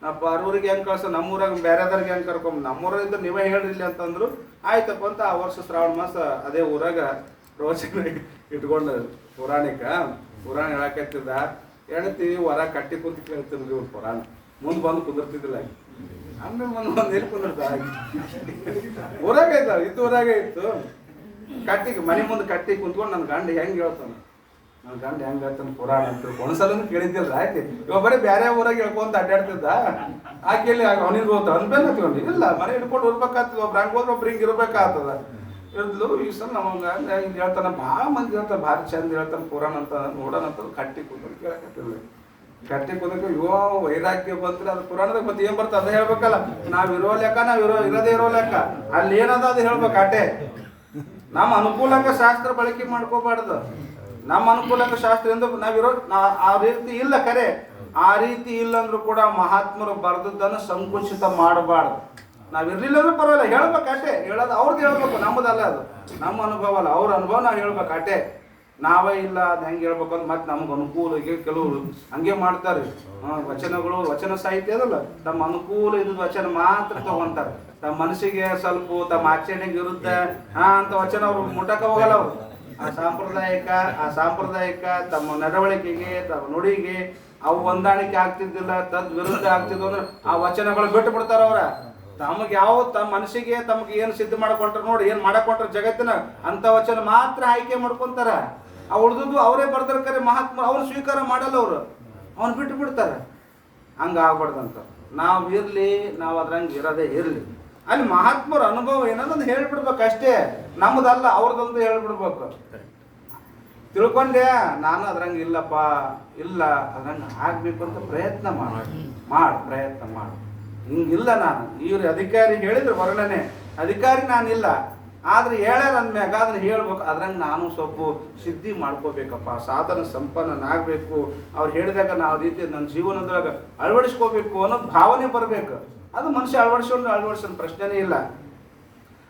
ನಾ ಪರೂರಿಗೆ ಹೆಂಗೆ ಕಳ್ಸೋ ನಮ್ಮೂರಾಗ ಬೇರೆದವ್ರಿಗೆ ಹೆಂಗೆ ಕರ್ಕೊಂಬ ನಮ್ಮೂರಾಗ ಇದ್ರೆ ನೀವೇ ಹೇಳ್ರಿಲ್ಲ ಅಂತಂದ್ರು ಆಯ್ತಪ್ಪ ಅಂತ ಆ ವರ್ಷ ಶ್ರಾವಣ ಮಾಸ ಅದೇ ಊರಾಗ ಪ್ರವಚನ ಇಟ್ಕೊಂಡು ಪುರಾಣ ಹೇಳಕತ್ತಿದ್ದ ಹೇಳ್ತೀವಿ ಹೊರ ಕಟ್ಟಿ ಕುಂತ ಕೇಳ್ತಿದ್ರಿ ಇವ್ರು ಪುರಾಣ ಮುಂದೆ ಬಂದು ಕುಂದಿರ್ತಿದ್ದಿಲ್ಲ ಆಮೇಲೆ ಒಂದು ಎಲ್ಲಿ ಕುಂದಿರ್ತ ಊರಾಗೆ ಇತ್ತು ಊರಾಗೆ ಇತ್ತು ಕಟ್ಟಿಗೆ ಮನೆ ಮುಂದೆ ಕಟ್ಟಿ ಕುಂತ್ಕೊಂಡು ನನ್ನ ಗಂಡ ಹೆಂಗೆ ಹೇಳ್ತಾನೆ ನನ್ನ ಗಂಡ ಹೆಂಗೆ ಹೇಳ್ತಾನೆ ಪುರಾಣ ಅಂತ ಒಂದ್ಸಲೂ ಕೇಳಿದ್ದಿಲ್ಲ ಆಯ್ತು ಇವಾಗ ಬರೀ ಬೇರೆ ಊರಾಗ ಹೇಳ್ಕೊಂತ ಅಡ್ಡಾಡ್ತಿದ್ದ ಆಕೆಯಲ್ಲಿ ಅವನಿಗೆ ಹೋಗ್ತಾ ಅನ್ಬೇಕತ್ತೀವಿ ಇಲ್ಲ ಮನೆ ಹಿಡ್ಕೊಂಡು ಹೋಗ್ಬೇಕಾಗ್ತದ ಒಬ್ರು ಹಂಗೆ ಹೋದ್ರೆ ಒಬ್ರು ಹಿಂಗೆ ಇರ್ಬೇಕಾಗ್ತದ ಇರ್ಲು ಈ ಸಲ ನಮಗೆ ಹಿಂಗೆ ಹೇಳ್ತಾನೆ ಭಾಳ ಮಂದಿ ಹೇಳ್ತಾರೆ ಭಾರಿ ಚಂದ ಹೇಳ್ತಾನೆ ಪುರಾಣ ಅಂತ ನೋಡೋಣ ಅಂತ ಕಟ್ಟಿ ಕುಂತ್ಕೊಂಡು ಕೇಳಕತ್ತಿಲ್ಲ ಕಟ್ಟಿ ಕುಂದಕ್ಕೆ ಯುವ ವೈರಾಗ್ಯ ಬಂದ್ರೆ ಅದು ಪುರಾಣದಾಗ ಮತ್ತೆ ಏನ್ ಬರ್ತದೆ ಅದು ಹೇಳ್ಬೇಕಲ್ಲ ನಾವ್ ಇರೋ ಲೆಕ್ಕ ಇರೋದೇ ಇರೋ ಲೆಕ್ಕ ಅಲ್ಲಿ ಏನದ ಅದು ಹೇಳ್ಬೇಕು ಅಟೆ ನಮ್ಮ ಅನುಕೂಲಕ್ಕೆ ಶಾಸ್ತ್ರ ಬಳಕೆ ಮಾಡ್ಕೋಬಾರ್ದು ನಮ್ಮ ಅನುಕೂಲಕ್ಕೆ ಶಾಸ್ತ್ರ ಎಂದು ನಾವಿರೋ ಆ ರೀತಿ ಇಲ್ಲ ಕರೆ ಆ ರೀತಿ ಇಲ್ಲ ಅಂದ್ರೂ ಕೂಡ ಮಹಾತ್ಮರು ಬರೆದದ್ದನ್ನು ಸಂಕುಚಿತ ಮಾಡಬಾರ್ದು ನಾವಿರ್ಲಿಲ್ಲ ಅಂದ್ರೆ ಪರವಾಗಿಲ್ಲ ಹೇಳ್ಬೇಕು ಅಟೆ ಹೇಳೋದು ಅವ್ರದ್ದು ಹೇಳ್ಬೇಕು ನಮ್ಮದಲ್ಲ ಅದು ನಮ್ಮ ಅನುಭವ ಅಲ್ಲ ಅವ್ರ ಅನುಭವ ನಾವು ಹೇಳ್ಬೇಕು ಅಟೆ ನಾವೇ ಇಲ್ಲ ಅದು ಹೆಂಗೆ ಹೇಳ್ಬೇಕು ಅಂತ ಮತ್ತೆ ನಮ್ಗೆ ಅನುಕೂಲಕ್ಕೆ ಕೆಲವರು ಹಂಗೆ ಮಾಡ್ತಾರೆ ವಚನಗಳು ವಚನ ಸಾಹಿತ್ಯ ಅದಲ್ಲ ತಮ್ಮ ಅನುಕೂಲ ಇದ್ದ ವಚನ ಮಾತ್ರ ತಗೊಂತಾರೆ ತಮ್ಮ ಮನಸ್ಸಿಗೆ ಸ್ವಲ್ಪ ತಮ್ಮ ಆಚರಣೆಗೆ ವಿರುದ್ಧ ಅಂತ ವಚನ ಅವ್ರು ಮುಟ್ಟಕ್ಕೆ ಹೋಗಲ್ಲ ಅವರು ಆ ಸಾಂಪ್ರದಾಯಿಕ ತಮ್ಮ ನಡವಳಿಕೆಗೆ ತಮ್ಮ ನುಡಿಗೆ ಅವು ಹೊಂದಾಣಿಕೆ ಆಗ್ತಿದ್ದಿಲ್ಲ ತದ್ ವಿರುದ್ಧ ಆಗ್ತಿದ್ವು ಅಂದ್ರೆ ಆ ವಚನಗಳು ಬಿಟ್ಟು ಬಿಡ್ತಾರ ಅವ್ರ ತಮಗೆ ಯಾವ ತಮ್ಮ ಮನಸ್ಸಿಗೆ ತಮಗೆ ಏನು ಸಿದ್ಧ ಮಾಡ್ಕೊಂಡ್ರೆ ನೋಡಿ ಏನು ಮಾಡಕೊಂಡ್ರೆ ಜಗತ್ತಿನ ಅಂತ ವಚನ ಮಾತ್ರ ಆಯ್ಕೆ ಮಾಡ್ಕೊಂತಾರ ಆ ಉಳಿದುದು ಅವರೇ ಬರ್ದಿರ್ತಾರೆ ಮಹಾತ್ಮ ಅವ್ರು ಸ್ವೀಕಾರ ಮಾಡಲ್ಲ ಅವರು ಅವ್ನು ಬಿಟ್ಟು ಬಿಡ್ತಾರೆ ಹಂಗ ಆಗ್ಬಾರ್ದಂತ ನಾವು ಇರ್ಲಿ ನಾವು ಅದ್ರಂಗೆ ಇರೋದೇ ಇರ್ಲಿ ಅಲ್ಲಿ ಮಹಾತ್ಮರ ಅನುಭವ ಏನಂದ್ರೆ ಹೇಳ್ಬಿಡ್ಬೇಕು ಅಷ್ಟೇ ನಮ್ಮದಲ್ಲ ಅವ್ರದಂತ ಹೇಳ್ಬಿಡ್ಬೇಕು ತಿಳ್ಕೊಂಡೆ ನಾನು ಅದ್ರಂಗೆ ಇಲ್ಲಪ್ಪ ಇಲ್ಲ ಅದ್ರಂಗೆ ಆಗ್ಬೇಕು ಅಂತ ಪ್ರಯತ್ನ ಪ್ರಯತ್ನ ಮಾಡು ಹಿಂಗಿಲ್ಲ ನಾನು ಇವ್ರ ಅಧಿಕಾರಿ ಹೇಳಿದ್ರು ವರ್ಣನೆ ಅಧಿಕಾರಿ ನಾನಿಲ್ಲ ಆದ್ರೆ ಹೇಳ್ಯಾರ ಅಂದ್ಮ್ಯಾಗ ಅದನ್ನ ಹೇಳ್ಬೇಕು ಅದ್ರಂಗೆ ನಾನು ಸ್ವಲ್ಪ ಸಿದ್ಧಿ ಮಾಡ್ಕೋಬೇಕಪ್ಪ ಸಾಧನ ಸಂಪನ್ನನಾಗಬೇಕು ಅವ್ರು ಹೇಳಿದಾಗ ನಾವು ರೀತಿ ನನ್ನ ಜೀವನದೊಳಗ ಅಳವಡಿಸ್ಕೋಬೇಕು ಅನ್ನೋ ಭಾವನೆ ಬರಬೇಕು ಅದು ಮನುಷ್ಯ ಅಳವಡಿಸೋದು ಪ್ರಶ್ನೆನೇ ಇಲ್ಲ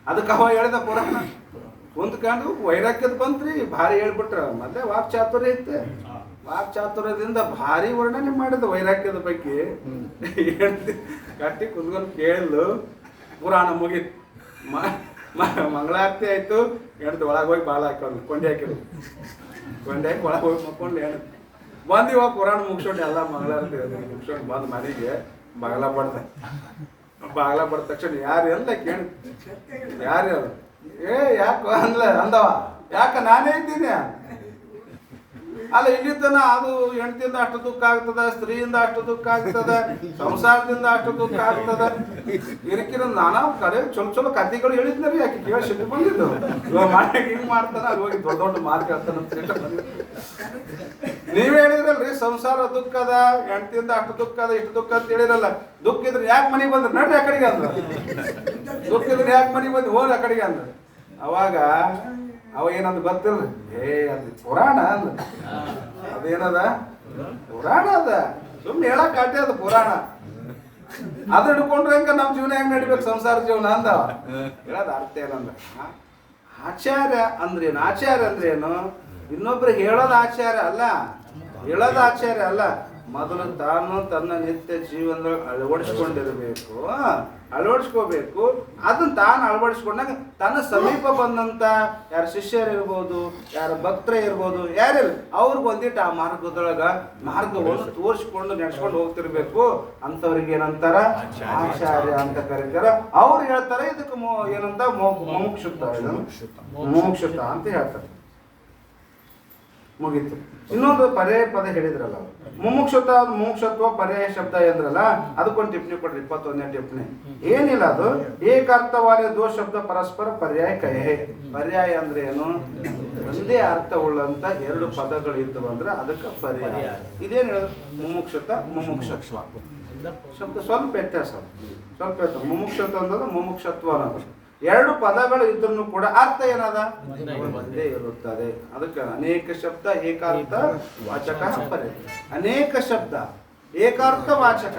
ಅದಕ್ಕೆ ಅವ ಹೇಳಿದ ಪುರಾಣ ಕುಂತ್ಕೊಂಡು ವೈರಾಗ್ಯದ ಬಂತ್ರಿ ಭಾರಿ ಹೇಳ್ಬಿಟ್ರ ಮೊದಲೇ ವಾಕ್ಚಾತುರ್ಯ ಐತೆ ವಾಕ್ಚಾತುರ್ಯದಿಂದ ಭಾರಿ ವರ್ಣನೆ ಮಾಡಿದ ವೈರಾಗ್ಯದ ಬಗ್ಗೆ ಕಟ್ಟಿ ಕುಂತ್ಕೊಂಡು ಕೇಳಲು ಪುರಾಣ ಮುಗೀತು ಮಂಗಳಾರತಿ ಆಯ್ತು ಹೆಣ್ದು ಒಳಗೆ ಹೋಗಿ ಬಾಳ ಹಾಕೊಂಡು ಕೊಂಡೆ ಹಾಕಿದ್ರು ಕೊಂಡೆ ಹಾಕಿ ಒಳಗೆ ಹೋಗಿ ಮಕ್ಕೊಂಡು ಹೆಣ್ಣು ಬಂದಿವ ಪುರಾಣ ಮುಗಿಸ್ಕೊಂಡು ಎಲ್ಲ ಮಂಗಳಾರತಿ ಮುಗಿಸ್ಕೊಂಡು ಬಂದು ಮನೆಗೆ ಬಾಗಲ ಬಡ್ದ ತಕ್ಷಣ ಯಾರು ಎಲ್ಲ ಕೇಳಿ ಯಾರು ಯಾಕ ಅಂದವ ಯಾಕ ನಾನೇ ಇದ್ದೀನಿ ಅಲ್ಲ ಇಲ್ಲಿ ತನ ಅದು ಹೆಂಡತಿಯಿಂದ ಅಷ್ಟು ದುಃಖ ಆಗ್ತದ ಸ್ತ್ರೀಯಿಂದ ಅಷ್ಟು ದುಃಖ ಆಗ್ತದ ಸಂಸಾರದಿಂದ ಅಷ್ಟು ದುಃಖ ಆಗ್ತದ ಇರಕಿರ ನಾನಾ ಕಡೆ ಚಲೋ ಕಥೆಗಳು ಹೇಳಿದ್ನರಿ ಯಾಕೆ ಕೇಳಿ ಸಿಟ್ಟು ಬಂದಿದ್ದು ಇವಾಗ ಮನೆಗೆ ಹಿಂಗ್ ಮಾಡ್ತಾನ ಅಲ್ಲಿ ಹೋಗಿ ದೊಡ್ಡ ಮಾತು ಹೇಳ್ತಾನ ನೀವ್ ಹೇಳಿದ್ರಲ್ರಿ ಸಂಸಾರ ದುಃಖ ಅದ ಹೆಂಡತಿಯಿಂದ ಅಷ್ಟು ದುಃಖ ಅದ ಇಷ್ಟು ದುಃಖ ಅಂತ ಹೇಳಿರಲ್ಲ ದುಃಖ ಇದ್ರೆ ಯಾಕೆ ಮನೆಗೆ ಬಂದ್ರೆ ನಡ್ರಿ ಆ ಕಡೆಗೆ ಅಂದ್ರ ದುಃಖ ಇದ್ರೆ ಯಾಕೆ ಮನೆಗೆ ಬಂದು ಹೋಗ್ರಿ ಆ ಕಡೆಗೆ ಅಂದ್ರ ಅವಾಗ ಅವ ಏನಂದ್ ಗೊತ್ತಿಲ್ಲ ಅದು ಪುರಾಣ ಅಂದ ಅದೇನದ ಪುರಾಣ ಅದ ಸುಮ್ನೆ ಹೇಳಕ್ ಕಾಟಿ ಅದು ಪುರಾಣ ಅದ್ ಹಿಡ್ಕೊಂಡ್ರೆ ಹೆಂಗ ನಮ್ ಜೀವನ ಹೆಂಗ್ ನಡಿಬೇಕು ಸಂಸಾರ ಜೀವನ ಅಂದ ಹೇಳೋದ್ ಅರ್ಥ ಏನಂದ ಆಚಾರ್ಯ ಅಂದ್ರೇನು ಆಚಾರ್ಯ ಅಂದ್ರೇನು ಇನ್ನೊಬ್ರಿಗೆ ಹೇಳೋದು ಆಚಾರ್ಯ ಅಲ್ಲ ಹೇಳೋದು ಆಚಾರ್ಯ ಅಲ್ಲ ಮೊದಲು ತಾನು ತನ್ನ ನಿತ್ಯ ಜೀವನದೊಳಗೆ ಅಳವಡಿಸ್ಕೋಬೇಕು ಅದನ್ನ ತಾನು ಅಳವಡಿಸ್ಕೊಂಡಾಗ ತನ್ನ ಸಮೀಪ ಬಂದಂತ ಯಾರ ಶಿಷ್ಯರಿರ್ಬೋದು ಯಾರ ಭಕ್ತರ ಇರ್ಬೋದು ಯಾರಿಲ್ಲ ಅವ್ರಿಗೆ ಒಂದಿಟ್ಟು ಆ ಮಾರ್ಗವನ್ನು ತೋರಿಸ್ಕೊಂಡು ನಡೆಸ್ಕೊಂಡು ಹೋಗ್ತಿರ್ಬೇಕು ಅಂತವ್ರಿಗೆ ಏನಂತಾರ ಆಚಾರ್ಯ ಅಂತ ಕರೀತಾರ ಅವ್ರು ಹೇಳ್ತಾರೆ ಇದಕ್ಕೆ ಏನಂತ ಮುಮುಕ್ಷುತ ಅಂತ ಹೇಳ್ತಾರೆ ಮುಗೀತು ಇನ್ನೊಂದು ಪರ್ಯಾಯ ಪದ ಹೇಳಿದ್ರಲ್ಲ ಮುಮುಕ್ಷತ್ವ ಪರ್ಯಾಯ ಶಬ್ದ ಎಂದ್ರಲ್ಲ ಅದಕ್ಕೊಂದು ಟಿಪ್ಪಣಿ ಕೊಡ್ರಿ 21ನೇ ಟಿಪ್ಪಣಿ ಏನಿಲ್ಲ ಅದು ಏಕಾರ್ಥವಾದ ದೋ ಶಬ್ದ ಪರಸ್ಪರ ಪರ್ಯಾಯ ಕಹೆ ಪರ್ಯಾಯ ಅಂದ್ರೆ ಏನು ಒಂದೇ ಅರ್ಥವುಳ್ಳಂತ ಎರಡು ಪದಗಳು ಇದ್ದವು ಅಂದ್ರೆ ಅದಕ್ಕೆ ಪರ್ಯಾಯ ಇದೇನು ಹೇಳೋದು ಮುಮುಕ್ಷತ್ವ ಶಬ್ದ ಸ್ವಲ್ಪ ವ್ಯತ್ಯಾಸ ಮುಮುಕ್ಷತ್ವ ಅಂದ್ರೆ ಮುಮುಕ್ಷತ್ವ ಅನ್ನೋದು ಎರಡು ಪದಗಳು ಇದ್ರೂ ಕೂಡ ಅರ್ಥ ಏನದ ಒಂದೇ ಇರುತ್ತದೆ ಅದಕ್ಕೆ ಅನೇಕ ಶಬ್ದ ಏಕಾರ್ಥ ವಾಚಕ ಪರ್ಯಾಯ ಅನೇಕ ಶಬ್ದ ಏಕಾರ್ಥ ವಾಚಕ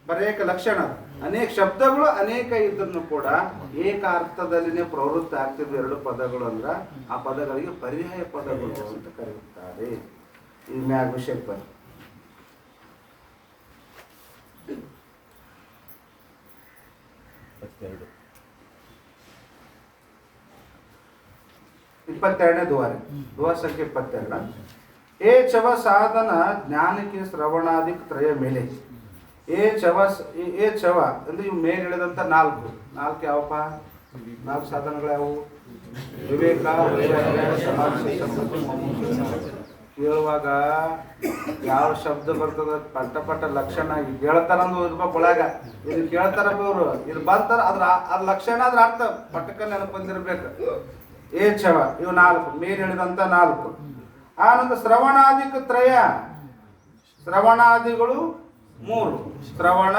ಪರ್ಯಾಯಕ ಲಕ್ಷಣ ಅನೇಕ ಶಬ್ದಗಳು ಅನೇಕ ಇದ್ರೂ ಕೂಡ ಏಕಾರ್ಥದಲ್ಲಿನೇ ಪ್ರವೃತ್ತಿ ಆಗ್ತಿದ್ವು ಎರಡು ಪದಗಳು ಅಂದ್ರ ಆ ಪದಗಳಿಗೆ ಪರ್ಯಾಯ ಪದಗಳು ಅಂತ ಕರೆಯುತ್ತಾರೆ ಈ ಮ್ಯಾಗ ವಿಷಯಕ್ಕೆ 22ನೇ ದುವಾರಿ, ದುವಾ ಸಂಖ್ಯೆ 22. ಏ ಚವ ಸಾಧನ ಜ್ಞಾನಕ್ಕೆ ಶ್ರವಣಾದಿ ತ್ರಯ ಮೇಲೆ. ಏ ಚವ ಅಂದ್ರೆ ಇವು ಮೇಲೆ ಹೇಳಿದಂತ ನಾಲ್ಕು ಯಾವಪ್ಪ? 4 ಸಾಧನಗಳ್ಯಾವು? ವಿವೇಕ, ವೈರಾಗ್ಯ, ಸಮಾಧಿ, ಸಂಪತ್ತಿ, ಮೋಕ್ಷ. ಕೇಳುವಾಗ ಯಾವ ಶಬ್ದ ಬರ್ತದ ಪಟ್ಟ ಲಕ್ಷಣ ಹೇಳ್ತಾರಂದು ಒಳಗ ಇದು ಕೇಳ್ತಾರ ಇವರು, ಇದು ಬಂತಾರ ಅದ್ರ ಲಕ್ಷಣ ಅದ್ರ ಅರ್ಥ ಪಟ್ಟಕ್ಕ ನೆನಪು ಬಂದಿರ್ಬೇಕು. ಏ ಚವ ಇವು 4 ಮೇಲೆ ಹೇಳಿದಂತ 4. ಆನಂತರ ಶ್ರವಣಾದಿಕ ತ್ರಯ, ಶ್ರವಣಾದಿಗಳು 3. ಶ್ರವಣ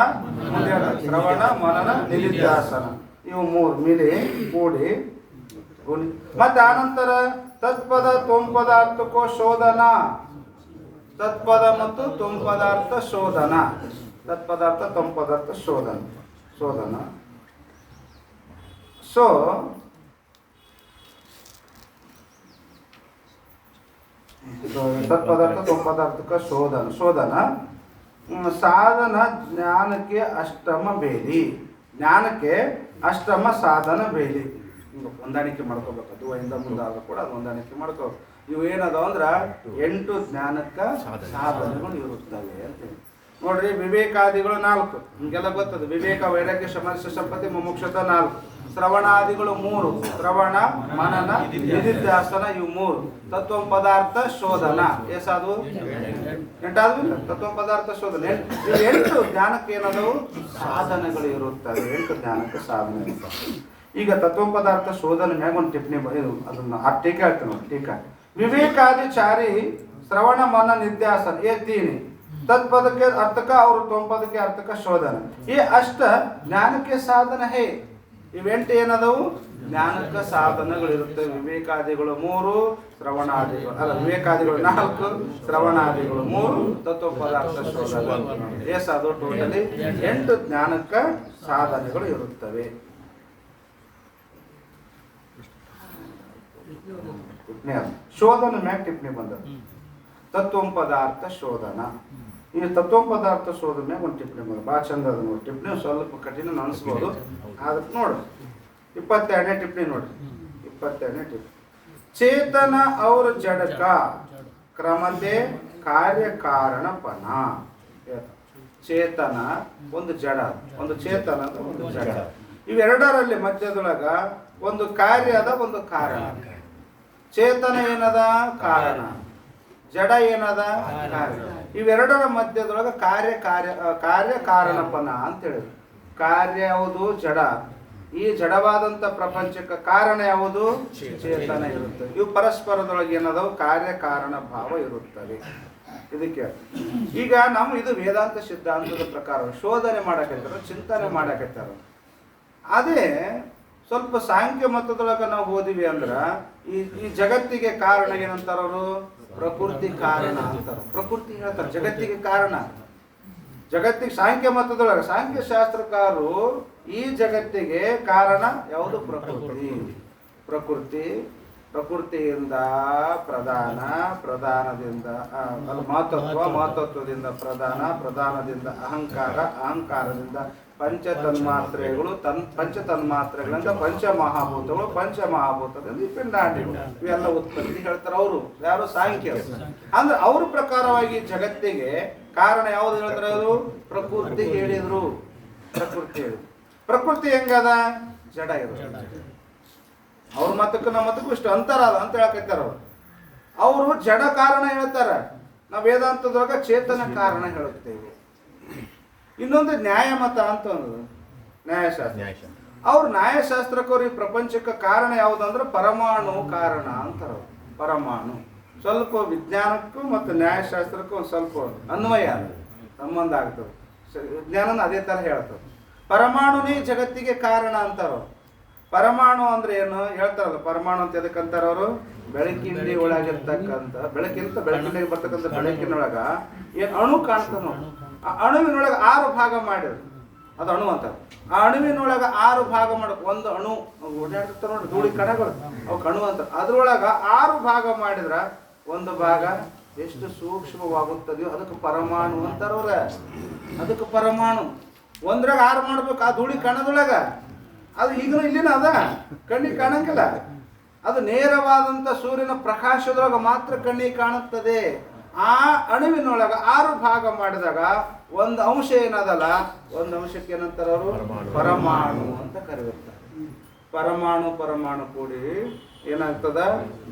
ಮನನ ನಿಧಿಧ್ಯಾಸನ ಇವು 3 ಮಿಲಿ ಕೂಡಿ ಮತ್ತೆ ಆನಂತರ ತತ್ಪದ ತೊಂಪದಾರ್ಥಕ್ಕೋ ಶೋಧನ. ತತ್ಪದ ಮತ್ತು ತೊಂಪದಾರ್ಥ ಶೋಧನ, ತತ್ಪದಾರ್ಥ ತೊಂಪದಾರ್ಥ ಶೋಧನ. ಸೊ ತತ್ಪದಾರ್ಥ ತೊಂಪದಾರ್ಥಕ ಶೋಧನ. ಸಾಧನ ಜ್ಞಾನಕ್ಕೆ ಅಷ್ಟಮ ಬೇಲಿ, ಜ್ಞಾನಕ್ಕೆ ಅಷ್ಟಮ ಸಾಧನ ಬೇಲಿ. ಹೊಂದಾಣಿಕೆ ಮಾಡ್ಕೋಬೇಕು. ಅದು ಇಂದ ಮುಂದಾದ್ರೂ ಕೂಡ ಅದು ಹೊಂದಾಣಿಕೆ ಮಾಡ್ಕೋಬೇಕು. ಇವು ಏನದಾವ ಅಂದ್ರ 8 ಜ್ಞಾನಕ್ಕ ಸಾಧನೆಗಳು ಇರುತ್ತವೆ ಅಂತೇಳಿ ನೋಡ್ರಿ. ವಿವೇಕಾದಿಗಳು 4 ನಿಮ್ಗೆಲ್ಲ ಗೊತ್ತದ. ವಿವೇಕ, ವೈರಾಗ್ಯ, ಸಮಾಧಿ, ಸಂಪತ್ತಿ, ಮುಮುಕ್ಷತ 4. ಶ್ರವಣಾದಿಗಳು 3. ಶ್ರವಣ, ಮನನ, ನಿಧಿಧ್ಯಾಸನ ಇವು 3. ತತ್ವ ಪದಾರ್ಥ ಶೋಧನ ಎಸಾದು 8 ಆದ್ವಿಲ್ಲ. ತತ್ವ ಪದಾರ್ಥ ಶೋಧನೆ 8 ಜ್ಞಾನಕ್ಕೆ ಏನದವು ಸಾಧನೆಗಳು ಇರುತ್ತವೆ. 8 ಜ್ಞಾನಕ್ಕೆ ಸಾಧನೆ ಇರುತ್ತವೆ. ಈಗ ತತ್ವ ಪದಾರ್ಥ ಶೋಧನೆ ಮ್ಯಾಗ ಒಂದು ಟಿಪ್ಪಣಿ ಅದನ್ನ ಆ ಟೀಕೆ ಹೇಳ್ತೇನೆ ನೋಡಿ. ಟೀಕಾ ವಿವೇಕಾದಿ ಚಾರಿ ಶ್ರವಣ ಮನ ನಿಧ್ಯಾಸನ ಏ ತೀನಿ ತತ್ಪದಕ್ಕೆ ಅರ್ಥಕ और ತೊಂಪದಕ್ಕೆ ಅರ್ಥಕ ಶೋಧನ ಈ ಅಷ್ಟ ಜ್ಞಾನಕ್ಕೆ ಸಾಧನ ಹೇ. ಇವೆಂಟು ಏನದವು ಜ್ಞಾನಕ್ಕೆ ಸಾಧನಗಳು ಇರುತ್ತೆ. ವಿವೇಕಾದಿಗಳು 3, ಶ್ರವಣಾದಿಗಳು ಅಲ್ಲ ವಿವೇಕಾದಿಗಳು 4, ಶ್ರವಣಾದಿಗಳು 3, ತತ್ವ ಪದಾರ್ಥ ಶೋಧನ ಏಸದು ಟೋಟಲಿ 8 ಜ್ಞಾನಕ್ಕೆ ಸಾಧನೆಗಳು ಇರುತ್ತವೆ. ಶೋಧನ ಮ್ಯಾಗ ಟಿಪ್ಪಣಿ ಬಂದ ತತ್ವ ಪದಾರ್ಥ ಶೋಧನ. ಈ ತತ್ವ ಪದಾರ್ಥ ಶೋಧನ ಮ್ಯಾಗ ಒಂದು ಟಿಪ್ಪಣಿ ಬಂದ ಭಾಳ ಚಂದ ಅದ ನೋಡಿ. ಟಿಪ್ಪಣಿ ಸ್ವಲ್ಪ ಕಠಿಣ ಅನಿಸ್ಬೋದು. ಆದ್ರೆ ನೋಡಿ 22ನೇ ಟಿಪ್ಪಣಿ ನೋಡಿ. 22ನೇ ಟಿಪ್ಪಣಿ ಚೇತನ ಅವ್ರ ಜಡಕ ಕ್ರಮತೆ ಕಾರ್ಯಕಾರಣಪನ. ಚೇತನ ಒಂದು ಜಡ, ಒಂದು ಚೇತನ ಒಂದು ಜಡ. ಇವೆರಡರಲ್ಲಿ ಮಧ್ಯದೊಳಗ ಒಂದು ಕಾರ್ಯ ಅದ, ಒಂದು ಕಾರಣ. ಚೇತನ ಏನದ ಕಾರಣ, ಜಡ ಏನದ ಕಾರ್ಯ. ಇವೆರಡರ ಮಧ್ಯದೊಳಗ ಕಾರ್ಯ ಕಾರಣಪನ ಅಂತ ಹೇಳಿದ್ರು. ಕಾರ್ಯ ಯಾವುದು ಜಡ, ಈ ಜಡವಾದಂತ ಪ್ರಪಂಚಕ್ಕೆ ಕಾರಣ ಯಾವುದು ಚೇತನ ಇರುತ್ತದೆ. ಇವು ಪರಸ್ಪರದೊಳಗೆ ಏನದವು ಕಾರ್ಯ ಕಾರಣ ಭಾವ ಇರುತ್ತವೆ. ಇದಕ್ಕೆ ಈಗ ನಾವು ಇದು ವೇದಾಂತ ಸಿದ್ಧಾಂತದ ಪ್ರಕಾರ ಶೋಧನೆ ಮಾಡಕತ್ತಾರ, ಚಿಂತನೆ ಮಾಡಕತ್ತಾರ. ಅದೇ ಸ್ವಲ್ಪ ಸಾಂಖ್ಯ ಮತದೊಳಗ ನಾವು ಓದಿವಿ ಅಂದ್ರ ಈ ಜಗತ್ತಿಗೆ ಕಾರಣ ಏನಂತಾರ ಅವರು ಪ್ರಕೃತಿ ಕಾರಣ ಅಂತಾರ. ಪ್ರಕೃತಿ ಹೇಳ್ತಾರ ಜಗತ್ತಿಗೆ ಕಾರಣ. ಜಗತ್ತಿಗೆ ಸಾಂಖ್ಯ ಮತದೊಳಗ ಸಾಂಖ್ಯ ಶಾಸ್ತ್ರಕಾರರು ಈ ಜಗತ್ತಿಗೆ ಕಾರಣ ಯಾವುದು ಪ್ರಕೃತಿಯಿಂದ ಪ್ರಧಾನದಿಂದ ಮಹತ್ತತ್ವದಿಂದ ಪ್ರಧಾನದಿಂದ ಅಹಂಕಾರದಿಂದ ಪಂಚತನ್ಮಾತ್ರೆಗಳಿಂದ ಪಂಚಮಹಾಭೂತದಿಂದ ಈ ಪಿಂಡಾಂಡಿಗಳು ಇವೆಲ್ಲ ಉತ್ಪತ್ತಿ ಹೇಳ್ತಾರೆ ಅವರು. ಯಾರು ಸಾಂಖ್ಯ. ಅಂದ್ರೆ ಅವ್ರ ಪ್ರಕಾರವಾಗಿ ಜಗತ್ತಿಗೆ ಕಾರಣ ಯಾವ್ದು ಹೇಳ್ತಾರೆ ಅವರು ಪ್ರಕೃತಿ ಹೇಳಿದ್ರು. ಪ್ರಕೃತಿ ಹೆಂಗದ ಜಡ ಇರೋದು. ಅವ್ರ ಮತಕ್ಕೂ ನಮ್ಮ ಮತಕ್ಕೂ ಇಷ್ಟು ಅಂತರ ಅದ ಅಂತ ಹೇಳಕತ್ತಾರ ಅವರು ಜಡ ಕಾರಣ ಹೇಳ್ತಾರ. ನಾವು ವೇದಾಂತದೊಳಗ ಚೇತನ ಕಾರಣ ಹೇಳುತ್ತೇವೆ. ಇನ್ನೊಂದು ನ್ಯಾಯಮತ ಅಂತ ಒಂದು ನ್ಯಾಯಶಾಸ್ತ್ರ. ಅವ್ರ ನ್ಯಾಯಶಾಸ್ತ್ರಕ್ಕವ್ರು ಈ ಪ್ರಪಂಚಕ್ಕೆ ಕಾರಣ ಯಾವುದಂದ್ರೆ ಪರಮಾಣು ಕಾರಣ ಅಂತಾರ. ಪರಮಾಣು ಸ್ವಲ್ಪ ವಿಜ್ಞಾನಕ್ಕೂ ಮತ್ತು ನ್ಯಾಯಶಾಸ್ತ್ರಕ್ಕೂ ಒಂದು ಸ್ವಲ್ಪ ಅನ್ವಯ ಸಂಬಂಧ ಆಗ್ತದೆ. ವಿಜ್ಞಾನನ ಅದೇ ತರ ಹೇಳ್ತದೆ. ಪರಮಾಣುನೇ ಜಗತ್ತಿಗೆ ಕಾರಣ ಅಂತಾರ. ಪರಮಾಣು ಅಂದ್ರೆ ಏನು ಹೇಳ್ತಾರಲ್ಲ, ಪರಮಾಣು ಅಂತ ಎದಕ್ಕಂತಾರ ಅವರು ಬೆಳಕಿನ ಒಳಗಿರ್ತಕ್ಕಂಥ ಬೆಳಕಿನ ಬರ್ತಕ್ಕಂಥ ಬೆಳಕಿನೊಳಗ ಏನ್ ಅಣು ಕಾಣ್ತದ ನೋಡಿ. ಆ ಅಣುವಿನೊಳಗೆ 6 ಭಾಗ ಮಾಡಿದ್ರು, ಅದು ಅಣು ಅಂತ. ಆ ಅಣುವಿನೊಳಗ 6 ಭಾಗ ಮಾಡಕ್ ಒಂದು ಅಣು ಓಡಾಡಿರ್ತಾರ ನೋಡಿ, ಧೂಳಿ ಕಣಗಳು ಅವಕ್ಕೆ ಅಣು ಅಂತ. ಅದ್ರೊಳಗ 6 ಭಾಗ ಮಾಡಿದ್ರ ಒಂದು ಭಾಗ ಎಷ್ಟು ಸೂಕ್ಷ್ಮವಾಗುತ್ತದೆಯೋ ಅದಕ್ಕೆ ಪರಮಾಣು ಅಂತಾರವ್ರ. ಅದಕ್ಕೆ ಪರಮಾಣು. ಒಂದ್ರಾಗ 6 ಮಾಡ್ಬೇಕು ಆ ಧೂಳಿ ಕಣದೊಳಗ. ಅದು ಈಗಲೂ ಇಲ್ಲಿನ ಅದ, ಕಣ್ಣಿಗೆ ಕಾಣಂಗಿಲ್ಲ. ಅದು ನೇರವಾದಂಥ ಸೂರ್ಯನ ಪ್ರಕಾಶದೊಳಗೆ ಮಾತ್ರ ಕಣ್ಣಿಗೆ ಕಾಣುತ್ತದೆ. ಆ ಅಣುವಿನೊಳಗೆ 6 ಭಾಗ ಮಾಡಿದಾಗ ಒಂದು ಅಂಶ ಏನದಲ್ಲ, ಒಂದು ಅಂಶಕ್ಕೆ ಏನಂತಾರೆ ಅವರು ಪರಮಾಣು ಅಂತ ಕರೆಯುತ್ತಾರೆ. ಪರಮಾಣು ಪರಮಾಣು ಕೂಡಿ ಏನಾಗ್ತದ,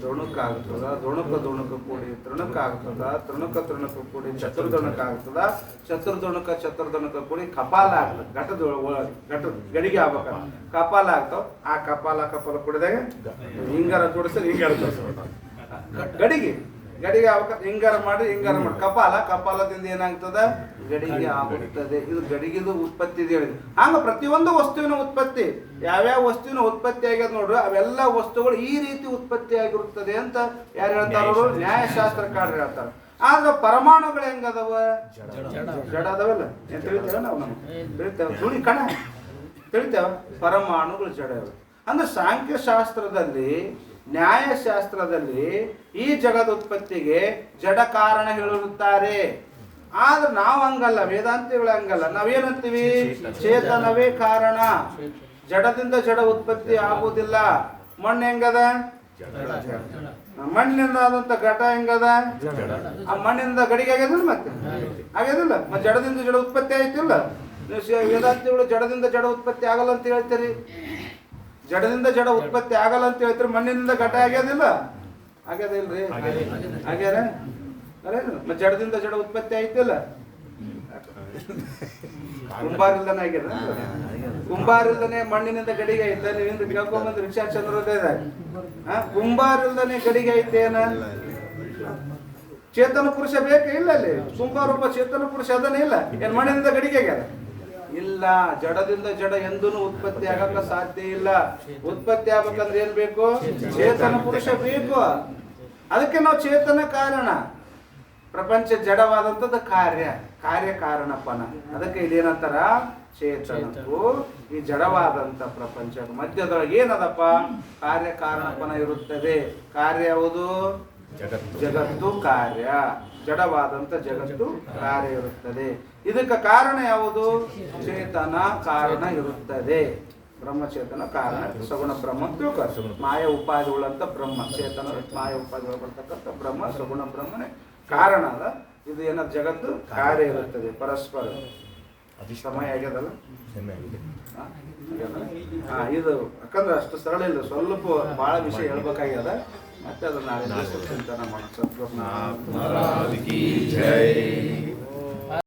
ದುಣುಕಾಗ್ತದ, ದುಣುಕ ಕೂಡಿ ತೃಣಕ್ಕಾಗ್ತದ, ತೃಣಕ ಕೂಡಿ ಚತುರ್ದಣಕ ಆಗ್ತದ, ಚತುರ್ದಣಕ ಕೂಡಿ ಕಪಾಲ ಆಗ್ತದೆ. ಘಟ ಗಡಿಗೆ ಆಗ್ಬೇಕಲ್ಲ, ಕಪಾಲ ಆಗ್ತಾವ. ಆ ಕಪಾಲ ಕೂಡಿದಾಗ ಹಿಂಗಾರ ಜೋಡಿಸಿದ್ರೆ ಹಿಂಗಾರ ಗಡಿಗೆ ಆಗ್ಬೇಕು. ಹಿಂಗಾರ ಮಾಡಿ ಕಪಾಲದಿಂದ ಏನಾಗ್ತದ, ಗಡಿಗೆ ಆಗುತ್ತದೆ. ಇದು ಗಡಿಗೆದು ಉತ್ಪತ್ತಿ ಇದೆ ಹೇಳಿದ್ರು. ಹಂಗ ಪ್ರತಿಯೊಂದು ವಸ್ತುವಿನ ಉತ್ಪತ್ತಿ, ಯಾವ್ಯಾವ ವಸ್ತುವಿನ ಉತ್ಪತ್ತಿ ಆಗ್ಯದ ನೋಡ್ರಿ, ಅವೆಲ್ಲ ವಸ್ತುಗಳು ಈ ರೀತಿ ಉತ್ಪತ್ತಿ ಆಗಿರುತ್ತದೆ ಅಂತ ಯಾರು ಹೇಳ್ತಾರ, ಅವರು ನ್ಯಾಯಶಾಸ್ತ್ರಕಾರರು ಹೇಳ್ತಾರ. ಆದ್ರೆ ಪರಮಾಣುಗಳು ಹೆಂಗದವ, ಜಡ ಅದಾವಲ್ಲ, ಏನ್ ತಿಳಿತೇವ ನಾವು, ತಿಳಿತೇವ ಧೂಳಿ ಕಣ ತಿಳಿತೇವ. ಪರಮಾಣುಗಳು ಜಡ ಇವೆ. ಅಂದ್ರೆ ಸಾಂಖ್ಯಶಾಸ್ತ್ರದಲ್ಲಿ, ನ್ಯಾಯಶಾಸ್ತ್ರದಲ್ಲಿ ಈ ಜಗದ ಉತ್ಪತ್ತಿಗೆ ಜಡ ಕಾರಣ ಹೇಳಿರುತ್ತಾರೆ. ಆದ್ರೆ ನಾವು ಹಂಗಲ್ಲ, ವೇದಾಂತಿಗಳು ಹಂಗಲ್ಲ. ನಾವೇನಂತೀವಿ, ಚೇತನವೇ ಕಾರಣ, ಜಡದಿಂದ ಜಡ ಉತ್ಪತ್ತಿ ಆಗುವುದಿಲ್ಲ. ಮಣ್ಣು ಹೆಂಗದ, ಮಣ್ಣಿನಿಂದ ಆದಂತ ಘಟ ಹೆಂಗದ, ಆ ಮಣ್ಣಿನಿಂದ ಗಡಿಗೆ ಆಗ್ಯದಿಲ್ಲ, ಮತ್ತೆ ಆಗ್ಯದಿಲ್ಲ, ಮತ್ತೆ ಜಡದಿಂದ ಜಡ ಉತ್ಪತ್ತಿ ಆಯ್ತಿಲ್ಲ. ವೇದಾಂತಿಗಳು ಜಡದಿಂದ ಜಡ ಉತ್ಪತ್ತಿ ಆಗಲ್ಲ ಅಂತ ಹೇಳ್ತೀರಿ, ಜಡದಿಂದ ಜಡ ಉತ್ಪತ್ತಿ ಆಗಲ್ಲ ಅಂತ ಹೇಳ್ತೀರಿ. ಮಣ್ಣಿನಿಂದ ಘಟ ಆಗ್ಯದಿಲ್ಲ, ಆಗ್ಯದಿಲ್ರಿ, ಆಗ್ಯಾರ ಮತ್ತೆ ಜಡದಿಂದ ಜಡ ಉತ್ಪತ್ತಿ ಆಯ್ತಿಲ್ಲ. ಕುಂಬಾರಿಲ್ದನೆ ಆಗ್ಯದ, ಕುಂಬಾರಿಲ್ದನೆ ಮಣ್ಣಿನಿಂದ ಗಡಿಗೆ ಐತೆ. ನೀವಿಂದ ಕೇಳ್ಕೊಂಬಂದ್ರೆ ರಿಕ್ಷಾ ಚಂದ್ರೋದಯ ಕುಂಬಾರಿಲ್ದನೆ ಗಡಿಗೆ ಐತೇನ, ಚೇತನ ಪುರುಷ ಬೇಕೇ ಇಲ್ಲ ಅಲ್ಲಿ. ಕುಂಬಾರ ಒಬ್ಬ ಚೇತನ ಪುರುಷ ಅದನ್ನೇ ಇಲ್ಲ. ಏನ್ ಮಣ್ಣಿನಿಂದ ಗಡಿಗೆ ಆಗ್ಯದ ಇಲ್ಲ. ಜಡದಿಂದ ಜಡ ಎಂದೂ ಉತ್ಪತ್ತಿ ಆಗಕ್ಕ ಸಾಧ್ಯ ಇಲ್ಲ. ಉತ್ಪತ್ತಿ ಆಗ್ಬೇಕಂದ್ರೆ ಏನ್ ಬೇಕು, ಚೇತನ ಪುರುಷ ಬೇಕು. ಅದಕ್ಕೆ ನಾವು ಚೇತನ ಕಾರಣ. ಪ್ರಪಂಚ ಜಡವಾದಂಥದ್ದು ಕಾರ್ಯ ಕಾರಣಪ್ಪನ. ಅದಕ್ಕೆ ಇದೇನಂತಾರ, ಚೇತನಕ್ಕೂ ಈ ಜಡವಾದಂಥ ಪ್ರಪಂಚ ಮಧ್ಯದೊಳಗೆ ಏನದಪ್ಪ, ಕಾರ್ಯ ಕಾರಣಪ್ಪನ ಇರುತ್ತದೆ. ಕಾರ್ಯ ಯಾವುದು, ಜಗತ್ತು ಕಾರ್ಯ. ಜಡವಾದಂಥ ಜಗತ್ತು ಕಾರ್ಯ ಇರುತ್ತದೆ. ಇದಕ್ಕೆ ಕಾರಣ ಯಾವುದು, ಚೇತನ ಕಾರಣ ಇರುತ್ತದೆ. ಬ್ರಹ್ಮಚೇತನ ಕಾರಣ, ಸಗುಣ ಬ್ರಹ್ಮ ತಿಳ್ಕೊ. ಮಾಯ ಉಪಾಧಿಗಳಂತ ಬ್ರಹ್ಮ, ಚೇತನ ಮಾಯ ಉಪಾಧಿಗಳು ಬರ್ತಕ್ಕಂಥ ಬ್ರಹ್ಮ, ಸಗುಣ ಬ್ರಹ್ಮನೇ ಕಾರಣ ಅದ. ಇದು ಏನ, ಜಗತ್ತು ಕಾರ್ಯ ಇರುತ್ತದೆ ಪರಸ್ಪರ. ಸಮಯ ಆಗ್ಯದಲ್ಲ, ಇದು ಯಾಕಂದ್ರೆ ಅಷ್ಟು ಸರಳ ಇಲ್ಲ, ಸ್ವಲ್ಪ ಬಹಳ ವಿಷಯ ಹೇಳ್ಬೇಕಾಗ್ಯದ. ಮತ್ತೆ ಅದನ್ನ ನಾಳೆ ಚಿಂತನೆ ಮಾಡೋಣ.